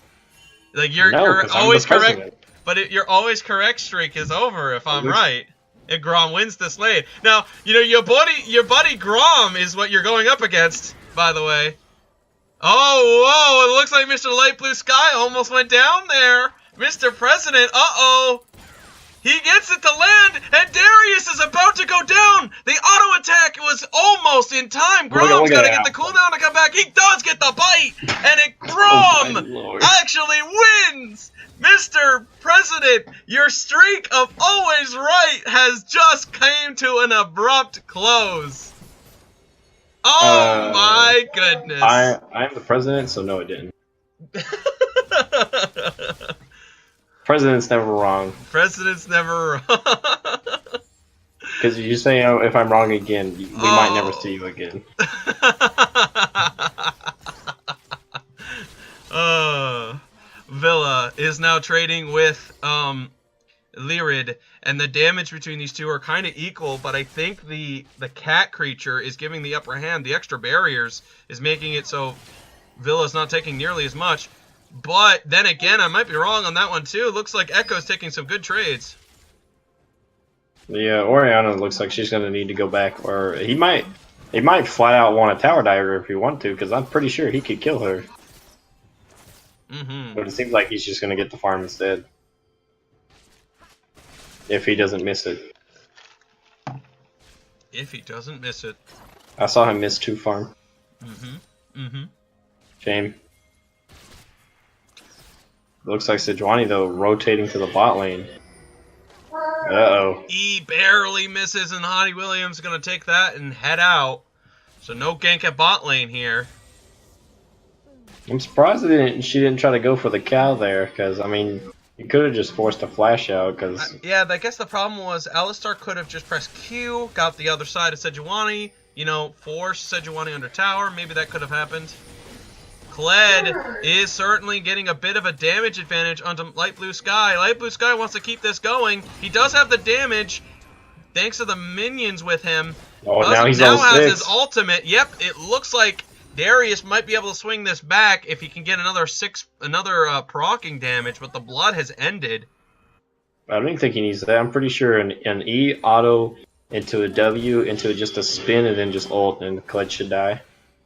Like you're always correct, but your always correct streak is over if I'm right. If Grom wins this lane, now your buddy Grom is what you're going up against. By the way. Oh, whoa! It looks like Mr. Light Blue Sky almost went down there. Mr. President, uh-oh. He gets it to land, and Darius is about to go down. The auto attack was almost in time. Grom's got to get the cooldown to come back. He does get the bite, and Grom actually wins. Mr. President, your streak of always right has just came to an abrupt close. Oh my goodness. I am the president, so no, it didn't. President's never wrong. President's never wrong. Because you say if I'm wrong again, we might never see you again. Villa is now trading with Lyrid, and the damage between these two are kind of equal, but I think the cat creature is giving the upper hand. The extra barriers is making it so Villa's not taking nearly as much. But then again, I might be wrong on that one too. Looks like Echo's taking some good trades. Yeah, Oriana looks like she's gonna need to go back, or he might flat out want a tower diver if he want to, because I'm pretty sure he could kill her. But it seems like he's just gonna get the farm instead, if he doesn't miss it. If he doesn't miss it. I saw him miss 2 farm. Shame. Looks like Sejuani though rotating to the bot lane. Uh-oh. He barely misses, and Hottie Williams is going to take that and head out. So no gank at bot lane here. I'm surprised she didn't try to go for the cow there, because, I mean, you could have just forced a flash out, because... Yeah, I guess the problem was Alistar could have just pressed Q, got the other side of Sejuani, you know, forced Sejuani under tower. Maybe that could have happened. Kled is certainly getting a bit of a damage advantage onto Light Blue Sky. Light Blue Sky wants to keep this going. He does have the damage, thanks to the minions with him. Oh, now he's now on has 6. his ultimate. Yep, it looks like Darius might be able to swing this back if he can get another proccing damage, but the blood has ended. I don't even think he needs that. I'm pretty sure an E auto into a W into just a spin and then just ult, and Kled should die.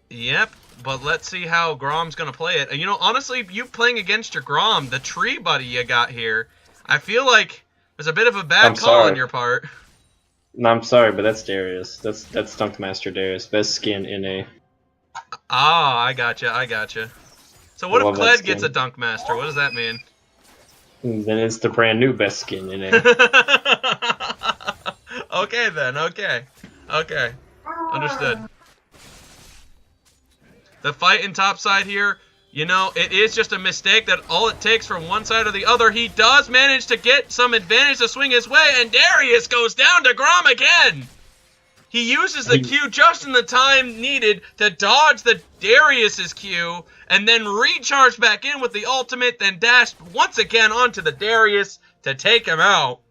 Yep. But let's see how Grom's going to play it. You know, honestly, you playing against your Grom, the tree buddy you got here, I feel like there's a bit of a bad call on your part. No, I'm sorry, but that's Darius. That's Stunkmaster Darius. Best skin in a... Ah, I gotcha. So what if Kled gets a Dunkmaster? What does that mean? Then it's the brand new best skin in a... Okay then, okay. Understood. The fight in topside here, you know, it is just a mistake that all it takes from one side or the other. He does manage to get some advantage to swing his way, and Darius goes down to Grom again. He uses the Q just in the time needed to dodge the Darius's Q, and then recharge back in with the ultimate, then dash once again onto the Darius to take him out.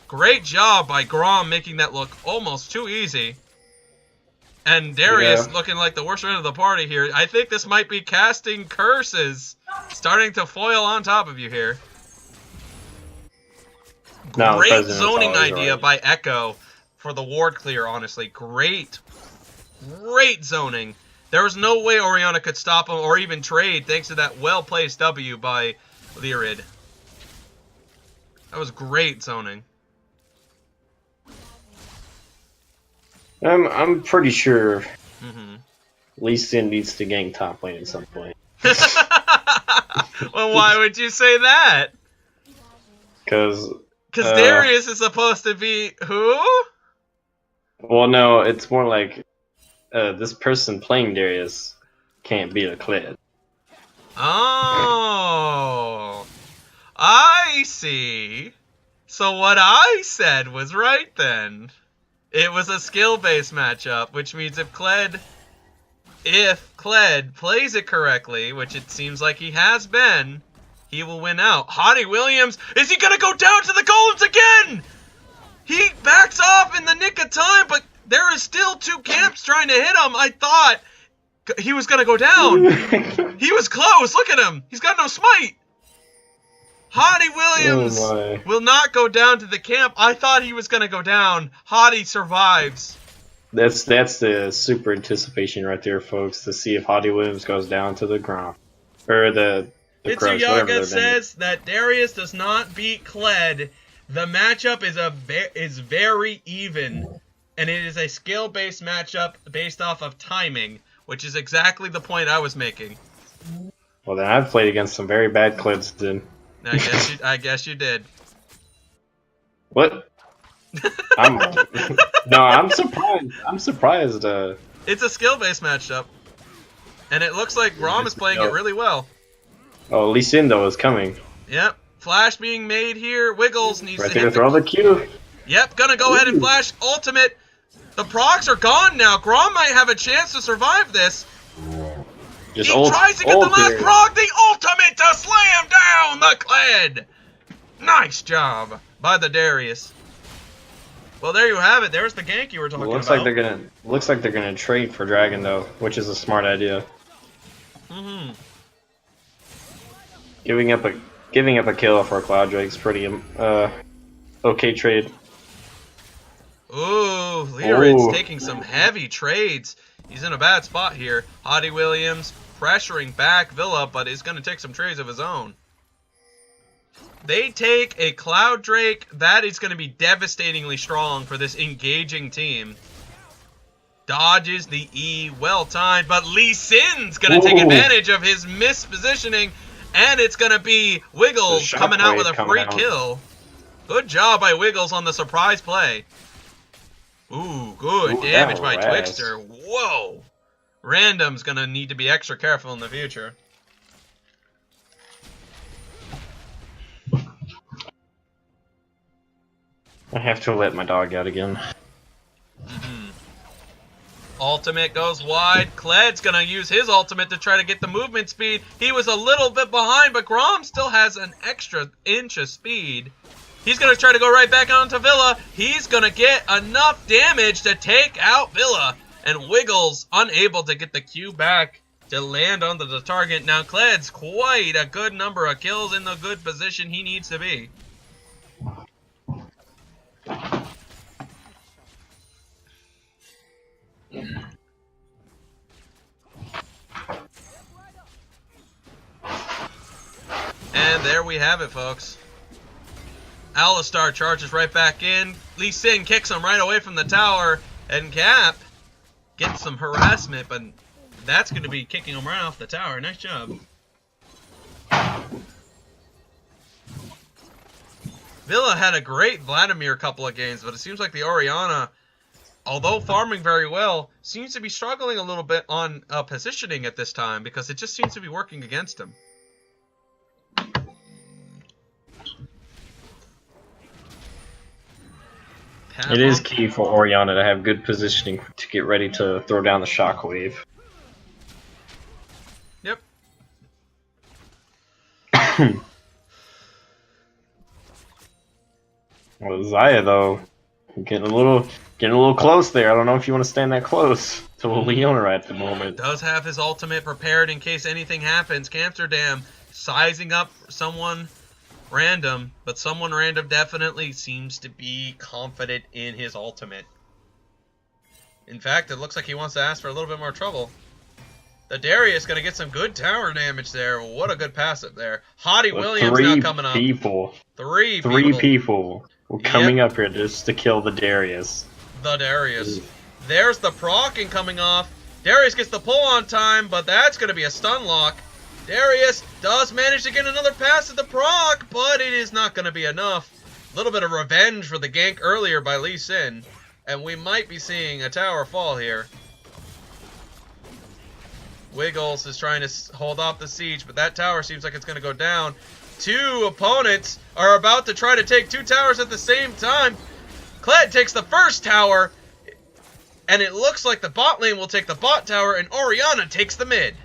Great job by Grom making that look almost too easy. And Darius looking like the worst friend of the party here. I think this might be casting curses starting to foil on top of you here. No, great zoning idea by Echo for the ward clear, honestly. Great zoning. There was no way Oriana could stop him or even trade thanks to that well-placed W by Lyrid. That was great zoning. I'm pretty sure Lee Sin needs to gank top lane at some point. Well, why would you say that? Because Darius is supposed to be who? Well, no, it's more like this person playing Darius can't beat a Kled. Oh, I see. So what I said was right then. It was a skill-based matchup, which means if Kled plays it correctly, which it seems like he has been, he will win out. Hottie Williams, is he going to go down to the golems again? He backs off in the nick of time, but there is still 2 camps trying to hit him. I thought he was going to go down. He was close. Look at him. He's got no smite. Hottie Williams will not go down to the camp. I thought he was going to go down. Hottie survives. That's the super anticipation right there, folks, to see if Hottie Williams goes down to the ground. Or the Mitsuyaga says that Darius does not beat Kled. The matchup is very even, and it is a skill-based matchup based off of timing, which is exactly the point I was making. Well, then I've played against some very bad Kleds, then. I guess you did. What? I'm surprised. I'm surprised. It's a skill-based matchup, and it looks like Grom is playing it really well. Oh, Lee Sin though is coming. Yep. Flash being made here. Wiggles needs right to there, hit throw the Q. Yep, gonna go ahead and flash ultimate. The procs are gone now. Grom might have a chance to survive this. Just He tries to get the last proc, the ultimate to slam down the Kled. Nice job by the Darius. Well, there you have it. There's the gank you were talking Looks about. like they're gonna trade for Dragon though, which is a smart idea. Giving up a kill for a Cloud Drake's pretty okay trade. Ooh, Leorid's taking some heavy trades. He's in a bad spot here. Hottie Williams pressuring back Villa, but is going to take some trades of his own. They take a Cloud Drake. That is going to be devastatingly strong for this engaging team. Dodges the E, well timed, but Lee Sin's going to take advantage of his mispositioning, and it's going to be Wiggles coming out with a free kill. Good job by Wiggles on the surprise play. Ooh, good damage by Twixter. Whoa. Random's going to need to be extra careful in the future. I have to let my dog out again. Ultimate goes wide. Kled's going to use his ultimate to try to get the movement speed. He was a little bit behind, but Grom still has an extra inch of speed. He's going to try to go right back onto Villa. He's going to get enough damage to take out Villa. And Wiggles unable to get the Q back to land onto the target. Now Kled's quite a good number of kills in the good position he needs to be. And there we have it, folks. Alistar charges right back in. Lee Sin kicks him right away from the tower. And Cap gets some harassment, but that's going to be kicking him right off the tower. Nice job. Villa had a great Vladimir couple of games, but it seems like the Orianna, although farming very well, seems to be struggling a little bit on positioning at this time because it just seems to be working against him. It is key for Orianna to have good positioning to get ready to throw down the shockwave. Yep. Well, Xayah though, getting a little close there. I don't know if you want to stand that close to Leona at the moment. Does have his ultimate prepared in case anything happens. Amsterdam sizing up someone random, but someone random definitely seems to be confident in his ultimate. In fact, it looks like he wants to ask for a little bit more trouble. The Darius going to get some good tower damage there. What a good passive there. Hottie Williams now coming up. Three people were coming up here just to kill the Darius. The Darius. There's the proccing coming off. Darius gets the pull on time, but that's going to be a stun lock. Darius does manage to get another pass at the proc, but it is not going to be enough. A little bit of revenge for the gank earlier by Lee Sin, and we might be seeing a tower fall here. Wiggles is trying to hold off the siege, but that tower seems like it's going to go down. Two opponents are about to try to take two towers at the same time. Kled takes the first tower, and it looks like the bot lane will take the bot tower, and Orianna takes the mid.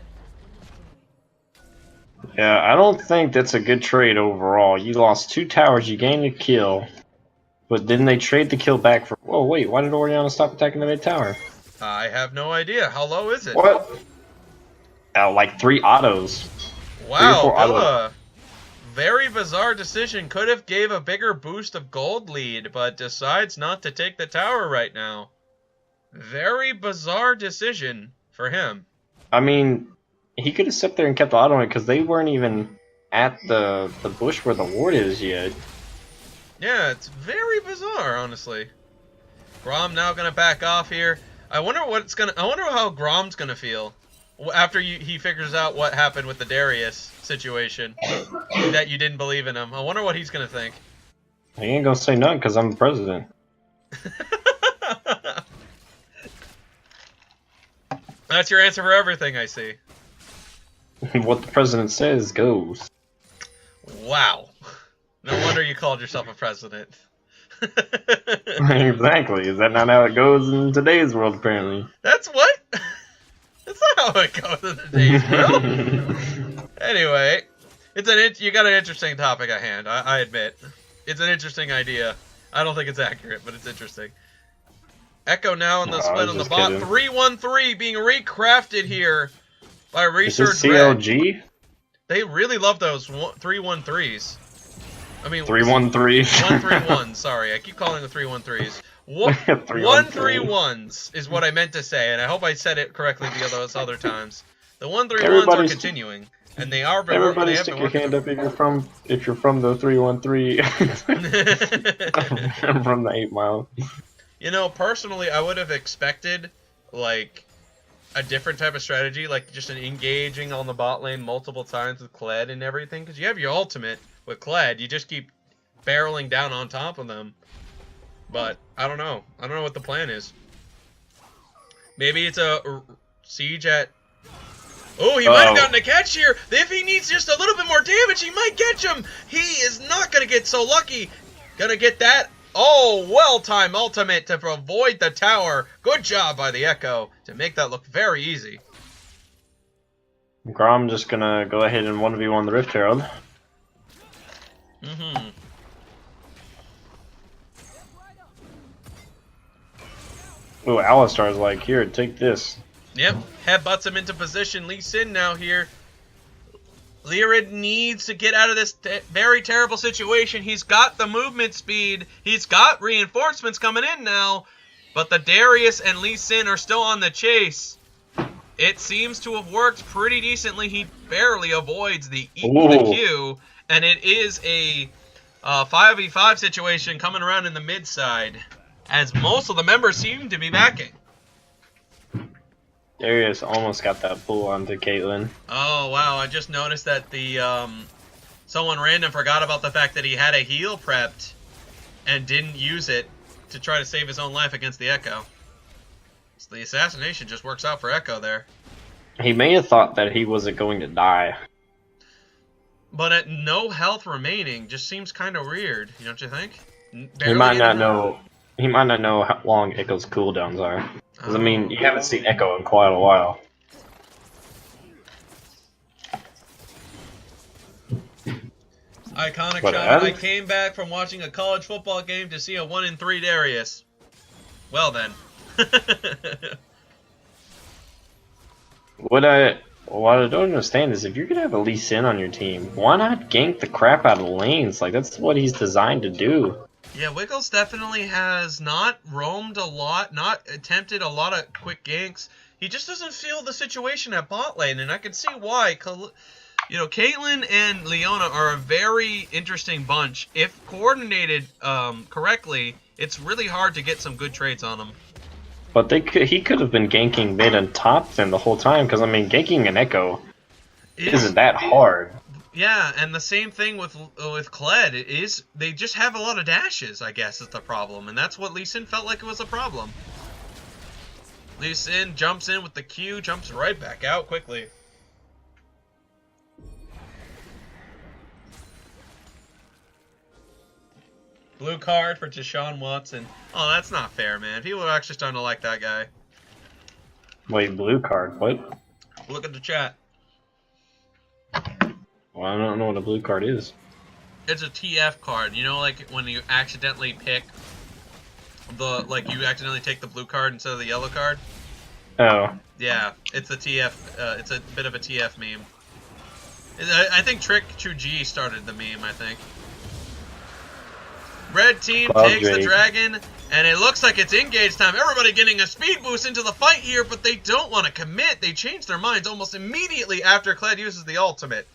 Yeah, I don't think that's a good trade overall. You lost two towers, you gained a kill, but then they trade the kill back for... Oh, wait, why did Orianna stop attacking the mid tower? I have no idea. How low is it? What? Like 3 autos. Wow, Villa. Very bizarre decision. Could have gave a bigger boost of gold lead, but decides not to take the tower right now. Very bizarre decision for him. I mean, he could have sat there and kept the auto on it because they weren't even at the bush where the ward is yet. Yeah, it's very bizarre, honestly. Grom now gonna back off here. I wonder how Grom's gonna feel after he figures out what happened with the Darius situation that you didn't believe in him. I wonder what he's gonna think. He ain't gonna say nothing because I'm the president. That's your answer for everything, I see. What the president says goes. Wow. No wonder you called yourself a president. Exactly. Is that not how it goes in today's world, apparently? That's what? That's not how it goes in today's world. Anyway, you got an interesting topic at hand. I admit, it's an interesting idea. I don't think it's accurate, but it's interesting. Echo now in the split on the bot. 3-1-3 being recrafted here by Resurge. Is this CLG? They really love those 3-1-3s. I mean 3-1-3. 1-3-1. Sorry, I keep calling them 3-1-3s. 1-3-1s is what I meant to say, and I hope I said it correctly the other times. The 1-3-1s are continuing, and they are. Everybody, stick your hand up if you're from the 3-1-3. I'm from the 8 Mile. You know, personally, I would have expected like a different type of strategy, like just an engaging on the bot lane multiple times with Kled and everything, because you have your ultimate with Kled, you just keep barreling down on top of them. But I don't know. I don't know what the plan is. Maybe it's a siege at. Oh, he might have gotten a catch here. If he needs just a little bit more damage, he might catch him. He is not gonna get so lucky. Gonna get that. Oh, well-timed ultimate to avoid the tower. Good job by the Echo to make that look very easy. Grom just gonna go ahead and 1v1 the Rift Herald. Mm-hmm. Ooh, Alistar's like, here, take this. Yep, headbutts him into position. Lee Sin now here. Lyrid needs to get out of this very terrible situation. He's got the movement speed. He's got reinforcements coming in now. But the Darius and Lee Sin are still on the chase. It seems to have worked pretty decently. He barely avoids the Q. And it is a 5v5 situation coming around in the mid side, as most of the members seem to be backing. Darius almost got that pull onto Caitlyn. Oh wow, I just noticed that the someone random forgot about the fact that he had a heal prepped and didn't use it to try to save his own life against the Echo. So the assassination just works out for Echo there. He may have thought that he wasn't going to die. But at no health remaining, just seems kind of weird, don't you think? He might not know. He might not know how long Echo's cooldowns are. Because, I mean, you haven't seen Echo in quite a while. Iconic shot. I came back from watching a college football game to see a 1-in-3 Darius. Well then. What I don't understand is if you're gonna have a Lee Sin on your team, why not gank the crap out of lanes? Like, that's what he's designed to do. Yeah, Wiggles definitely has not roamed a lot, not attempted a lot of quick ganks. He just doesn't feel the situation at bot lane, and I can see why. You know, Caitlyn and Leona are a very interesting bunch. If coordinated correctly, it's really hard to get some good trades on them. But he could have been ganking mid and top then the whole time, because, I mean, ganking an Echo isn't that hard. Yeah, and the same thing with Kled. They just have a lot of dashes, I guess, is the problem. And that's what Lee Sin felt like it was a problem. Lee Sin jumps in with the Q, jumps right back out quickly. Blue card for Deshaun Watson. Oh, that's not fair, man. People are actually starting to like that guy. Wait, blue card? What? Look at the chat. Well, I don't know what a blue card is. It's a TF card. You know, like when you accidentally pick you accidentally take the blue card instead of the yellow card? Oh. Yeah, it's a TF, it's a bit of a TF meme. I think Trick True G started the meme, I think. Red team takes the dragon, and it looks like it's engage time. Everybody getting a speed boost into the fight here, but they don't want to commit. They change their minds almost immediately after Kled uses the ultimate.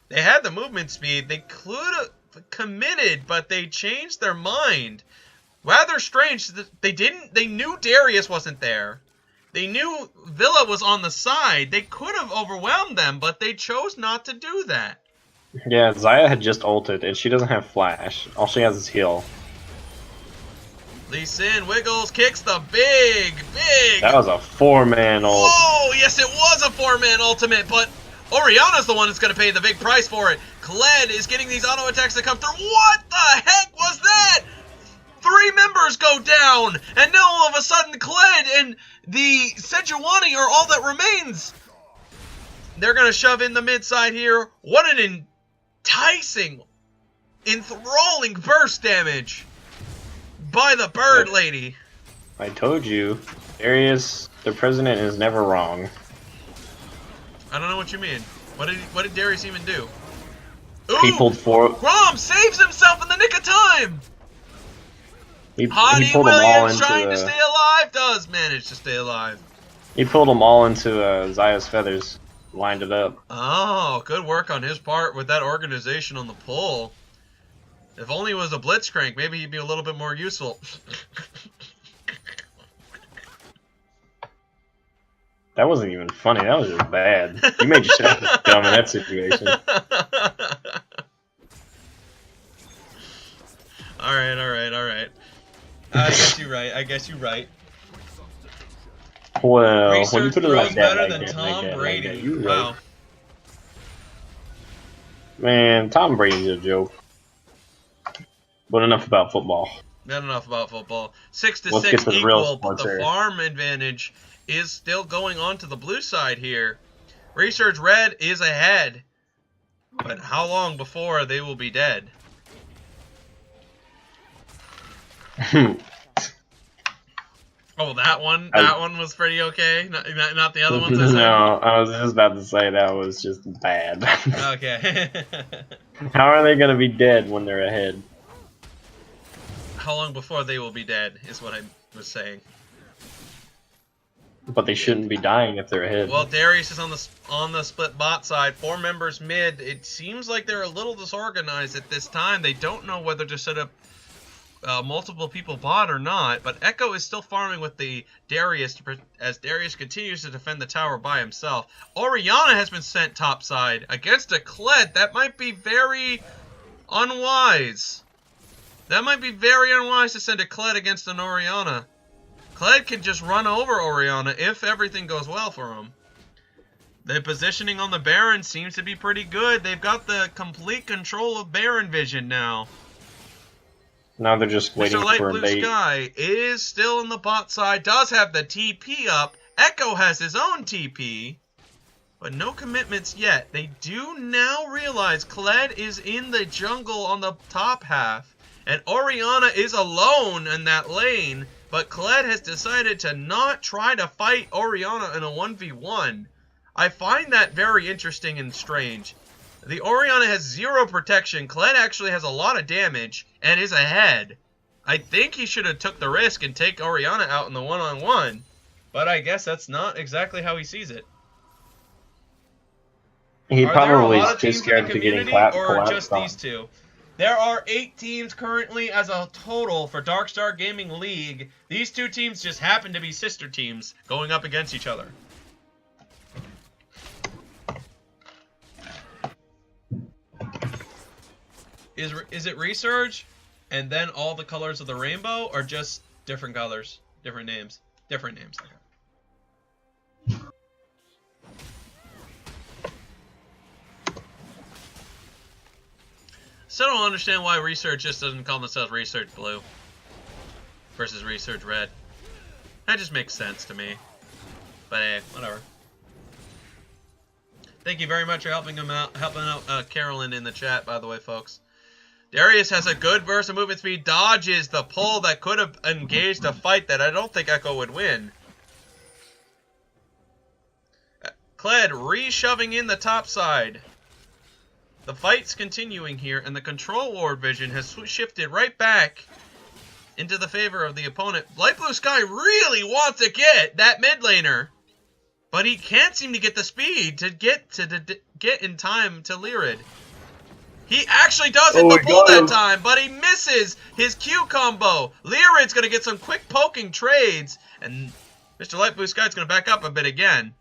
They had the movement speed. They could have committed, but they changed their mind. Rather strange. They knew Darius wasn't there. They knew Villa was on the side. They could have overwhelmed them, but they chose not to do that. Yeah, Xayah had just ulted, and she doesn't have flash. All she has is heal. Lee Sin wiggles, kicks the big. That was a 4-man ult. Oh, yes, it was a 4-man ultimate, but Oriana's the one that's going to pay the big price for it. Kled is getting these auto attacks that come through. What the heck was that? 3 members go down, and now all of a sudden Kled and the Sejuani are all that remains. They're going to shove in the mid side here. What an enticing, enthralling burst damage by the bird lady. I told you, Darius, the president, is never wrong. I don't know what you mean. What did Darius even do? Ooh, He pulled four. Grom saves himself in the nick of time. He Hottie pulled them all Williams into. trying to stay alive does manage to stay alive. He pulled them all into Zaya's feathers, lined it up. Oh, good work on his part with that organization on the pull. If only it was a blitzcrank, maybe he'd be a little bit more useful. That wasn't even funny. That was just bad. You made yourself dumb in that situation. Alright. I guess you're right. Well, when you Research put it throws like that, better like than that, Tom like that, Brady. like that, you Wow. right. Man, Tom Brady's a joke. But enough about football. Not enough about football. 6 to Let's 6 get to the real equal, but sports the area. farm advantage is still going on to the blue side here. Research Red is ahead. But how long before they will be dead? Oh, that one was pretty okay. Not the other ones I said. No, I was just about to say that was just bad. Okay. How are they going to be dead when they're ahead? How long before they will be dead is what I was saying. But they shouldn't be dying if they're ahead. Well, Darius is on the split bot side. 4 members mid. It seems like they're a little disorganized at this time. They don't know whether to set up multiple people bot or not. But Echo is still farming with the Darius as Darius continues to defend the tower by himself. Oriana has been sent top side against a Kled. That might be very unwise. That might be very unwise to send a Kled against an Oriana. Kled can just run over Oriana if everything goes well for him. The positioning on the Baron seems to be pretty good. They've got the complete control of Baron vision now. Now they're just waiting Mr. Light for a Blue bait. Sky is still in the bot side, does have the TP up. Echo has his own TP, but no commitments yet. They do now realize Kled is in the jungle on the top half, and Oriana is alone in that lane. But Kled has decided to not try to fight Oriana in a 1v1. I find that very interesting and strange. The Oriana has 0 protection. Kled actually has a lot of damage and is ahead. I think he should have took the risk and take Oriana out in the one-on-one. But I guess that's not exactly how he sees it. He Are there a probably lot is of too teams in scared the to getting community, or collapsed just on. these two? There are 8 teams currently as a total for Darkstar Gaming League. These 2 teams just happen to be sister teams going up against each other. Is it Resurge and then all the colors of the rainbow, or just different colors, different names? Different names. Okay. Still don't understand why Research just doesn't call themselves Research Blue versus Research Red. That just makes sense to me. But hey, whatever. Thank you very much for helping out Carolyn in the chat, by the way, folks. Darius has a good burst of movement speed, dodges the pull that could have engaged a fight that I don't think Echo would win. Kled re-shoving in the top side. The fight's continuing here, and the control ward vision has shifted right back into the favor of the opponent. Light Blue Sky really wants to get that mid laner, but he can't seem to get the speed to get in time to Lyrid. He actually does hit the pull that time, but he misses his Q combo. Lyrid's going to get some quick poking trades, and Mr. Light Blue Sky's going to back up a bit again.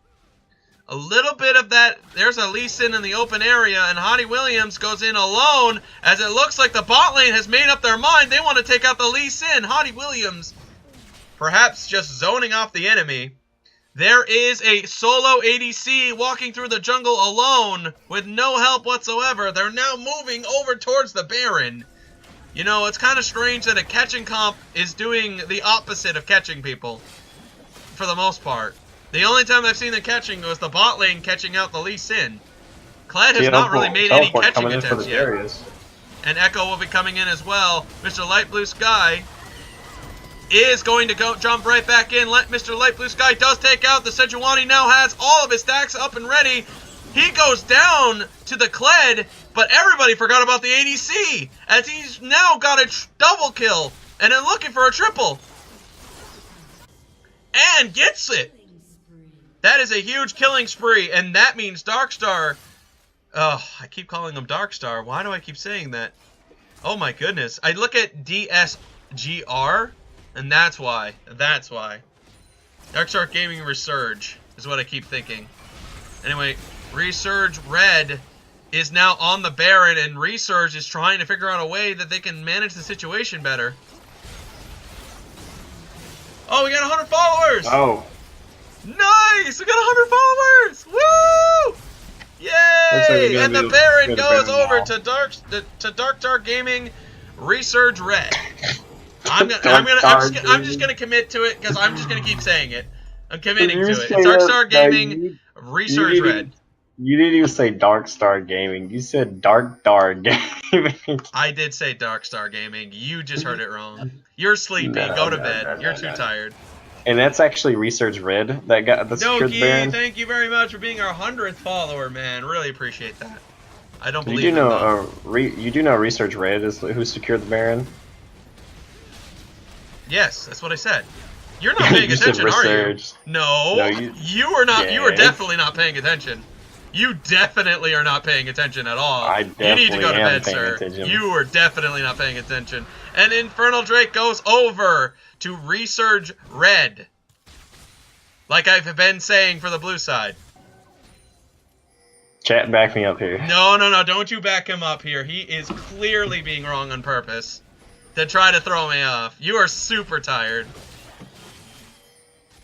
A little bit of that. There's a Lee Sin in the open area, and Hottie Williams goes in alone as it looks like the bot lane has made up their mind. They want to take out the Lee Sin. Hottie Williams perhaps just zoning off the enemy. There is a solo ADC walking through the jungle alone with no help whatsoever. They're now moving over towards the Baron. You know, it's kind of strange that a catching comp is doing the opposite of catching people, for the most part. The only time I've seen them catching was the bot lane catching out the Lee Sin. Kled has not really made any catching attempts yet. And Echo will be coming in as well. Mr. Light Blue Sky is going to go jump right back in. Mr. Light Blue Sky does take out the Sejuani. Now has all of his stacks up and ready. He goes down to the Kled, but everybody forgot about the ADC, as he's now got a double kill and is looking for a triple. And gets it. That is a huge killing spree, and that means Darkstar. Oh, I keep calling him Darkstar. Why do I keep saying that? Oh my goodness. I look at DSGR, and that's why. That's why. Darkstar Gaming Resurge is what I keep thinking. Anyway, Resurge Red is now on the Baron, and Resurge is trying to figure out a way that they can manage the situation better. Oh, we got 100 followers! Oh. Nice! We got 100 followers! Woo! Yay! Like and the Baron goes over to Darkstar Gaming Resurge Red. I'm just gonna commit to it because I'm just gonna keep saying it. I'm committing to it. It's Darkstar Gaming Resurge Red. You didn't even say Darkstar Gaming. You said Darkstar Gaming. I did say Darkstar Gaming. You just heard it wrong. You're sleepy. Go to bed. You're too tired. And that's actually Resurge Red that got the secured Baron. Thank you very much for being our 100th follower, man. Really appreciate that. I don't believe you do know you do know Resurge Red is who secured the Baron? Yes, that's what I said. You're not paying attention, are you? No, you are not. You are definitely not paying attention. You definitely are not paying attention at all. You need to go to bed, sir. Attention. You are definitely not paying attention. And Infernal Drake goes over to Resurge Red. Like I've been saying for the blue side. Chat, back me up here. No, don't you back him up here. He is clearly being wrong on purpose to try to throw me off. You are super tired.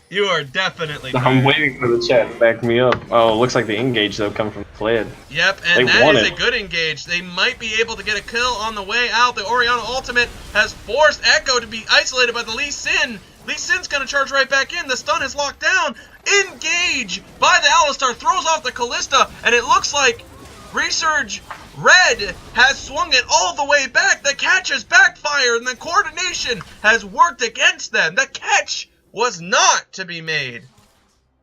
You are definitely tired. I'm waiting for the chat to back me up. Oh, it looks like the engage, though, come from Kled. Yep, and that is a good engage. They might be able to get a kill on the way out. The Orianna ultimate has forced Echo to be isolated by the Lee Sin. Lee Sin's going to charge right back in. The stun is locked down. Engage by the Alistar. Throws off the Callista, and it looks like Resurge Red has swung it all the way back. The catch has backfired, and the coordination has worked against them. The catch was not to be made.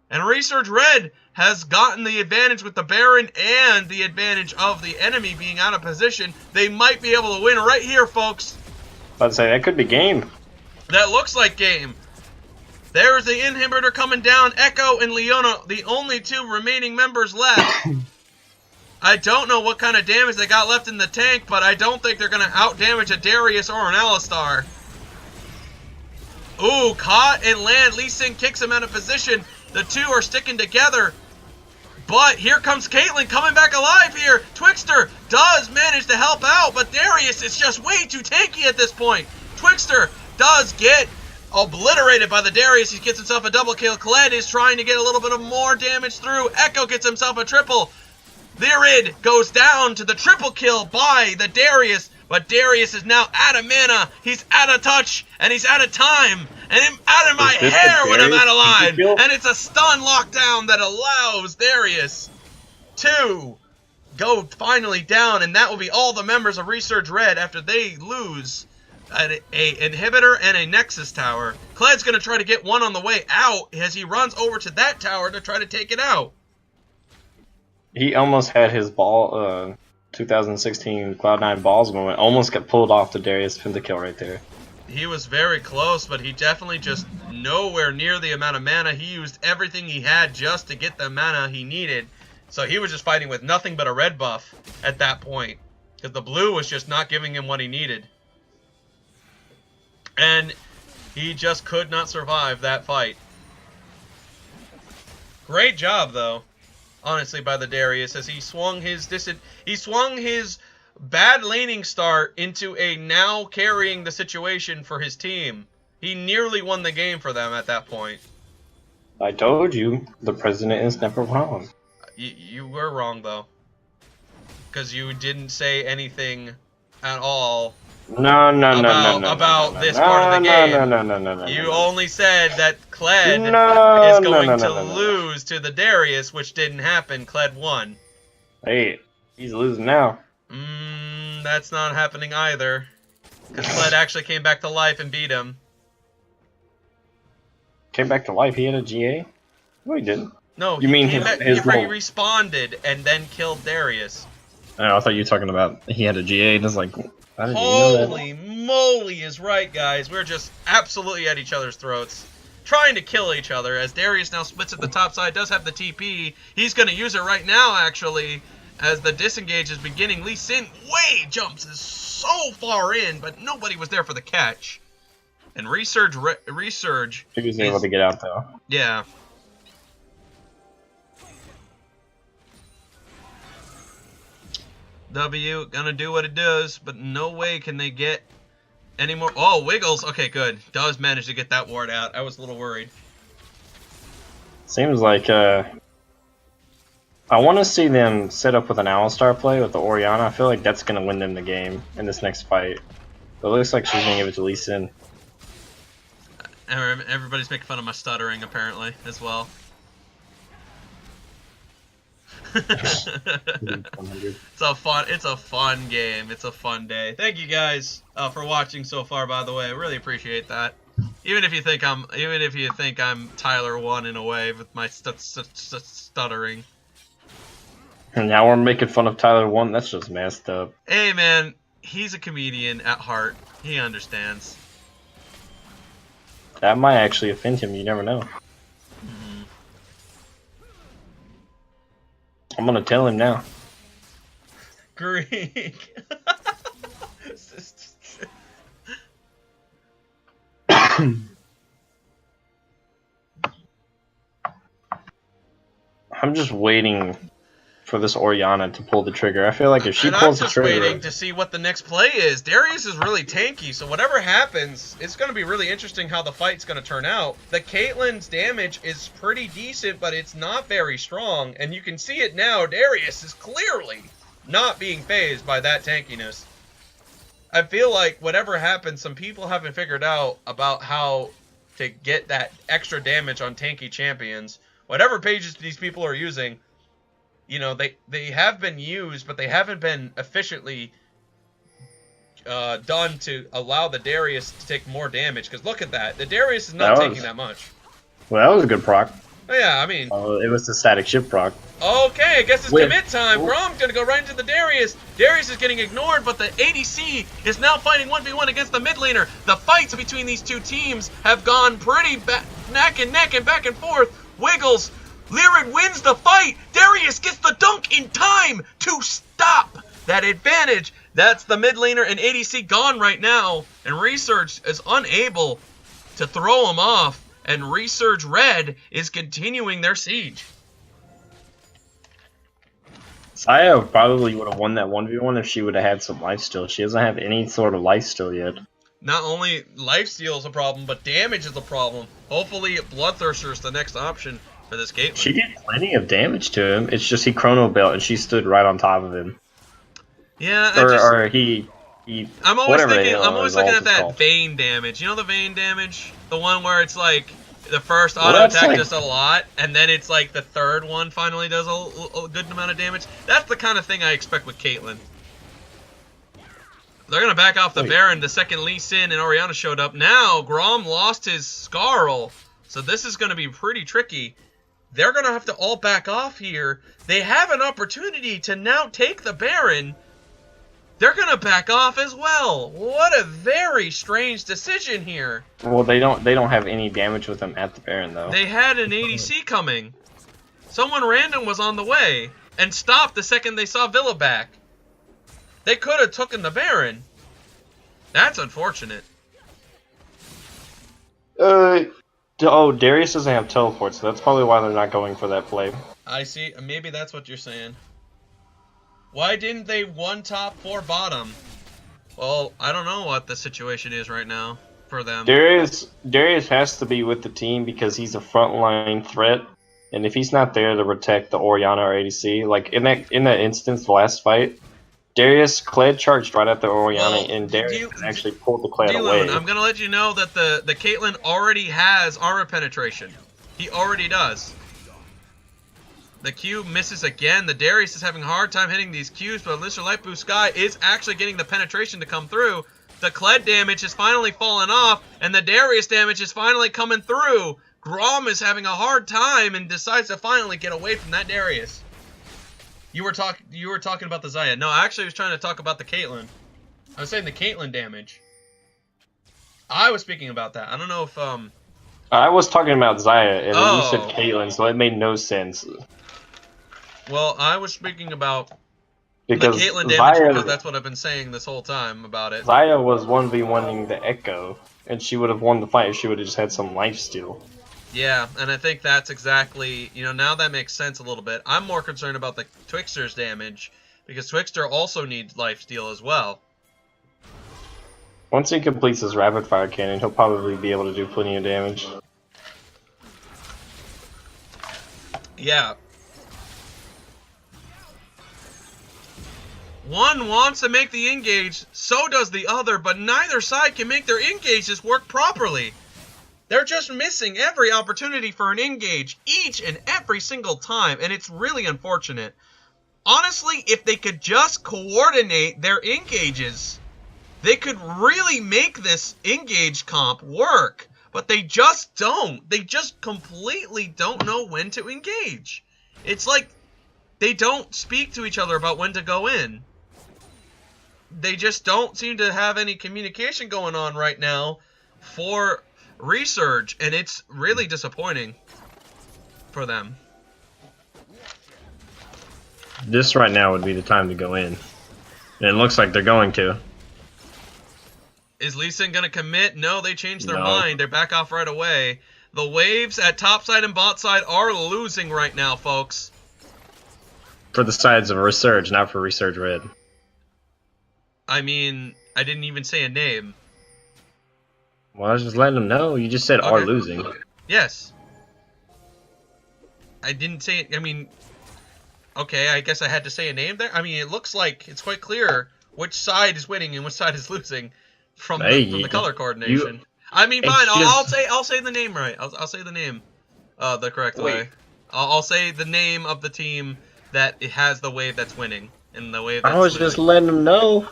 And Resurge Red has gotten the advantage with the Baron and the advantage of the enemy being out of position. They might be able to win right here, folks. I'd say that could be game. That looks like game. There's the inhibitor coming down. Echo and Leona, the only two remaining members left. I don't know what kind of damage they got left in the tank, but I don't think they're going to out-damage a Darius or an Alistar. Ooh, caught and land. Lee Sin kicks him out of position. The two are sticking together. But here comes Caitlyn coming back alive here. Twixter does manage to help out, but Darius is just way too tanky at this point. Twixter does get obliterated by the Darius. He gets himself a double kill. Kled is trying to get a little bit of more damage through. Echo gets himself a triple. Lyrid goes down to the triple kill by the Darius. But Darius is now out of mana, he's out of touch, and he's out of time, and I'm out of my hair when I'm out of line. And it's a stun lockdown that allows Darius to go finally down, and that will be all the members of Resurge Red after they lose an inhibitor and a Nexus tower. Kled's going to try to get one on the way out as he runs over to that tower to try to take it out. He almost had his ball, 2016 Cloud9 balls moment. Almost got pulled off the Darius pentakill right there. He was very close, but he definitely just nowhere near the amount of mana. He used everything he had just to get the mana he needed. So he was just fighting with nothing but a red buff at that point, because the blue was just not giving him what he needed. And he just could not survive that fight. Great job, though, honestly, by the Darius, as he swung his bad laning start into a now carrying the situation for his team. He nearly won the game for them at that point. I told you, the president is never wrong. You were wrong though, because you didn't say anything at all No, about this part of the game. No. You only said that Kled No, is no, going no, to no, no, no. lose to the Darius, which didn't happen. Kled won. Hey, he's losing now. That's not happening either, because Kled actually came back to life and beat him. Came back to life. He had a GA? No, he didn't. No, You he mean came his- back, his he little- responded and then killed Darius. Oh, I thought you were talking about he had a GA, and it's like, how did you know that? Holy moly is right, guys. We're just absolutely at each other's throats. Trying to kill each other, as Darius now splits at the top side, does have the TP. He's going to use it right now, actually, as the disengage is beginning. Lee Sin jumps is so far in, but nobody was there for the catch. And Resurge, He was able to get out, though. yeah. W gonna do what it does, but no way can they get any more. Oh, Wiggles. Okay, good. Does manage to get that ward out. I was a little worried. Seems like, I want to see them set up with an Alistar play with the Orianna. I feel like that's going to win them the game in this next fight. But it looks like she's going to give it to Lee Sin. Everybody's making fun of my stuttering, apparently, as well. It's a fun game. It's a fun day. Thank you guys for watching so far. By the way, I really appreciate that. Even if you think I'm Tyler 1 in a way with my stuttering. And now we're making fun of Tyler 1. That's just messed up. Hey man, he's a comedian at heart. He understands. That might actually offend him. You never know. I'm gonna tell him now. Greek. I'm just waiting for this Orianna to pull the trigger. I feel like if she pulls the trigger, I'm just waiting to see what the next play is. Darius is really tanky, so whatever happens, it's going to be really interesting how the fight's going to turn out. The Caitlyn's damage is pretty decent, but it's not very strong, and you can see it now. Darius is clearly not being fazed by that tankiness. I feel like whatever happens, some people haven't figured out about how to get that extra damage on tanky champions. Whatever pages these people are using, you know, they have been used, but they haven't been efficiently done to allow the Darius to take more damage. Because look at that. The Darius is not taking that much. well, that was a good proc. Oh, yeah, I mean... it was the static ship proc. Okay, I guess it's commit time. Grom's gonna go right into the Darius. Darius is getting ignored, but the ADC is now fighting 1v1 against the mid laner. The fights between these two teams have gone pretty neck and back and forth. Wiggles, Lyrid wins the fight. Darius gets the dunk in time to stop that advantage. That's the mid laner and ADC gone right now, and Resurge is unable to throw him off, and Resurge Red is continuing their siege. Saya probably would have won that 1v1 if she would have had some lifesteal. She doesn't have any sort of lifesteal yet. Not only lifesteal is a problem, but damage is a problem. Hopefully Bloodthirster is the next option for this Caitlyn. She did plenty of damage to him. It's just he chrono belt and she stood right on top of him. Yeah, I'm always looking at that Vayne damage. You know the Vayne damage? The one where it's like the first auto attack does a lot, and then it's like the third one finally does a good amount of damage. That's the kind of thing I expect with Caitlyn. They're going to back off the Baron the second Lee Sin and Orianna showed up. Now, Grom lost his Scarl, so this is going to be pretty tricky. They're going to have to all back off here. They have an opportunity to now take the Baron. They're going to back off as well. What a very strange decision here. Well, they don't have any damage with them at the Baron, though. They had an ADC coming. Someone random was on the way and stopped the second they saw Villa back. They could have taken the Baron. That's unfortunate. Darius doesn't have teleport, so that's probably why they're not going for that play. I see. Maybe that's what you're saying. Why didn't they one top 4 bottom? Well, I don't know what the situation is right now. for them. Darius has to be with the team because he's a frontline threat, and if he's not there to protect the Orianna or ADC, like in that instance, the last fight, Kled charged right at the Orianna, and Darius actually pulled the Kled away. I'm gonna let you know that the Caitlyn already has armor penetration. He already does. The Q misses again. The Darius is having a hard time hitting these Qs, but Mr. Light Blue Sky is actually getting the penetration to come through. The Kled damage is finally falling off, and the Darius damage is finally coming through. Grom is having a hard time and decides to finally get away from that Darius. You were talking about the Xayah. No, I actually was trying to talk about the Caitlyn. I was saying the Caitlyn damage. I was speaking about that. I don't know if I was talking about Xayah, and then you said Caitlyn, so it made no sense. Well, I was speaking about because the Caitlyn damage because that's what I've been saying this whole time about it. Xayah was 1v1ing the Echo, and she would have won the fight if she would have just had some lifesteal. Yeah, and I think that's exactly, now that makes sense a little bit. I'm more concerned about the Twixter's damage, because Twixter also needs lifesteal as well. Once he completes his rapid fire cannon, he'll probably be able to do plenty of damage. Yeah. One wants to make the engage, so does the other, but neither side can make their engages work properly. They're just missing every opportunity for an engage each and every single time, and it's really unfortunate. Honestly, if they could just coordinate their engages, they could really make this engage comp work, but they just don't. They just completely don't know when to engage. It's like they don't speak to each other about when to go in. They just don't seem to have any communication going on right now for Resurge, and it's really disappointing for them. This right now would be the time to go in. And it looks like they're going to. Is Lee Sin going to commit? No, they changed their mind. They back off right away. The waves at top side and bot side are losing right now, folks. For the sides of Resurge, not for Resurge Red. I mean, I didn't even say a name. Well, I was just letting them know. You just said are losing. Yes. I didn't say it. I mean, okay, I guess I had to say a name there. I mean, it looks like it's quite clear which side is winning and which side is losing from the color coordination. I mean, fine. I'll say the name right. I'll say the name the correct way. I'll say the name of the team that it has the wave that's winning and the wave that's I was losing. just letting them know.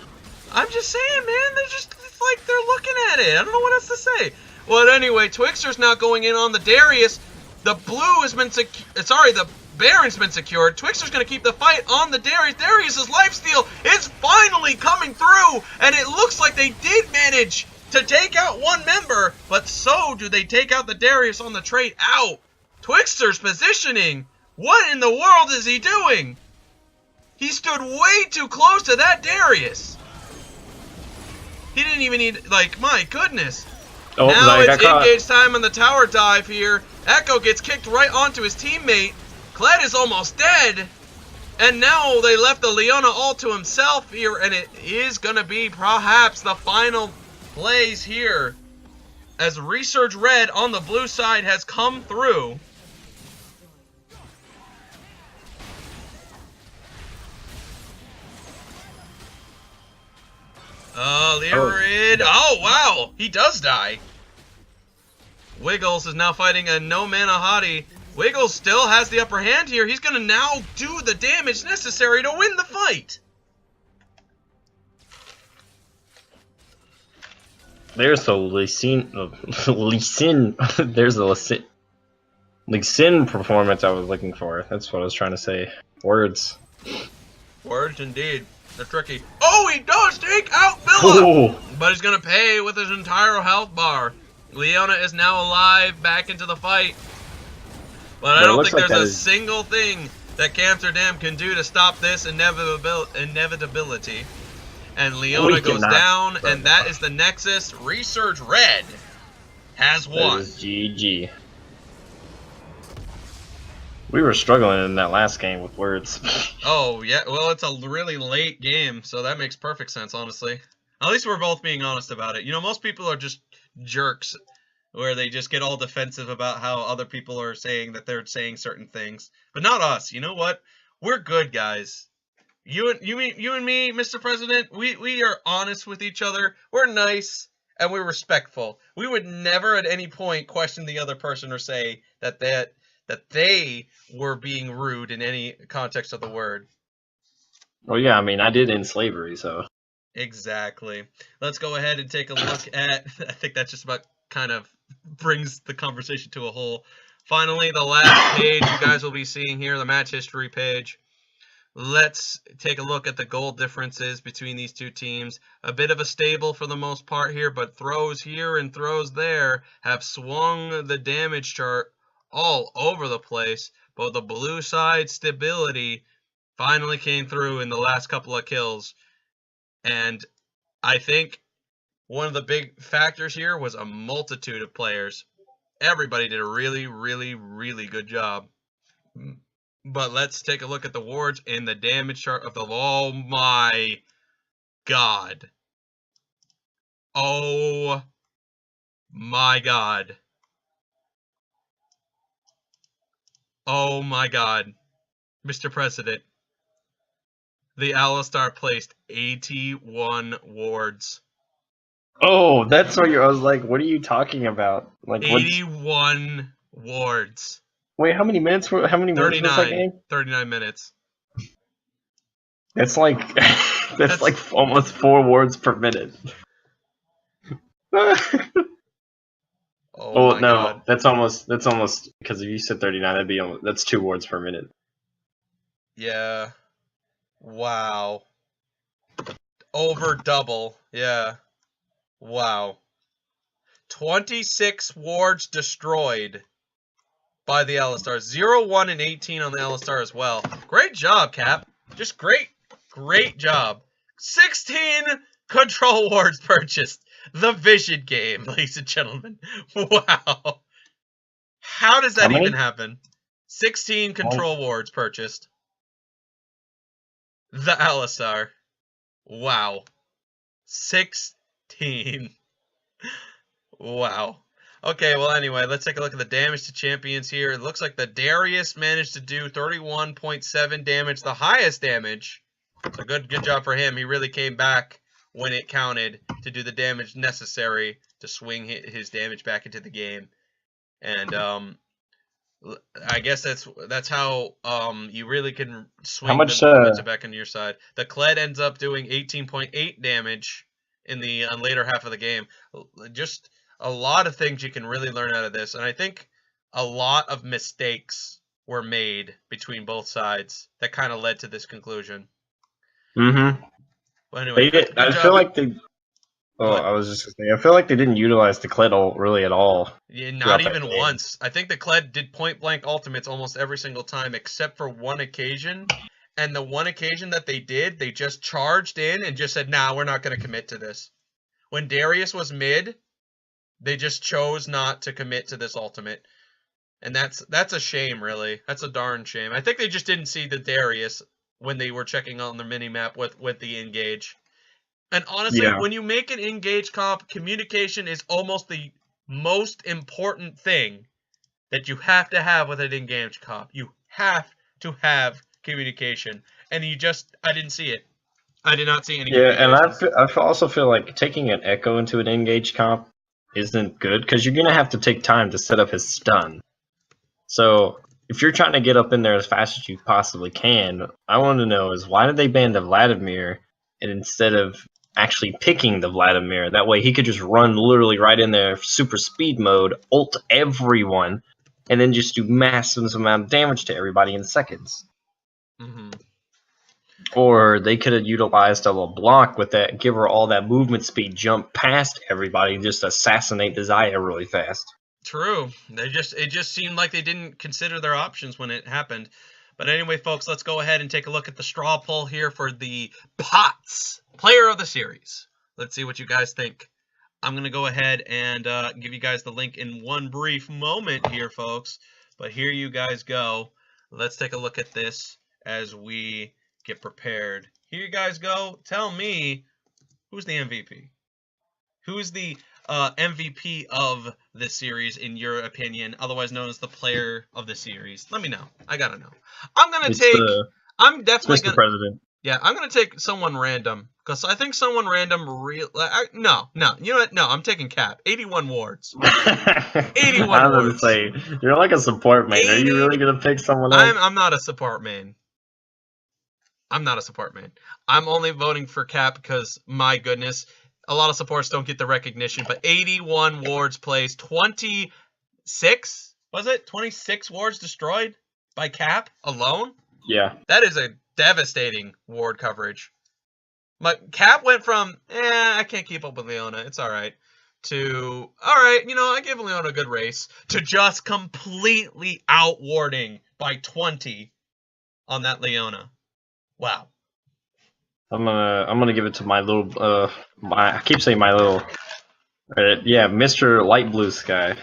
I'm just saying, man. They're just like they're looking at it. I don't know what else to say. Well, anyway, Twixter's now going in on the Darius. The blue has been the Baron's been secured. Twixter's going to keep the fight on the Darius. Darius's lifesteal is finally coming through, and it looks like they did manage to take out one member, but so do they take out the Darius on the trade out. Twixter's positioning. What in the world is he doing? He stood way too close to that Darius. He didn't even need, like, my goodness. Oh, now it's engage time on the tower dive here. Echo gets kicked right onto his teammate. Kled is almost dead. And now they left the Leona all to himself here, and it is going to be perhaps the final plays here. As Resurge Red on the blue side has come through. Lyrid. Oh, wow. He does die. Wiggles is now fighting a no mana hottie. Wiggles still has the upper hand here. He's going to now do the damage necessary to win the fight. There's the Lee Sin. There's the Lee Sin performance I was looking for. That's what I was trying to say. Words. Words indeed. They're tricky. Oh, he does take out Philip! Oh. But he's going to pay with his entire health bar. Leona is now alive, back into the fight. But I don't think there's a single thing that Amsterdam can do to stop this inevitability. And Leona goes down, and that is the Nexus. Resurge Red has won. That is GG. We were struggling in that last game with words. Oh, yeah. Well, it's a really late game, so that makes perfect sense, honestly. At least we're both being honest about it. You know, most people are just jerks where they just get all defensive about how other people are saying that they're saying certain things. But not us. You know what? We're good guys. You and me, Mr. President, we are honest with each other. We're nice and we're respectful. We would never at any point question the other person or say that they were being rude in any context of the word. Well, yeah, I mean, I did end slavery, so. Exactly. Let's go ahead and take a look at, I think that just about kind of brings the conversation to a whole. Finally, the last page you guys will be seeing here, the match history page. Let's take a look at the goal differences between these two teams. A bit of a stable for the most part here, but throws here and throws there have swung the damage chart all over the place. But the blue side stability finally came through in the last couple of kills. And I think one of the big factors here was a multitude of players. Everybody did a really, really, really good job. But let's take a look at the wards and the damage chart of the... Oh my god. Oh my god. Oh my god. Mr. President. The Alistar placed 81 wards. Oh, that's what I was like, what are you talking about? Like, 81 wards. Wait, how many minutes was that game? 39 minutes. That's like that's like almost 4 words per minute. Oh my no, god. that's almost because if you said 39, that's 2 words per minute. Yeah. Wow. Over double. Yeah. Wow. 26 wards destroyed by the Alistar. 0, 1, and 18 on the Alistar as well. Great job, Cap. Just great job. 16 control wards purchased. The Vision game, ladies and gentlemen. Wow. How does that even happen? 16 control wards purchased. The Alistar. Wow. 16. Wow. Okay, well, anyway, let's take a look at the damage to champions here. It looks like the Darius managed to do 31.7 damage, the highest damage. So good job for him. He really came back when it counted to do the damage necessary to swing his damage back into the game. And I guess that's how you really can swing the momentum back into your side. The Kled ends up doing 18.8 damage in the later half of the game. Just a lot of things you can really learn out of this, and I think a lot of mistakes were made between both sides that kind of led to this conclusion. Mm-hmm. But anyway, I feel like they. Oh, I was just gonna say, I feel like they didn't utilize the Kled ult really at all. Yeah, not even once. I think the Kled did point blank ultimates almost every single time, except for one occasion. And the one occasion that they did, they just charged in and just said, "Nah, we're not going to commit to this." When Darius was mid, they just chose not to commit to this ultimate. And that's a shame, really. That's a darn shame. I think they just didn't see the Darius when they were checking on the minimap with the engage. And honestly, when you make an engage comp, communication is almost the most important thing that you have to have with an engage comp. You have to have communication. And I didn't see it. I did not see any communication. And I also feel like taking an Echo into an engage comp isn't good, because you're going to have to take time to set up his stun. So, if you're trying to get up in there as fast as you possibly can, I want to know is why did they ban the Vladimir, and instead of actually picking the Vladimir, that way he could just run literally right in there, super speed mode, ult everyone, and then just do massive amount of damage to everybody in seconds. Mm-hmm. Or they could have utilized a little block with that, give her all that movement speed, jump past everybody, and just assassinate the Xayah really fast. True. It just seemed like they didn't consider their options when it happened. But anyway, folks, let's go ahead and take a look at the straw poll here for the POTS Player of the Series. Let's see what you guys think. I'm going to go ahead and give you guys the link in one brief moment here, folks. But here you guys go. Let's take a look at this as we get prepared. Here you guys go. Tell me, who's the MVP? Who's the MVP of this series in your opinion, otherwise known as the player of the series? Let me know. I gotta know. I'm gonna take. I'm definitely Mr. gonna. President. Yeah, I'm gonna take someone random because I think someone random no. You know what? No, I'm taking Cap. 81 wards. 81 I was gonna wards. say you're like a support main. Are you really gonna pick someone else? I'm not a support main. I'm not a support main. I'm only voting for Cap because, my goodness, a lot of supports don't get the recognition, but 81 wards plays, 26? Was it? 26 wards destroyed by Cap alone? Yeah. That is a devastating ward coverage. But Cap went from, I can't keep up with Leona, it's alright, to, alright, I give Leona a good race, to just completely outwarding by 20 on that Leona. Wow. I'm gonna give it to my little I keep saying my little Mr. Light Blue Sky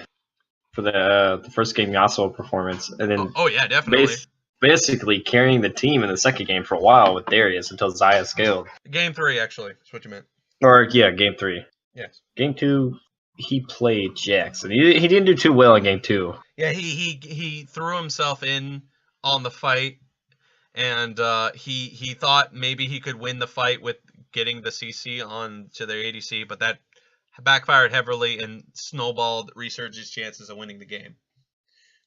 for the first game Yasuo performance, and then Oh yeah, definitely. Basically carrying the team in the second game for a while with Darius until Xayah scaled. Game 3 actually, that's what you meant. Or yeah, game 3. Yes. Game 2 he played Jax, and he didn't do too well in game 2. Yeah, he threw himself in on the fight. And he thought maybe he could win the fight with getting the CC on to their ADC, but that backfired heavily and snowballed Resurge's chances of winning the game.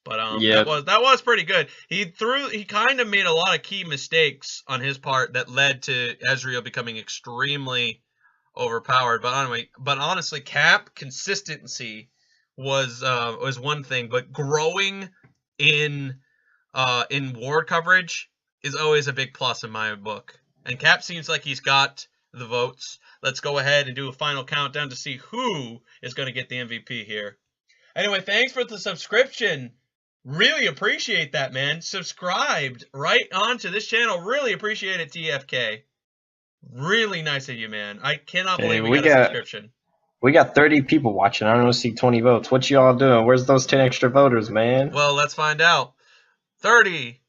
But that was pretty good. He kind of made a lot of key mistakes on his part that led to Ezreal becoming extremely overpowered. But honestly, Cap consistency was one thing, but growing in ward coverage is always a big plus in my book. And Cap seems like he's got the votes. Let's go ahead and do a final countdown to see who is going to get the MVP here. Anyway, thanks for the subscription. Really appreciate that, man. Subscribed right onto this channel. Really appreciate it, TFK. Really nice of you, man. I cannot believe we got a subscription. We got 30 people watching. I don't see 20 votes. What y'all doing? Where's those 10 extra voters, man? Well, let's find out. 30.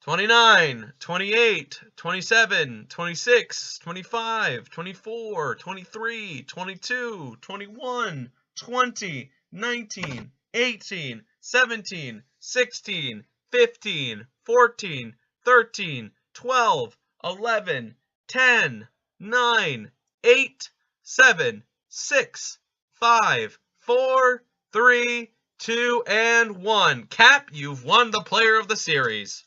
29, 28, 27, 26, 25, 24, 23, 22, 21, 20, 19, 18, 17, 16, 15, 14, 13, 12, 11, 10, 9, 8, 7, 6, 5, 4, 3, 2, and 1. Cap, you've won the player of the series.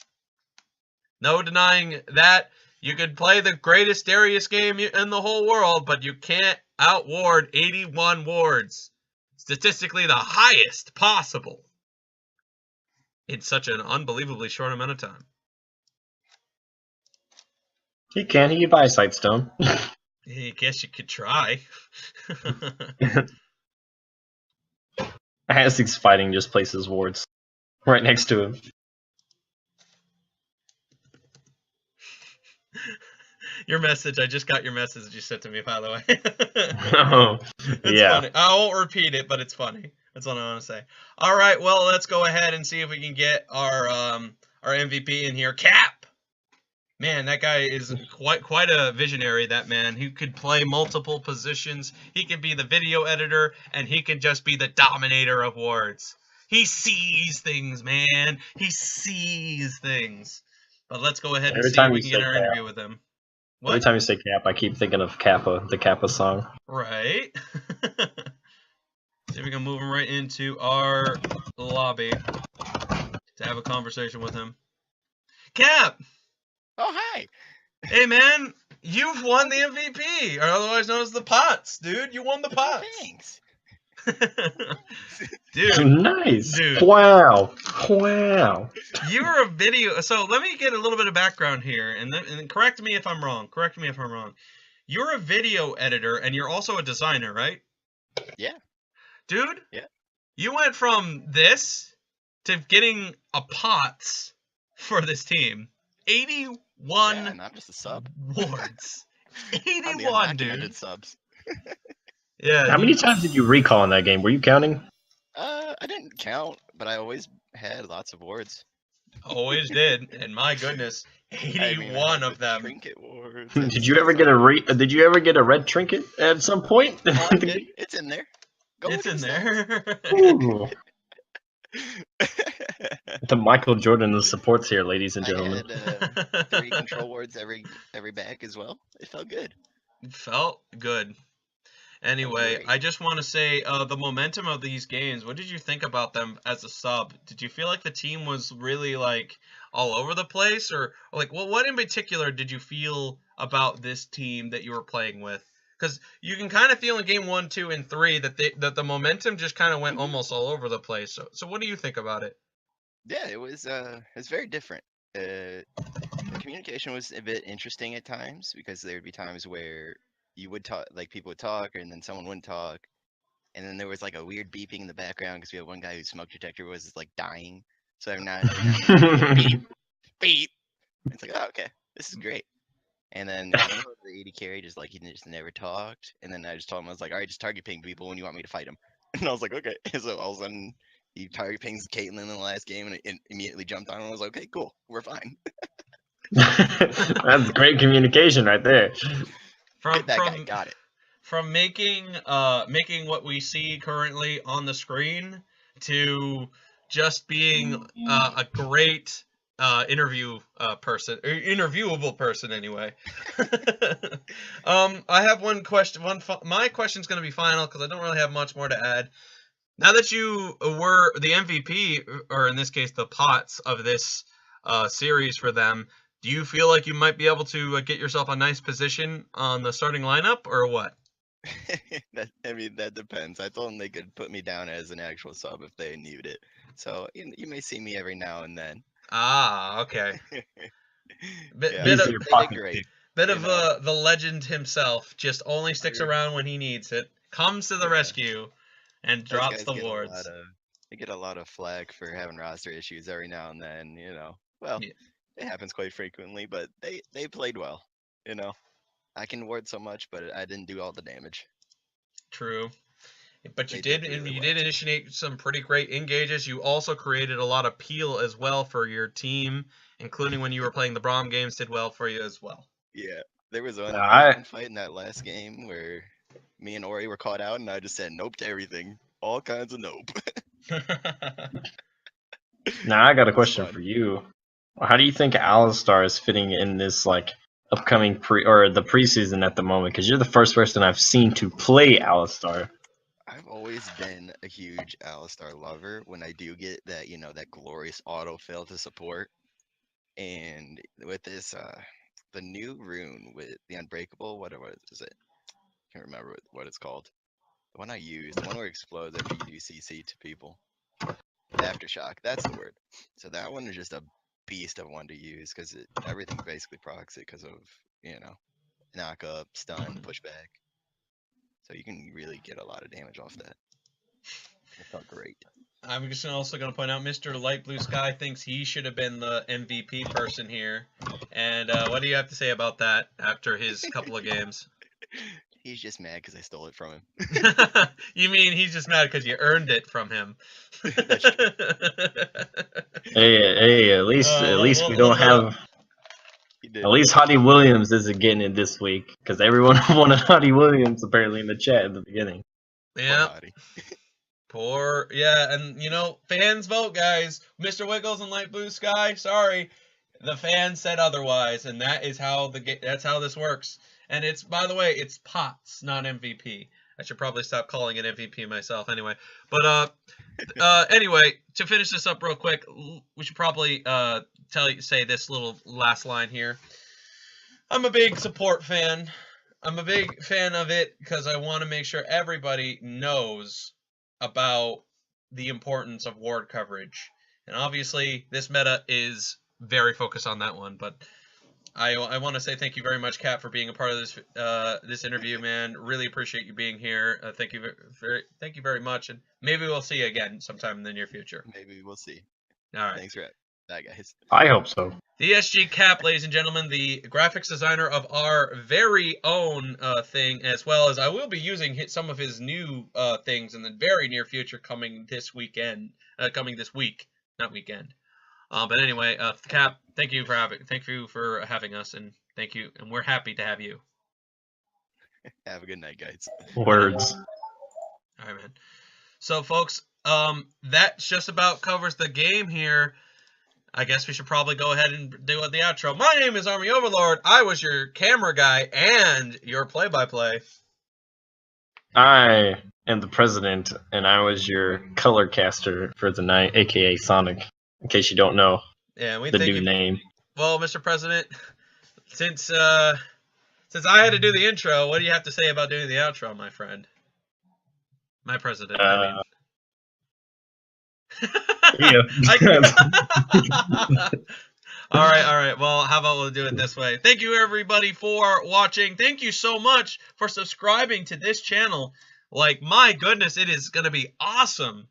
No denying that. You could play the greatest Darius game in the whole world, but you can't outward 81 wards. Statistically the highest possible. In such an unbelievably short amount of time. He can. He can buy a sight stone. I guess you could try. Azig's fighting just places wards right next to him. Your message, I just got your message that you sent to me, by the way. Oh, it's funny. I won't repeat it, but it's funny. That's what I want to say. All right, well, let's go ahead and see if we can get our MVP in here. Cap! Man, that guy is quite a visionary, that man. He could play multiple positions. He can be the video editor, and he can just be the dominator of wards. He sees things, man. He sees things. But let's go ahead and see if we can get our interview with him. What? Every time you say Cap, I keep thinking of Kappa, the Kappa song. Right. See if we can move him right into our lobby to have a conversation with him. Cap! Oh, hi! Hey, man, you've won the MVP, or otherwise known as the Pots, dude. You won the Pots. Thanks. Dude. Nice. Dude. Wow. Wow. You're a video. So let me get a little bit of background here, and correct me if I'm wrong. Correct me if I'm wrong. You're a video editor, and you're also a designer, right? Yeah. Dude? Yeah. You went from this to getting a Pots for this team. 81 yeah, not just a sub. wards. 81, dude. Subs. Yeah. How many times did you recall in that game? Were you counting? I didn't count, but I always had lots of wards. Always did, and my goodness, 81 of them. Trinket ward. Did you ever get a red trinket at some point? Oh, I did. It's in there. Go It's look in at the there. Ooh. stats. The Michael Jordan of supports here, ladies and I gentlemen. had 3 control wards every back as well. It felt good. Felt good. Anyway, great. I just want to say the momentum of these games. What did you think about them as a sub? Did you feel like the team was really like all over the place, or like what in particular did you feel about this team that you were playing with? Because you can kind of feel in game 1, 2, and 3 that the momentum just kind of went almost all over the place. So what do you think about it? Yeah, it was very different. The communication was a bit interesting at times because there would be times where you would talk, like people would talk, and then someone wouldn't talk, and then there was like a weird beeping in the background because we had one guy whose smoke detector was like dying. So every now and then, beep, beep. It's like, oh, okay, this is great. And then the AD carry just like he just never talked. And then I just told him, I was like, all right, just target ping people when you want me to fight them. And I was like, okay. So all of a sudden he target pings Caitlyn in the last game and it immediately jumped on him. I was like, okay, cool, we're fine. That's great communication right there. From guy got it. From making what we see currently on the screen to just being a great interviewable person anyway. I have one question. My question's going to be final because I don't really have much more to add. Now that you were the MVP, or in this case the POTS of this series for them, do you feel like you might be able to get yourself a nice position on the starting lineup, or what? That depends. I told them they could put me down as an actual sub if they needed it. So you may see me every now and then. Ah, okay. Bit He's of your They pocket did great. the legend himself. Just only sticks around when he needs it. Comes to the rescue and Those drops guys the get wards. they get a lot of flack for having roster issues every now and then. Well, Yeah. it happens quite frequently, but they played well. I can ward so much, but I didn't do all the damage. True. But you They did, did and really you well. did initiate some pretty great engages. You also created a lot of peel as well for your team, including when you were playing the Brom games. Did well for you as well. Yeah, there was one I fight in that last game where me and Ori were caught out, and I just said nope to everything, all kinds of nope. Now I got a It was question fun. for you. How do you think Alistar is fitting in this like upcoming the preseason at the moment? Because you're the first person I've seen to play Alistar. I've always been a huge Alistar lover when I do get that, that glorious autofill to support. And with this, the new rune with the Unbreakable, what is it? Can't remember what it's called. The one I used, the one where it explodes after you do CC to people. Aftershock, that's the word. So that one is just a beast of one to use because everything basically procs it because of, knock up, stun, pushback. So you can really get a lot of damage off that. It felt great. I'm just also going to point out Mr. Light Blue Sky thinks he should have been the MVP person here. And what do you have to say about that after his couple of games? He's just mad because I stole it from him. You mean he's just mad because you earned it from him? That's true. Hey, at least we don't have. He did. At least Hottie Williams isn't getting it this week because everyone wanted Hottie Williams apparently in the chat at the beginning. Yeah. Poor Hottie. Yeah, and fans vote, guys. Mr. Wiggles and Light Blue Sky, sorry. The fans said otherwise, and that is how that's how this works. And it's, by the way, it's POTS, not MVP. I should probably stop calling it MVP myself anyway. But anyway, to finish this up real quick, we should probably say this little last line here. I'm a big support fan. I'm a big fan of it because I want to make sure everybody knows about the importance of ward coverage. And obviously, this meta is very focused on that one, but I want to say thank you very much, Kat, for being a part of this interview, man. Really appreciate you being here. Thank you very much, and maybe we'll see you again sometime in the near future. Maybe we'll see. All right. Thanks, Rep. Bye, guys. I hope so. The SG Cap, ladies and gentlemen, the graphics designer of our very own thing, as well as I will be using some of his new things in the very near future, coming this week, not weekend. But anyway, Cap, thank you for having us, and thank you, and we're happy to have you. Have a good night, guys. Words. All right, man. So, folks, that just about covers the game here. I guess we should probably go ahead and do the outro. My name is Army Overlord. I was your camera guy and your play-by-play. I am the president, and I was your color caster for the night, aka Sonic. In case you don't know Yeah, we the thank new you. name. Well, Mr. President, since I had to do the intro, what do you have to say about doing the outro, my friend? My president, I mean. Yeah. All right. Well, how about we'll do it this way? Thank you, everybody, for watching. Thank you so much for subscribing to this channel. Like, my goodness, it is going to be awesome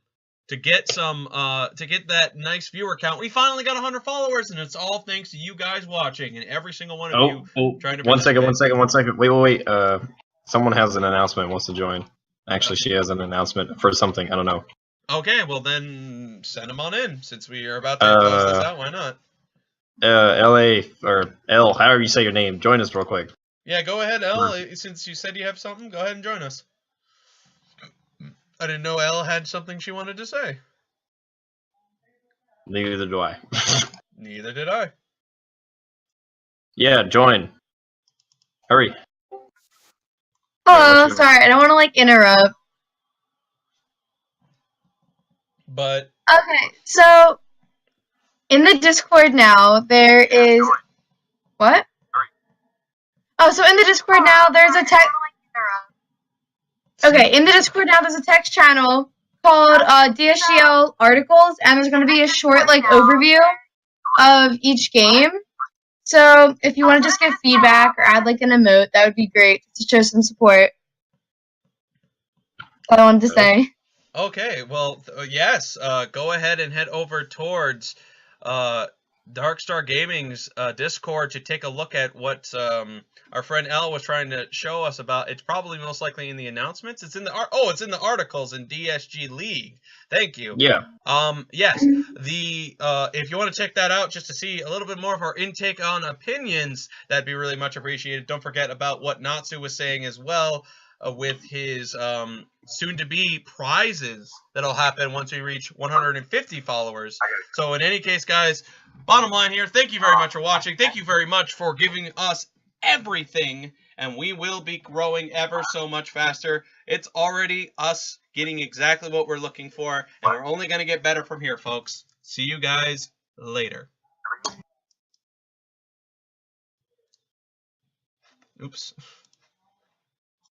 to get that nice viewer count. We finally got 100 followers, and it's all thanks to you guys watching and every single one of you trying to One second. participate. Wait. Someone has an announcement, wants to join. Actually, she has an announcement for something. I don't know. Okay, well then send them on in. Since we are about to close this out, why not? LA or L, however you say your name, join us real quick. Yeah, go ahead, L. Since you said you have something, go ahead and join us. I didn't know Elle had something she wanted to say. Neither do I. Neither did I. Yeah, join. Hurry. Oh, sorry, I don't want to like interrupt. But okay, so in the Discord now there is what? Oh, so in the Discord now there's a text. Okay, in the Discord now there's a text channel called DSGL Articles, and there's going to be a short like overview of each game. So if you want to just give feedback or add like an emote, that would be great to show some support. That's all I wanted to say. okay, well, yes. Go ahead and head over towards Darkstar Gaming's Discord to take a look at what our friend Elle was trying to show us about. It's probably most likely in the announcements. It's in the it's in the articles in DSG League. Thank you. Yeah. Yes. The if you want to check that out just to see a little bit more of our intake on opinions, that'd be really much appreciated. Don't forget about what Natsu was saying as well with his soon-to-be prizes that'll happen once we reach 150 followers. So in any case, guys, bottom line here, thank you very much for watching. Thank you very much for giving us everything, and we will be growing ever so much faster. It's already us getting exactly what we're looking for, and we're only going to get better from here, folks. See you guys later. Oops.